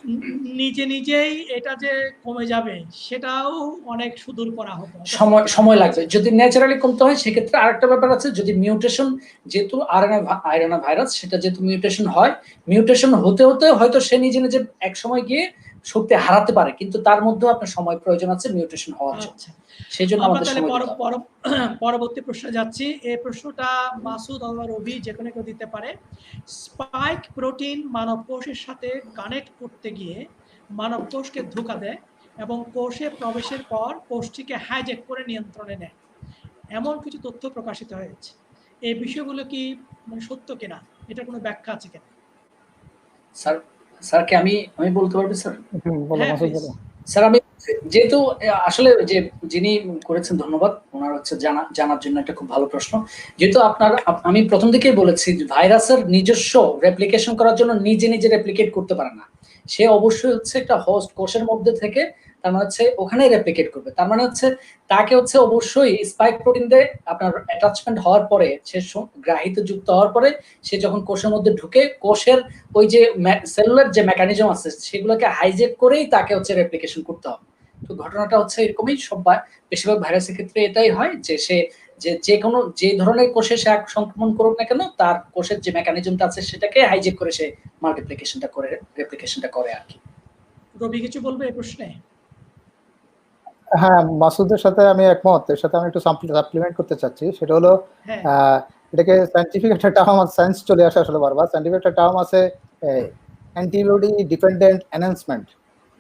নিজেই এটা যে কমে যাবে সেটাও অনেক সুদূর করা হবে, সময় লাগবে। যদি ন্যাচারালি কমতে হয় সেক্ষেত্রে আরেকটা ব্যাপার আছে, যদি মিউটেশন, যেহেতু আরএনএ ভাইরাস সেটা যেহেতু মিউটেশন হয়, মিউটেশন হতে হতে হয়তো সে নিজে এক সময় গিয়ে শক্তি হারাতে পারে, কিন্তু তার মধ্যে আপনার সময় প্রয়োজন আছে মিউটেশন হওয়ার জন্য। সেজন্য আমাদের সময় দিতে হবে। পরবর্তী প্রশ্নে যাচ্ছি। এই প্রশ্নটা মাসুদ অথবা রবি যে কোনো কেউ দিতে পারে। স্পাইক প্রোটিন মানব কোষের সাথে কানেক্ট করতে গিয়ে মানব কোষকে ধোঁকা দেয় এবং কোষে প্রবেশের পর কোষটিকে হাইজ্যাক করে নিয়ন্ত্রণে নেয়, এমন কিছু তথ্য প্রকাশিত হয়েছে। এই বিষয়গুলো কি মানে সত্য কিনা, এটা কোনো ব্যাখ্যা আছে কিনা? স্যারকে আমি বলতে পারবো স্যার? স্যার আমি যেহেতু আসলে যে যিনি করেছেন ধন্যবাদ, ওনার হচ্ছে জানার জন্য একটা খুব ভালো প্রশ্ন। যেহেতু আমি প্রথম দিকেই বলেছি ভাইরাসের নিজস্ব রেপ্লিকেশন করার জন্য নিজে রেপ্লিকেট করতে পারে না, সে অবশ্যই হচ্ছে একটা হোস্ট কোষের মধ্যে থেকে তার মানে হচ্ছে ওখানেই রেপ্লিকেট করবে। তার মানে হচ্ছে তাকে হচ্ছে অবশ্যই স্পাইক প্রোটিন দিয়ে আপনার অ্যাটাচমেন্ট হওয়ার পরে, সে গ্রাহিত যুক্ত হওয়ার পরে সে যখন কোষের মধ্যে ঢুকে কোষের ওই যে সেলুলার যে মেকানিজম আছে সেগুলোকে হাইজ্যাক করেই তাকে হচ্ছে রেপ্লিকেশন করতে হবে। তো ঘটনাটা হচ্ছে এরকমই, বেশিরভাগ ভাইরাসের ক্ষেত্রে এটাই হয় যে সে যে ধরনের কোষে সে সংক্রমণ করুক না কেন, তার কোষের যে মেকানিজমটা আছে সেটাকে হাইজ্যাক করে সে রেপ্লিকেশনটা করে আর কি। রবি কিছু বলবে এই প্রশ্নে? হ্যাঁ, মাসুদের সাথে আমি একমত। এর সাথে আমি একটু সাপ্লিমেন্ট করতে চাচ্ছি। সেটা হলো এটাকে সায়েন্টিফিক একটা টার্ম আছে, সায়েন্স চলে আসে আসলে বারবার। সায়েন্টিফিক একটা টার্ম আছে অ্যান্টিবডি ডিপেন্ডেন্ট এনহ্যান্সমেন্ট।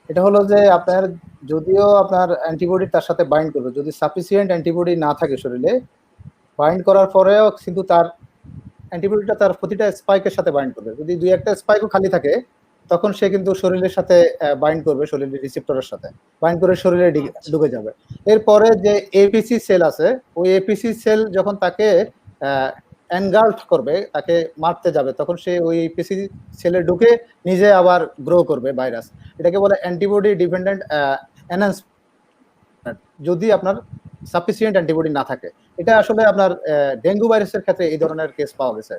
এটা হলো যে আপনার যদিও আপনার অ্যান্টিবডি তার সাথে বাইন্ড করবে, যদি সাফিসিয়েন্ট অ্যান্টিবডি না থাকে শরীরে, বাইন্ড করার পরেও কিন্তু তার অ্যান্টিবডিটা তার প্রতিটা স্পাইকের সাথে বাইন্ড করবে। যদি 2-1টা স্পাইকও খালি থাকে তখন সে কিন্তু শরীরের সাথে বাইন্ড করবে, শরীরের রিসেপ্টরের সাথে বাইন্ড করে শরীরে ঢুকে যাবে। এরপরে যে এপিসি সেল আছে, ওই এপিসি সেল যখন তাকে এনগাল্ফ করবে, তাকে মারতে যাবে, তখন সে ওই এপিসি সেলে ঢুকে নিজে আবার গ্রো করবে ভাইরাস। এটাকে বলে অ্যান্টিবডি ডিপেন্ডেন্ট এনহ্যান্সমেন্ট, যদি আপনার সাফিসিয়েন্ট অ্যান্টিবডি না থাকে। এটা আসলে আপনার ডেঙ্গু ভাইরাসের ক্ষেত্রে এই ধরনের কেস পাওয়া গেছে।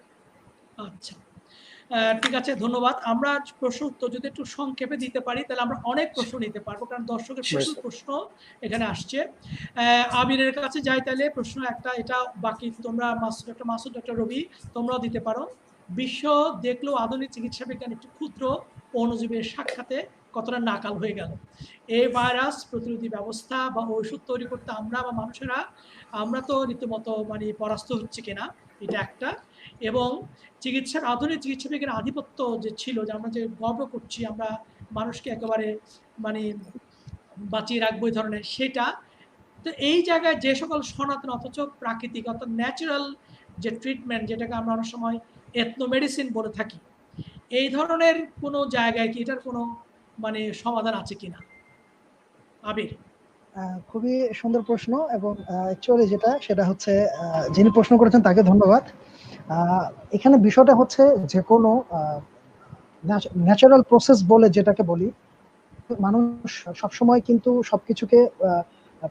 আচ্ছা, ঠিক আছে, ধন্যবাদ। আমরা প্রশ্ন উত্তর যদি একটু সংক্ষেপে দিতে পারি তাহলে আমরা অনেক প্রশ্ন নিতে পারবো, কারণ দর্শকের প্রচুর প্রশ্ন এখানে আসছে। আবিরের কাছে যাই তাহলে প্রশ্ন একটা, এটা বাকি তোমরা মাসুদ ডক্টর রবি তোমরাও দিতে পারো। বিশ্ব দেখলেও আধুনিক চিকিৎসা বিজ্ঞান একটি ক্ষুদ্র অণুজীবের সাক্ষাতে কতটা নাকাল হয়ে গেল। এই ভাইরাস প্রতিরোধী ব্যবস্থা বা ঔষধ তৈরি করতে আমরা বা মানুষেরা আমরা তো রীতিমতো মানে পরাস্ত হচ্ছে কিনা, এটা একটা। এবং আধুনিক চিকিৎসা বিজ্ঞানের আধিপত্য যে ছিল, যে আমরা যে গর্ব করছি আমরা মানুষকে একেবারে মানে বাঁচিয়ে রাখবো এই ধরনের, সেটা তো এই জায়গায় যে সকল সনাতন অথচ প্রাকৃতিক অর্থাৎ ন্যাচারাল যে ট্রিটমেন্ট, যেটাকে আমরা অনেক সময় এথনো মেডিসিন বলে থাকি, এই ধরনের কোনো জায়গায় কি এটার কোনো মানে সমাধান আছে কিনা? আবির। খুবই সুন্দর প্রশ্ন, এবং অ্যাকচুয়ালি সেটা হচ্ছে যিনি প্রশ্ন করেছেন তাকে ধন্যবাদ। এখানে বিষয়টা হচ্ছে যে কোনো ন্যাচারাল প্রসেস বলে যেটাকে বলি, মানুষ সবসময় কিন্তু সবকিছুকে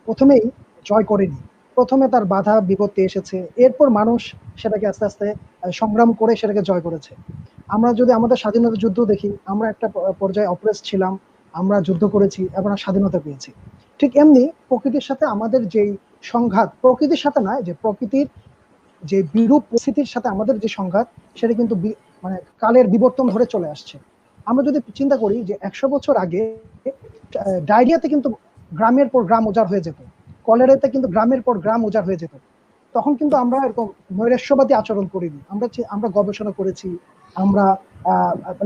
প্রথমেই জয় করেনি। প্রথমে তার বাধা বিপত্তি এসেছে, এরপর মানুষ সেটাকে আস্তে আস্তে সংগ্রাম করে সেটাকে জয় করেছে। আমরা যদি আমাদের স্বাধীনতা যুদ্ধ দেখি, আমরা একটা পর্যায়ে অপ্রেস ছিলাম, আমরা যুদ্ধ করেছি এবং স্বাধীনতা পেয়েছি। ঠিক এমনি প্রকৃতির সাথে আমাদের যেই সংঘাত, প্রকৃতির সাথে নয়, যে প্রকৃতির যে বিরূপ পরিস্থিতির সাথে আমাদের যে সংঘাত, সেটা কিন্তু মানে কালের বিবর্তন ধরে চলে আসছে। আমরা যদি চিন্তা করি যে 100 বছর আগে ডায়রিয়াতে কিন্তু গ্রামের পর গ্রাম উজাড় হয়ে যেত, কলেরাতে কিন্তু গ্রামের পর গ্রাম উজাড় হয়ে যেত। তখন কিন্তু আমরা এরকম নৈরাশ্যবাদী আচরণ করিনি, আমরা গবেষণা করেছি, আমরা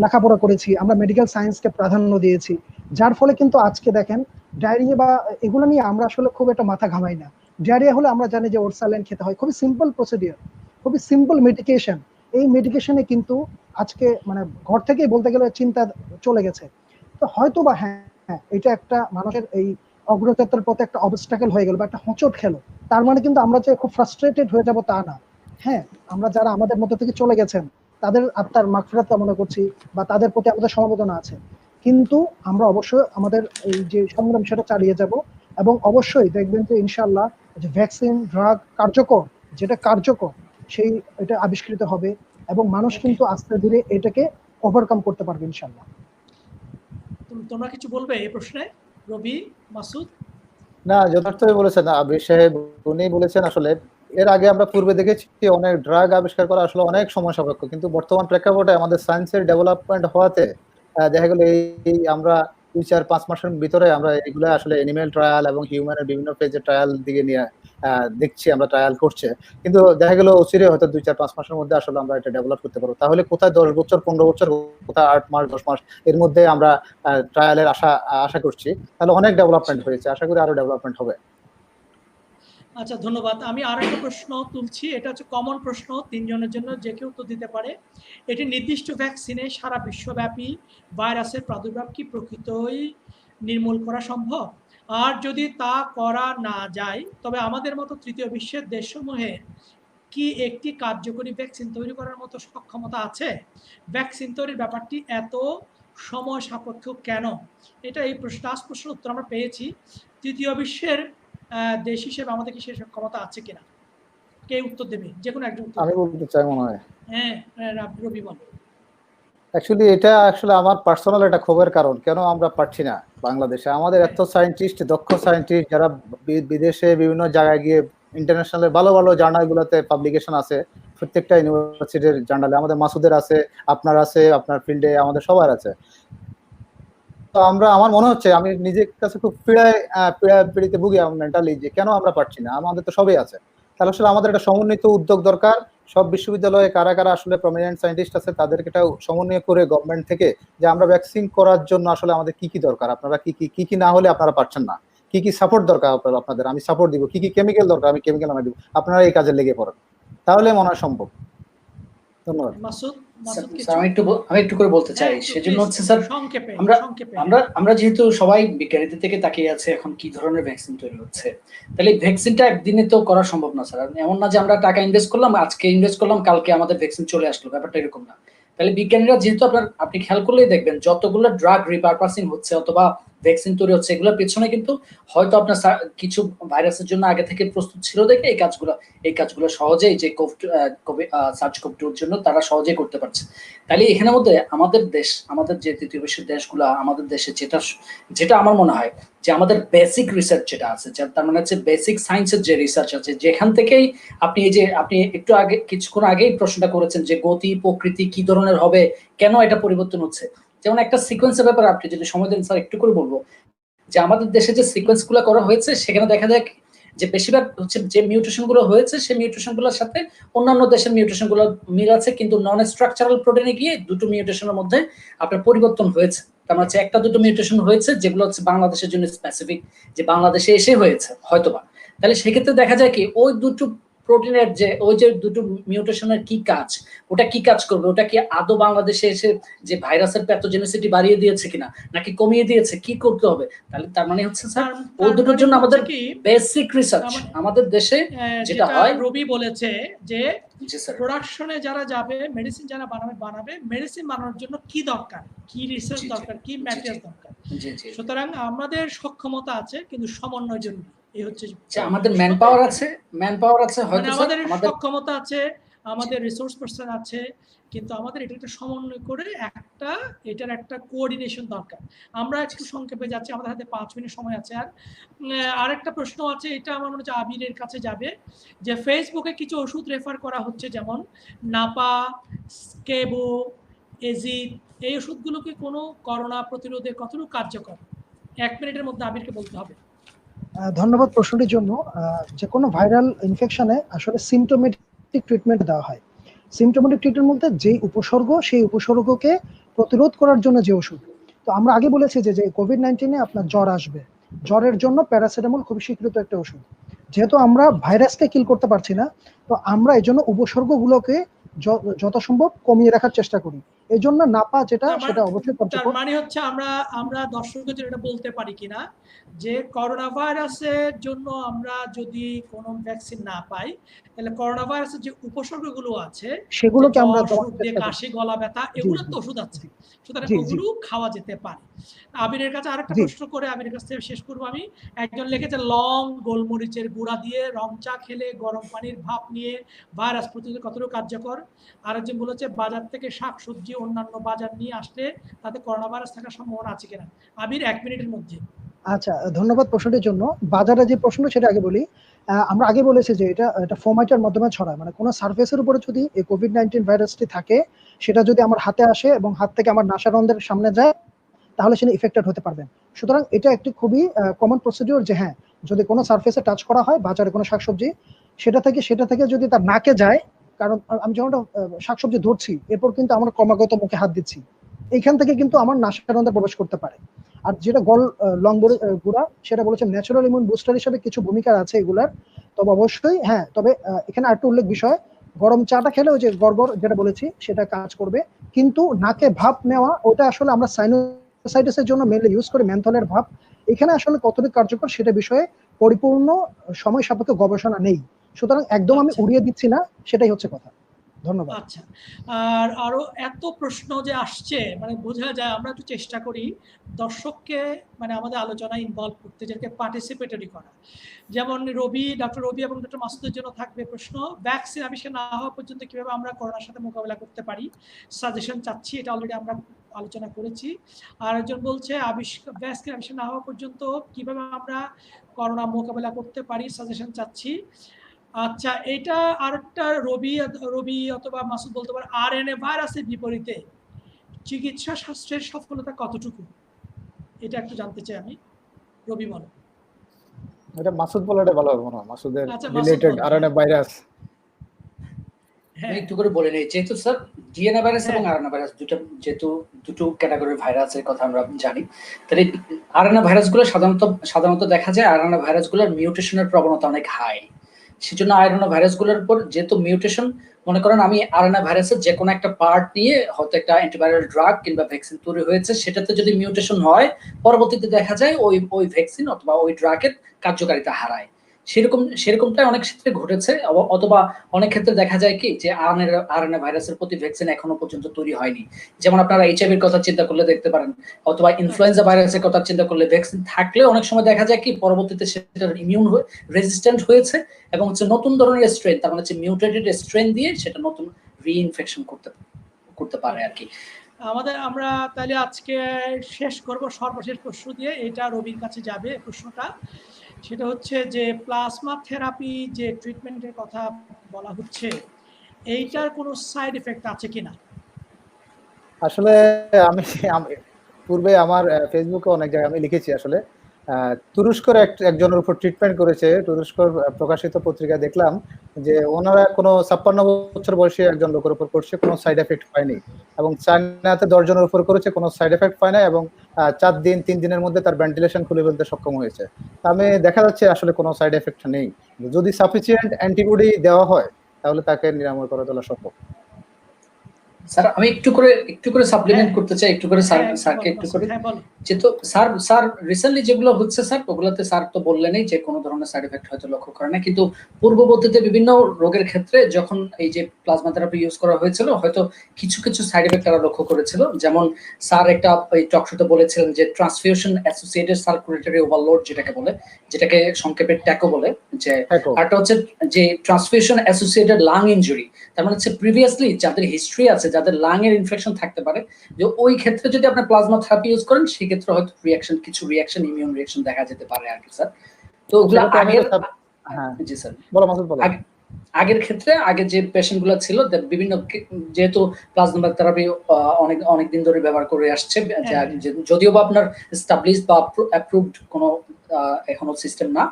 লেখাপড়া করেছি, আমরা মেডিকেল সায়েন্সকে প্রাধান্য দিয়েছি, যার ফলে কিন্তু আজকে দেখেন ডায়রিয়া বা এগুলো নিয়ে আমরা আসলে খুব একটা মাথা ঘামাই না। ডায়রিয়া হলে আমরা জানি যে ওরসালাইন খেতে হয়, খুবই সিম্পল প্রসিডিওর, খুবই সিম্পল মেডিকেশন। এই মেডিকেশনে কিন্তু আজকে মানে ঘর থেকেই বলতে গেলে চিন্তা চলে গেছে। তো হয়তো বা হ্যাঁ, এটা একটা মানুষের এই অগ্রযাত্রার পথে একটা অবস্টাকেল হয়ে গেল বা একটা হোঁচট খেলো, তার মানে কিন্তু আমরা যে খুব ফ্রাস্ট্রেটেড হয়ে যাব তা না। হ্যাঁ, আমরা যারা আমাদের মধ্যে থেকে চলে গেছেন তাদের আত্মার মাগফিরাত কামনা করছি বা তাদের প্রতি আমাদের সমবেদনা আছে, কিন্তু আমরা অবশ্যই আমাদের এই যে সংগ্রাম সেটা চালিয়ে যাব। এবং অবশ্যই দেখবেন যে ইনশাআল্লাহ যে ভ্যাকসিন ড্রাগ কার্যকর সেই এটা আবিষ্কৃত হবে এবং মানুষ কিন্তু আস্তে ধীরে এটাকে ওভারকাম করতে পারবে ইনশাআল্লাহ। তোমরা কিছু বলবে এই প্রশ্নে? রবি, মাসুদ? না, যথার্থই বলেছেন আবির সাহেব, উনি বলেছেন আসলে এর আগে আমরা পূর্বে দেখেছি অনেক ড্রাগ আবিষ্কার করা আসলে অনেক সময় সাপেক্ষ, কিন্তু বর্তমান প্রেক্ষাপটে আমাদের সায়েন্সের ডেভেলপমেন্ট হওয়াতে দেখা গেল এই আমরা 2-4-5 মাসের ভিতরে আমরা এগুলো আসলে এনিম্যাল ট্রায়াল এবং হিউম্যানের বিভিন্ন ফেজের ট্রায়াল দিকে নিয়ে দেখছি, আমরা ট্রায়াল করছে, কিন্তু দেখা গেল অচিরে হয়তো 2-4-5 মাসের মধ্যে আসলে আমরা এটা ডেভেলপ করতে পারবো। তাহলে কোথায় 10 বছর 15 বছর, কোথায় 8 মাস 10 মাস এর মধ্যে আমরা ট্রায়ালের আশা করছি। তাহলে অনেক ডেভেলপমেন্ট হয়েছে, আশা করি আরো ডেভেলপমেন্ট হবে। আচ্ছা, ধন্যবাদ। আমি আরেকটা প্রশ্ন তুলছি, এটা হচ্ছে কমন প্রশ্ন, তিনজনের জন্য, যে কেউ উত্তর দিতে পারে। এটি নির্দিষ্ট ভ্যাকসিনে সারা বিশ্বব্যাপী ভাইরাসের প্রাদুর্ভাব কি প্রকৃতই নির্মূল করা সম্ভব? আর যদি তা করা না যায়, তবে আমাদের মতো তৃতীয় বিশ্বের দেশসমূহে কি একটি কার্যকরী ভ্যাকসিন তৈরি করার মতো সক্ষমতা আছে? ভ্যাকসিন তৈরির ব্যাপারটি এত সময় সাপেক্ষ কেন? এটা এই প্রশ্নের উত্তর আমরা পেয়েছি। তৃতীয় বিশ্বের দেশ হিসেবে আমাদের কি সেই সক্ষমতা আছে কিনা? কে উত্তর দেবে? যে কোনো একজন উত্তর। আমি বলতে চাই মনে হয়। হ্যাঁ, রবি বল। অ্যাকচুয়ালি এটা আসলে আমার পার্সোনাল একটা ক্ষোভের কারণ, কেন আমরা পারছি না বাংলাদেশে। আমাদের এত সায়েন্টিস্ট, দক্ষ সায়েন্টিস্ট যারা বিদেশে বিভিন্ন জায়গায় গিয়ে ইন্টারন্যাশনাল ভালো ভালো জার্নালগুলোতে পাবলিকেশন আছে, প্রত্যেকটা ইউনিভার্সিটির জার্নালে আমাদের মাসুদের আছে, আপনার আছে, আপনার ফিল্ডে আমাদের সবার আছে। তো আমার মনে হচ্ছে আমি নিজের কাছে খুব পীড়িতে ভুগি মেন্টালি, যে কেন আমরা পারছি না, আমাদের তো সবই আছে। তাহলে আসলে আমাদের একটা সমন্বিত উদ্যোগ দরকার। সব বিশ্ববিদ্যালয়ে কারা কারা আসলে প্রমিনেন্ট সায়েন্টিস্ট আছে তাদেরকে এটা সমন্বয় করে গভর্নমেন্ট থেকে, যে আমরা ভ্যাকসিন করার জন্য আসলে আমাদের কি কি দরকার, আপনারা কি না হলে আপনারা পারছেন না, কি কি সাপোর্ট দরকার আপনাদের, আমি সাপোর্ট দিব, কি কি কেমিক্যাল দরকার আমি কেমিক্যাল আনা দিব, আপনারা এই কাজে লেগে পড়েন, তাহলে মনে হয় সম্ভব। ধন্যবাদ। মাসুদ, আমি একটু করে বলতে চাই, সেজন্য হচ্ছে স্যার আমরা যেহেতু সবাই বিজ্ঞানীদের থেকে তাকিয়ে আছে এখন কি ধরনের ভ্যাকসিন তৈরি হচ্ছে, তাহলে ভ্যাকসিনটা একদিনে তো করা সম্ভব না স্যার। এমন না যে আমরা টাকা ইনভেস্ট করলাম, আজকে ইনভেস্ট করলাম, কালকে আমাদের ভ্যাকসিন চলে আসলো, ব্যাপারটা এরকম না। তাহলে বিজ্ঞানীরা যেহেতু আপনি খেয়াল করলেই দেখবেন যতগুলো ড্রাগ রিপারপাসিং হচ্ছে অথবা ভ্যাকসিন তৈরি হচ্ছে, এগুলোর পেছনে কিন্তু হয়তো আপনার কিছু ভাইরাসের জন্য আগে থেকে প্রস্তুত ছিল দেখে এই কাজগুলো সহজেই যে SARS-CoV-2 জন্য তারা সহজেই করতে পারছে। তাহলে এখানের মধ্যে আমাদের যে তৃতীয় বিশ্বের দেশগুলা, আমাদের দেশে যেটা আমার মনে হয় যে আমাদের বেসিক রিসার্চ যেটা আছে, তার মানে হচ্ছে বেসিক সায়েন্সের যে রিসার্চ আছে, যেখান থেকেই আপনি একটু আগে কিছুক্ষণ আগেই প্রশ্নটা করেছেন যে গতি প্রকৃতি কি ধরনের হবে, কেন এটা পরিবর্তন হচ্ছে। যেমন একটা সিকোয়েন্সের ব্যাপারে আপনি যদি সময় দেন স্যার একটু করে বলবো, যে আমাদের দেশে যে সিকোয়েন্স গুলো করা হয়েছে সেখানে দেখা যায় যে বেশিরভাগ হচ্ছে যে মিউটেশন গুলো হয়েছে সেই মিউটেশন গুলোর সাথে অন্যান্য দেশের মিউটেশন গুলো মিল আছে, কিন্তু নন স্ট্রাকচারাল প্রোটিনে গিয়ে দুটো মিউটেশনের মধ্যে আপনার পরিবর্তন হয়েছে। তার মানে হচ্ছে একটা দুটো মিউটেশন হয়েছে যেগুলো হচ্ছে বাংলাদেশের জন্য স্পেসিফিক, যে বাংলাদেশে এসে হয়েছে হয়তোবা। তাহলে সেক্ষেত্রে দেখা যায় কি ওই দুটো প্রোটিনের যে ওই যে দুটো মিউটেশনের কি কাজ, ওটা কি কাজ করবে, ওটা কি আদৌ বাংলাদেশে এসে যে ভাইরাসের প্যাথোজেনিসিটি বাড়িয়ে দিয়েছে কিনা নাকি কমিয়ে দিয়েছে, কি করতে হবে? তাহলে তার মানে হচ্ছে স্যার ওই দুটোর জন্য আমাদের বেসিক রিসার্চ আমাদের দেশে যেটা হয়। রবি বলেছে যে জি স্যার, প্রোডাকশনে যারা যাবে, মেডিসিন যারা বানাবে মেডিসিন বানানোর জন্য কি দরকার, কি রিসার্চ দরকার, কি ম্যাটেরিয়াল দরকার। সুতরাং আমাদের সক্ষমতা আছে কিন্তু সমন্বয় জরুরি। এই হচ্ছে আমাদের ম্যান পাওয়ার আছে হয়তো, আমাদের সক্ষমতা আছে, আমাদের রিসোর্স পারসন আছে, কিন্তু আমাদের এটা একটা সমন্বয় করে এটার একটা কোঅর্ডিনেশন দরকার। আমরা একটু সংক্ষেপে যাচ্ছি, আমাদের হাতে 5 মিনিট সময় আছে। আর আরেকটা প্রশ্ন আছে, এটা আমার মনে হচ্ছে আবিরের কাছে যাবে, যে ফেসবুকে কিছু ওষুধ রেফার করা হচ্ছে, যেমন নাপা, স্কেবো, এজিড, এই ওষুধগুলোকে কোনো করোনা প্রতিরোধে কতটুকু কার্যকর? 1 মিনিটের মধ্যে আবিরকে বলতে হবে। ধন্যবাদ প্রশ্নটির জন্য। যে কোনো ভাইরাল ইনফেকশনে আসলে সিমটোমেটিক ট্রিটমেন্ট দেওয়া হয়। সিমটোমেটিক ট্রিটমেন্ট বলতে যেই উপসর্গ, সেই উপসর্গকে প্রতিরোধ করার জন্য যে ওষুধ। তো আমরা আগে বলেছি যে কোভিড-19-এ আপনার জ্বর আসবে, জ্বরের জন্য প্যারাসিটামল খুবই স্বীকৃত একটা ওষুধ। যেহেতু আমরা ভাইরাসকে কিল করতে পারছি না, তো আমরা এই জন্য উপসর্গগুলোকে যত সম্ভব কমিয়ে রাখার চেষ্টা করি। এই জন্য নাপা যেটা, সেটা অবশ্যই তার মানে হচ্ছে আমরা দর্শকদের এটা বলতে পারি কিনা যে করোনা ভাইরাসের জন্য আমরা যদি কোনো ভ্যাকসিন না পাই, তাহলে করোনা ভাইরাসের যে উপসর্গগুলো আছে, সেগুলোকে আমরা কাশি, গলা ব্যথা, এগুলোর তো ওষুধ আছে, সুতরাং ওগুলো খাওয়া যেতে পারে। আবিরের কাছে আরেকটা প্রশ্ন করে আবিরের কাছ থেকে শেষ করবো আমি। একজন লিখেছে লং গোলমরিচের গুঁড়া দিয়ে রং চা খেলে গরম পানির ভাপ নিয়ে ভাইরাস প্রতিরোধে কতটুকু কার্যকর। আরেকজন বলেছে বাজার থেকে শাকসবজি অন্যান্য বাজার নিয়ে আসলে তাতে করোনা ভাইরাস থাকার সম্ভাবনা আছে কিনা। আবির 1 মিনিটের মধ্যে। আচ্ছা, ধন্যবাদ প্রশ্নটির জন্য। বাজারে যে প্রশ্ন সেটা আগে বলি। আমরা আগে বলেছি যে এটা ফোমাইটের মাধ্যমে ছড়ায়, মানে কোনো সারফেসের উপরে যদি এই কোভিড-19 ভাইরাসটি থাকে, সেটা যদি আমার হাতে আসে এবং হাত থেকে আমার নাসারন্ধ্রের সামনে যায়, তাহলে সেটা ইফেক্টেড হতে পারবেন। সুতরাং এটা একটি খুবই কমন প্রসিডিওর যে হ্যাঁ, যদি কোনো সারফেসে টাচ করা হয়, বাজারে কোনো শাকসবজি, সেটা থেকে যদি তার নাকে যায়, কারণ আমি যখন শাকসবজি ধরছি, এরপর কিন্তু আমরা ক্রমাগত মুখে হাত দিচ্ছি, এইখান থেকে কিন্তু আমার নাসারন্ধ্রে প্রবেশ করতে পারে। আর যেটা লং গুঁড়া, সেটা বলেছে ন্যাচারাল ইমিউন বুস্টার হিসেবে কিছু ভূমিকা আছে এগুলার। তবে অবশ্যই হ্যাঁ, তবে এখানে আরেকটা উল্লেখ বিষয়, গরম চাটা খেলে ওই যে গড়গড় যেটা বলেছি সেটা কাজ করবে, কিন্তু নাকে ভাপ নেওয়া ওটা আসলে আমরা সাইনোসাইটিসের জন্য মেনলি ইউজ করি মেন্থলের ভাপ। এখানে আসলে কতটুকু কার্যকর সেটা বিষয়ে পরিপূর্ণ সময় সাপেক্ষ গবেষণা নেই, সুতরাং একদম আমি উড়িয়ে দিচ্ছি না, সেটাই হচ্ছে কথা। ধন্যবাদ। আচ্ছা, আর আরো এত প্রশ্ন যে আসছে, মানে বোঝা যায় আমরা একটু চেষ্টা করি দর্শককে মানে আমাদের আলোচনায় ইনভলভ করতে, যাতে পার্টিসিপেটরি করা। যেমন ডক্টর রবি এবং ডক্টর মাসুদের জন্য থাকবে প্রশ্ন, ভ্যাকসিন আবিষ্কার না হওয়া পর্যন্ত কিভাবে আমরা করোনার সাথে মোকাবেলা করতে পারি, সাজেশন চাচ্ছি। এটা অলরেডি আমরা আলোচনা করেছি। আর একজন বলছে ভ্যাকসিন আবিষ্কার না হওয়া পর্যন্ত কিভাবে আমরা করোনা মোকাবেলা করতে পারি, সাজেশন চাচ্ছি। আচ্ছা, এটা আরেকটা রবি অথবা মাসুদ বলতে পারে, আরএনএ ভাইরাসের বিপরীতে চিকিৎসা শাস্ত্রের সফলতা কতটুকু, এটা একটু জানতে চাই আমি। রবি বলো। এটা মাসুদ বলাটা ভালো হবে মনে হয়, মাসুদের রিলেটেড আরএনএ ভাইরাস। হ্যাঁ, একটু করে বলে নেই, যেহেতু স্যার ডিএনএ ভাইরাস এবং আরএনএ ভাইরাস দুটো ক্যাটাগরির ভাইরাসের কথা আমরা জানি, তাহলে আরএনএ ভাইরাসগুলো সাধারণত দেখা যায় আরএনএ ভাইরাসগুলোর মিউটেশনের প্রবণতা অনেক হাই। সেজন্য আরএনএ ভাইরাসগুলোর উপর যেহেতু মিউটেশন, মনে করেন আমি আরএনএ ভাইরাসের যে কোনো একটা পার্ট নিয়ে হয়তো একটা অ্যান্টিভাইরাল ড্রাগ কিংবা ভ্যাকসিন তৈরি হয়েছে, সেটাতে যদি মিউটেশন হয়, পরবর্তীতে দেখা যায় ওই ভ্যাকসিন অথবা ওই ড্রাগের কার্যকারিতা হারায়। সেরকমটাই অনেক ক্ষেত্রে ঘটেছে। অথবা অনেক ক্ষেত্রে দেখা যায় কি যে আরএনএ ভাইরাসের প্রতি ভ্যাকসিন এখনো পর্যন্ত তৈরি হয়নি। যেমন আপনারা এইচআইভির কথা চিন্তা করলে দেখতে পারেন, অথবা ইনফ্লুয়েঞ্জা ভাইরাসের কথা চিন্তা করলে ভ্যাকসিন থাকলে অনেক সময় দেখা যায় কি পরবর্তীতে সেটা ইমিউন রেজিস্ট্যান্ট হয়েছে এবং হচ্ছে নতুন ধরনের স্ট্রেন, তার মানে হচ্ছে মিউটেটেড স্ট্রেন দিয়ে সেটা নতুন রিইনফেকশন করতে পারে আর কি। আমরা তাহলে আজকে শেষ করব সর্বশেষ প্রশ্ন দিয়ে। এটা রবির কাছে যাবে প্রশ্নটা। সেটা হচ্ছে যে প্লাজমা থেরাপি যে ট্রিটমেন্টের কথা বলা হচ্ছে, এইটার কোনো সাইড এফেক্ট আছে কিনা? আসলে আমি পূর্বে আমার ফেসবুকে অনেক জায়গায় আমি লিখেছি আসলে তুরস্কের একজনের উপর ট্রিটমেন্ট করেছে। তুরস্কর প্রকাশিত পত্রিকা দেখলাম যে ওনারা কোনো 56 বছর বয়সী একজন লোকের উপর করছে, কোনো সাইড এফেক্ট পায়নি। এবং চায়নাতে 10 জনের উপর করেছে, কোনো সাইড এফেক্ট পায় না, এবং 3 দিনের মধ্যে তার ভেন্টিলেশন খুলে ফেলতে সক্ষম হয়েছে। আমি দেখা যাচ্ছে আসলে কোনো সাইড এফেক্ট নেই। যদি সাফিসিয়েন্ট অ্যান্টিবডি দেওয়া হয় তাহলে তাকে নিরাময় করে তোলা সম্ভব। স্যার আমি একটু করে সাপ্লিমেন্ট করতে চাই, একটু করে স্যারকে একটু করে, যেহেতু স্যার রিসেন্টলি যেগুলো হচ্ছে স্যার ওগুলোতে স্যার তো বললেনই যে কোনো ধরনের সাইড এফেক্ট হয়তো লক্ষ্য করে না, কিন্তু পূর্ববর্তীতে বিভিন্ন রোগের ক্ষেত্রে যখন এই যে প্লাজমা থেরাপি ইউজ করা হয়েছিল হয়তো কিছু সাইড এফেক্ট তারা লক্ষ্য করেছিল। যেমন স্যার একটা এই টকশোতে বলেছিলেন যে ট্রান্সফিউশন অ্যাসোসিয়েটেড সার্কুলেটরি ওভারলোড যেটাকে সংক্ষেপে ট্যাকো বলে, যে আরটা হচ্ছে যে ট্রান্সফিউশন অ্যাসোসিয়েটেড লাং ইনজুরি। তার মানে হচ্ছে প্রিভিয়াসলি যাদের হিস্ট্রি আছে, যাদের লাং এর ইনফেকশন থাকতে পারে, যে ওই ক্ষেত্রে যদি আপনি প্লাজমা থেরাপি ইউজ করেন সেই ক্ষেত্রে হয়তো কিছু রিঅ্যাকশন ইমিউন রিঅ্যাকশন দেখা যেতে পারে আর কি স্যার। তো ওগুলো জি স্যার বলো মাসুদ বলো। আগের ক্ষেত্রে আগে যে পেশেন্ট গুলো ছিল বিভিন্ন, যেহেতু প্লাজমা থেরাপি অনেক দিন ধরে ব্যবহার করে আসছে, যদিও বা আপনার এস্টাবলিশ বা অ্যাপ্রুভড কোনো এখনো সিস্টেম না,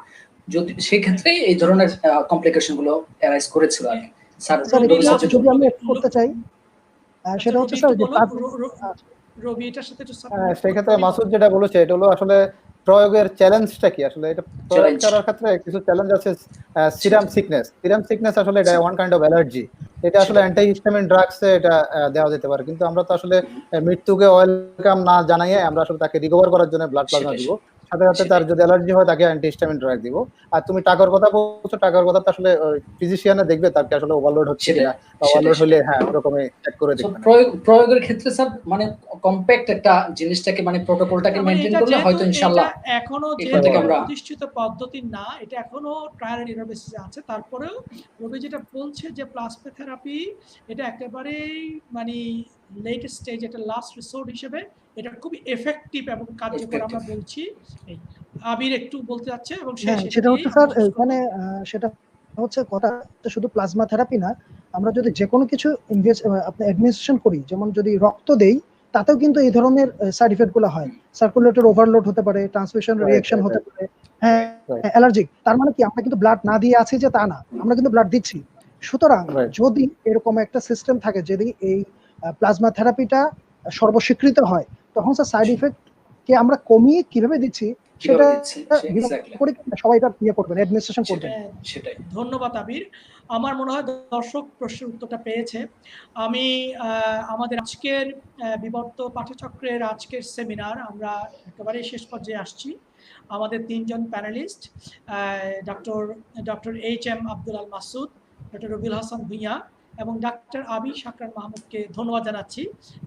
যদি সেই ক্ষেত্রে এই ধরনের কমপ্লিকেশন গুলো অ্যারাইজ করেছিল আর কি স্যার। যদি আমি একটু করতে চাই সেটা হচ্ছে স্যার যে রবি এটার সাথে একটু সেই ক্ষেত্রে মাসুদ যেটা বলেছে এটা হলো আসলে প্রয়োগের চ্যালেঞ্জটা কি, আসলে এটা প্রয়োগ করার ক্ষেত্রে কিছু চ্যালেঞ্জ আছে। সিরাম সিকনেস আসলে এটা ওয়ান কাইন্ড অফ অ্যালার্জি, এটা আসলে অ্যান্টিহিস্টামিন ড্রাগসে এটা দেওয়া যেতে পারে, কিন্তু আমরা তো আসলে মৃত্যুকে ওয়েলকাম না জানাইয়ে আমরা আসলে তাকে রিকভার করার জন্য ব্লাড প্লাজমা দিব, সাথে সাথে তার যদি অ্যালার্জি হয় তাকে অ্যান্টিহিস্টামিন ড্রাগ দিব। আর তুমি টাকার কথা বলছো, টাকার কথা তো আসলে ফিজিশিয়ানে দেখবে তাকে আসলে ওভারলোড হচ্ছে কিনা, বা ওভারলোড হলে হ্যাঁ ওরকমই চেক করে দেখবে। প্রয়োগের ক্ষেত্রে স্যার মানে কম্প্যাক্ট একটা জিনিসটাকে মানে প্রোটোকলটাকে মেইনটেইন করলে হয়তো ইনশাআল্লাহ এখনো যে প্রতিষ্ঠিত পদ্ধতি না, এটা এখনো ট্রায়াল এন্ড এরর বেসিসে আছে। তারপরেও রবি যেটা বলছে যে প্লাজমা থেরাপি এটা একেবারেই মানে লেট স্টেজ, এটা লাস্ট রিসোর্ট হিসেবে এটা খুব এফেক্টিভ এবং কার্যকর আমরা বলছি। আবির একটু বলতে যাচ্ছে এবং সেটা হচ্ছে স্যার এখানে সেটা হচ্ছে কথা শুধু প্লাজমা থেরাপি না, আমরা যদি যে কোনো কিছু আপনি অ্যাডমিনিস্ট্রেশন করি, যেমন যদি রক্ত দেই তাতেও কিন্তু এই ধরনের সাইড ইফেক্ট গুলো হয়। সার্কুলেটর ওভারলোড হতে পারে, ট্রান্সমিশন রিঅ্যাকশন হতে পারে, হ্যাঁ অ্যালার্জিক। তার মানে কি আমরা কিন্তু ব্লাড না দিয়ে আছি যে তা না, আমরা কিন্তু ব্লাড দিচ্ছি। সুতরাং যদি এরকম একটা সিস্টেম থাকে, যদি এই প্লাজমা থেরাপিটা সর্বস্বীকৃত হয়, তখন স্যার সাইড ইফেক্ট কে আমরা কমিয়ে কিভাবে দিচ্ছি সেটা সবাই এটা ইয়ে করবেন, অ্যাডমিনিস্ট্রেশন করবেন। সেটাই। ধন্যবাদ আবির। আমার মনে হয় দর্শক প্রশ্নের উত্তরটা পেয়েছে। আমি আমাদের আজকের বিবর্ত পাঠচক্রের আজকের সেমিনার আমরা একেবারে শেষ পর্যায়ে আসছি। আমাদের 3 জন প্যানেলিস্ট ডক্টর এইচ.এম. আব্দুল আল মাসুদ, ডক্টর রবিউল হাসান ভুঁইয়া এবং ডাক্তার আবির শাকরান মাহমুদকে ধন্যবাদ জানাচ্ছি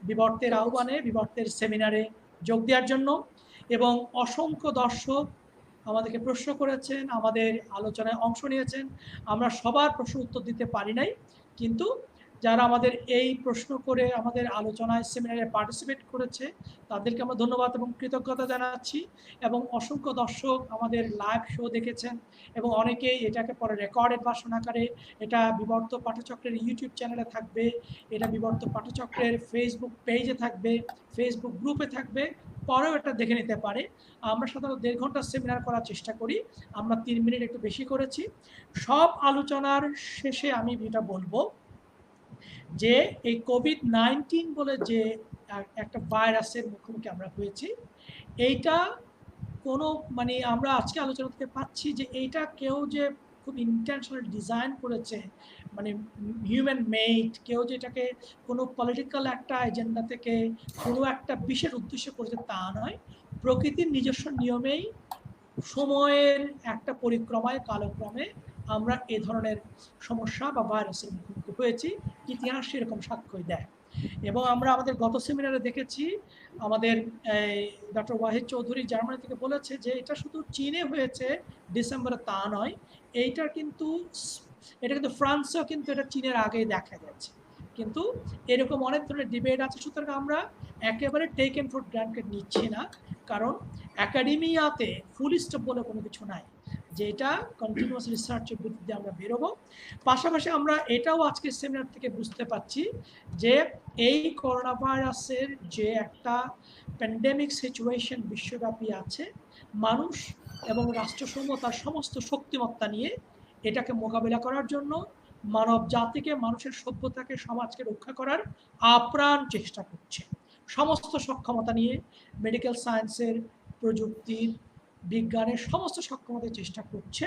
বিবর্তের আহ্বানে, বিবর্তের সেমিনারে যোগ দেওয়ার জন্য। এবং অসংখ্য দর্শক আমাদেরকে প্রশ্ন করেছেন, আমাদের আলোচনায় অংশ নিয়েছেন। আমরা সবার প্রশ্ন উত্তর দিতে পারি নাই, কিন্তু যারা আমাদের এই প্রশ্ন করে আমাদের আলোচনায় সেমিনারে পার্টিসিপেট করেছে তাদেরকে আমরা ধন্যবাদ এবং কৃতজ্ঞতা জানাচ্ছি। এবং অসংখ্য দর্শক আমাদের লাইভ শো দেখেছেন এবং অনেকেই এটাকে পরে রেকর্ডেড ভার্সন আকারে এটা বিবর্ত পাঠচক্রের ইউটিউব চ্যানেলে থাকবে, এটা বিবর্ত পাঠচক্রের ফেসবুক পেজে থাকবে, ফেসবুক গ্রুপে থাকবে, পরেও এটা দেখে নিতে পারে। আমরা সাধারণত 1.5 ঘন্টা সেমিনার করার চেষ্টা করি, আমরা 3 মিনিট একটু বেশি করেছি। সব আলোচনার শেষে আমি যেটা বলবো যে এই কোভিড-19 বলে যে একটা ভাইরাসের মুখোমুখি আমরা হয়েছি, এইটা কোনো মানে আমরা আজকে আলোচনা থেকে পাচ্ছি যে এইটা কেউ যে খুব ইন্টেনশনাল ডিজাইন করেছে, মানে হিউম্যান মেড, কেউ যে এটাকে কোনো পলিটিক্যাল একটা এজেন্ডা থেকে কোনো একটা বিশেষ উদ্দেশ্য করেছে তা নয়। প্রকৃতির নিজস্ব নিয়মেই সময়ের একটা পরিক্রমায় কালক্রমে আমরা এ ধরনের সমস্যা বা ভাইরাসের মুখোমুখি হয়েছি, ইতিহাস সেরকম সাক্ষ্য দেয়। এবং আমরা আমাদের গত সেমিনারে দেখেছি আমাদের ডক্টর ওয়াহিদ চৌধুরী জার্মানি থেকে বলেছে যে এটা শুধু চীনে হয়েছে ডিসেম্বরে তা নয়, এটা কিন্তু ফ্রান্সেও কিন্তু এটা চীনের আগেই দেখা গেছে। কিন্তু এরকম অনেক ধরনের ডিবেট আছে, সুতরাং আমরা একেবারে টেকেন ফর গ্রান্টেড নিচ্ছি না, কারণ একাডেমিয়াতে ফুল স্টপ বলে কোনো কিছু নাই, যেটা কন্টিনিউয়াস রিসার্চের ভিত্তিতে আমরা বেরোবো। পাশাপাশি আমরা এটাও আজকের সেমিনার থেকে বুঝতে পারছি যে এই করোনা ভাইরাসের যে একটা প্যান্ডেমিক সিচুয়েশন বিশ্বব্যাপী আছে, মানুষ এবং রাষ্ট্রসমূহ তার সমস্ত শক্তিমত্তা নিয়ে এটাকে মোকাবিলা করার জন্য মানব জাতিকে, মানুষের সভ্যতাকে, সমাজকে রক্ষা করার আপ্রাণ চেষ্টা করছে। সমস্ত সক্ষমতা নিয়ে মেডিকেল সায়েন্সের, প্রযুক্তির, বিজ্ঞানের সমস্ত সক্ষমতার চেষ্টা করছে।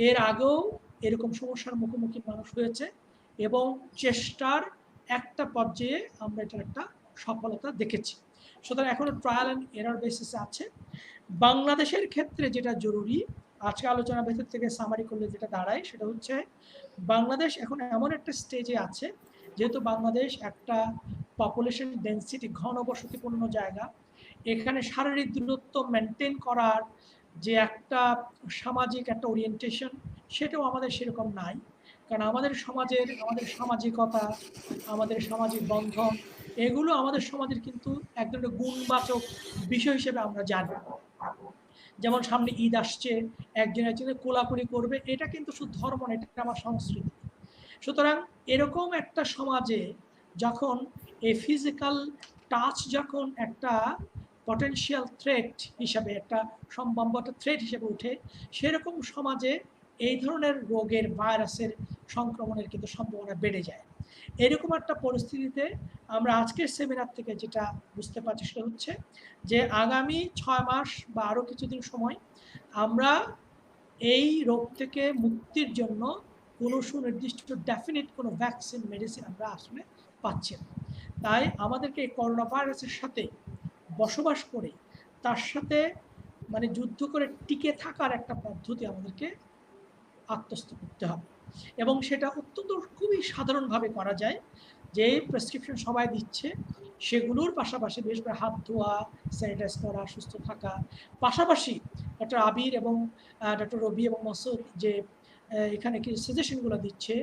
এর আগেও এরকম সমস্যার মুখোমুখি মানুষ হয়েছে এবং চেষ্টার একটা পর্যায়ে আমরা এটার একটা সফলতা দেখেছি। সুতরাং এখনো ট্রায়াল অ্যান্ড এরর বেসিসে আছে। বাংলাদেশের ক্ষেত্রে যেটা জরুরি, আজকে আলোচনার ভেতর থেকে সামারি করলে যেটা দাঁড়ায় সেটা হচ্ছে, বাংলাদেশ এখন এমন একটা স্টেজে আছে, যেহেতু বাংলাদেশ একটা পপুলেশন ডেন্সিটি, ঘনবসতিপূর্ণ জায়গা, এখানে শারীরিক দূরত্ব মেনটেন করার যে একটা সামাজিক একটা ওরিয়েন্টেশন, সেটাও আমাদের সেরকম নাই। কারণ আমাদের সমাজের, আমাদের সামাজিকতা, আমাদের সামাজিক বন্ধন, এগুলো আমাদের সমাজের কিন্তু এক ধরনের গুণবাচক বিষয় হিসেবে আমরা জানি। যেমন সামনে ঈদ আসছে, একজন একজনের কোলাকুলি করবে, এটা কিন্তু শুধু ধর্ম না, এটা আমার সংস্কৃতি। সুতরাং এরকম একটা সমাজে যখন এই ফিজিক্যাল টাচ যখন একটা পটেনশিয়াল থ্রেট হিসাবে, একটা সম্ভাব্য একটা থ্রেট হিসেবে উঠে, সেরকম সমাজে এই ধরনের রোগের, ভাইরাসের সংক্রমণের কিন্তু সম্ভাবনা বেড়ে যায়। এরকম একটা পরিস্থিতিতে আমরা আজকের সেমিনার থেকে যেটা বুঝতে পারছি সেটা হচ্ছে যে আগামী 6 মাস বা আরও কিছুদিন সময় আমরা এই রোগ থেকে মুক্তির জন্য কোনো সুনির্দিষ্ট ডেফিনিট কোনো ভ্যাকসিন, মেডিসিন আমরা আসলে পাচ্ছি না। তাই আমাদেরকে এই করোনা ভাইরাসের সাথে বসবাস করে, তার সাথে মানে যুদ্ধ করে টিকে থাকার একটা পদ্ধতি আমাদেরকে আত্মস্থ করতে হবে। এবং সেটা অত্যন্ত খুবই সাধারণভাবে করা যায়। যে প্রেসক্রিপশন সবাই দিচ্ছে সেগুলোর পাশাপাশি বেশ করে হাত ধোয়া, স্যানিটাইজ করা, সুস্থ থাকা, পাশাপাশি ডক্টর আবির এবং ডক্টর রবি এবং মাসুদ যে এখানে কি সাজেশনগুলো দিচ্ছে,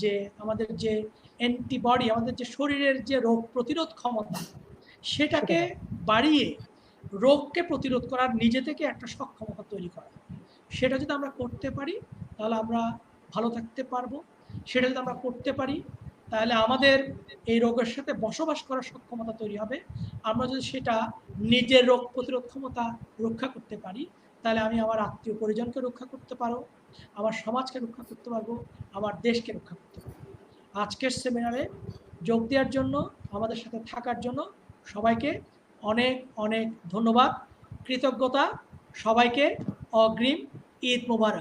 যে আমাদের যে অ্যান্টিবডি, আমাদের যে শরীরের যে রোগ প্রতিরোধ ক্ষমতা, সেটাকে বাড়িয়ে রোগকে প্রতিরোধ করার নিজে থেকে একটা সক্ষমতা তৈরি করা, সেটা যদি আমরা করতে পারি তাহলে আমরা ভালো থাকতে পারবো। সেটা যদি আমরা করতে পারি তাহলে আমাদের এই রোগের সাথে বসবাস করার সক্ষমতা তৈরি হবে। আমরা যদি সেটা নিজের রোগ প্রতিরোধ ক্ষমতা রক্ষা করতে পারি, তাহলে আমি আমার আত্মীয় পরিজনকে রক্ষা করতে পারবো, আমার সমাজকে রক্ষা করতে পারবো, আমার দেশকে রক্ষা করতে পারবো। আজকের সেমিনারে যোগ দেওয়ার জন্য, আমাদের সাথে থাকার জন্য সবাইকে অনেক অনেক ধন্যবাদ, কৃতজ্ঞতা। সবাইকে অগ্রিম ঈদ মোবারক।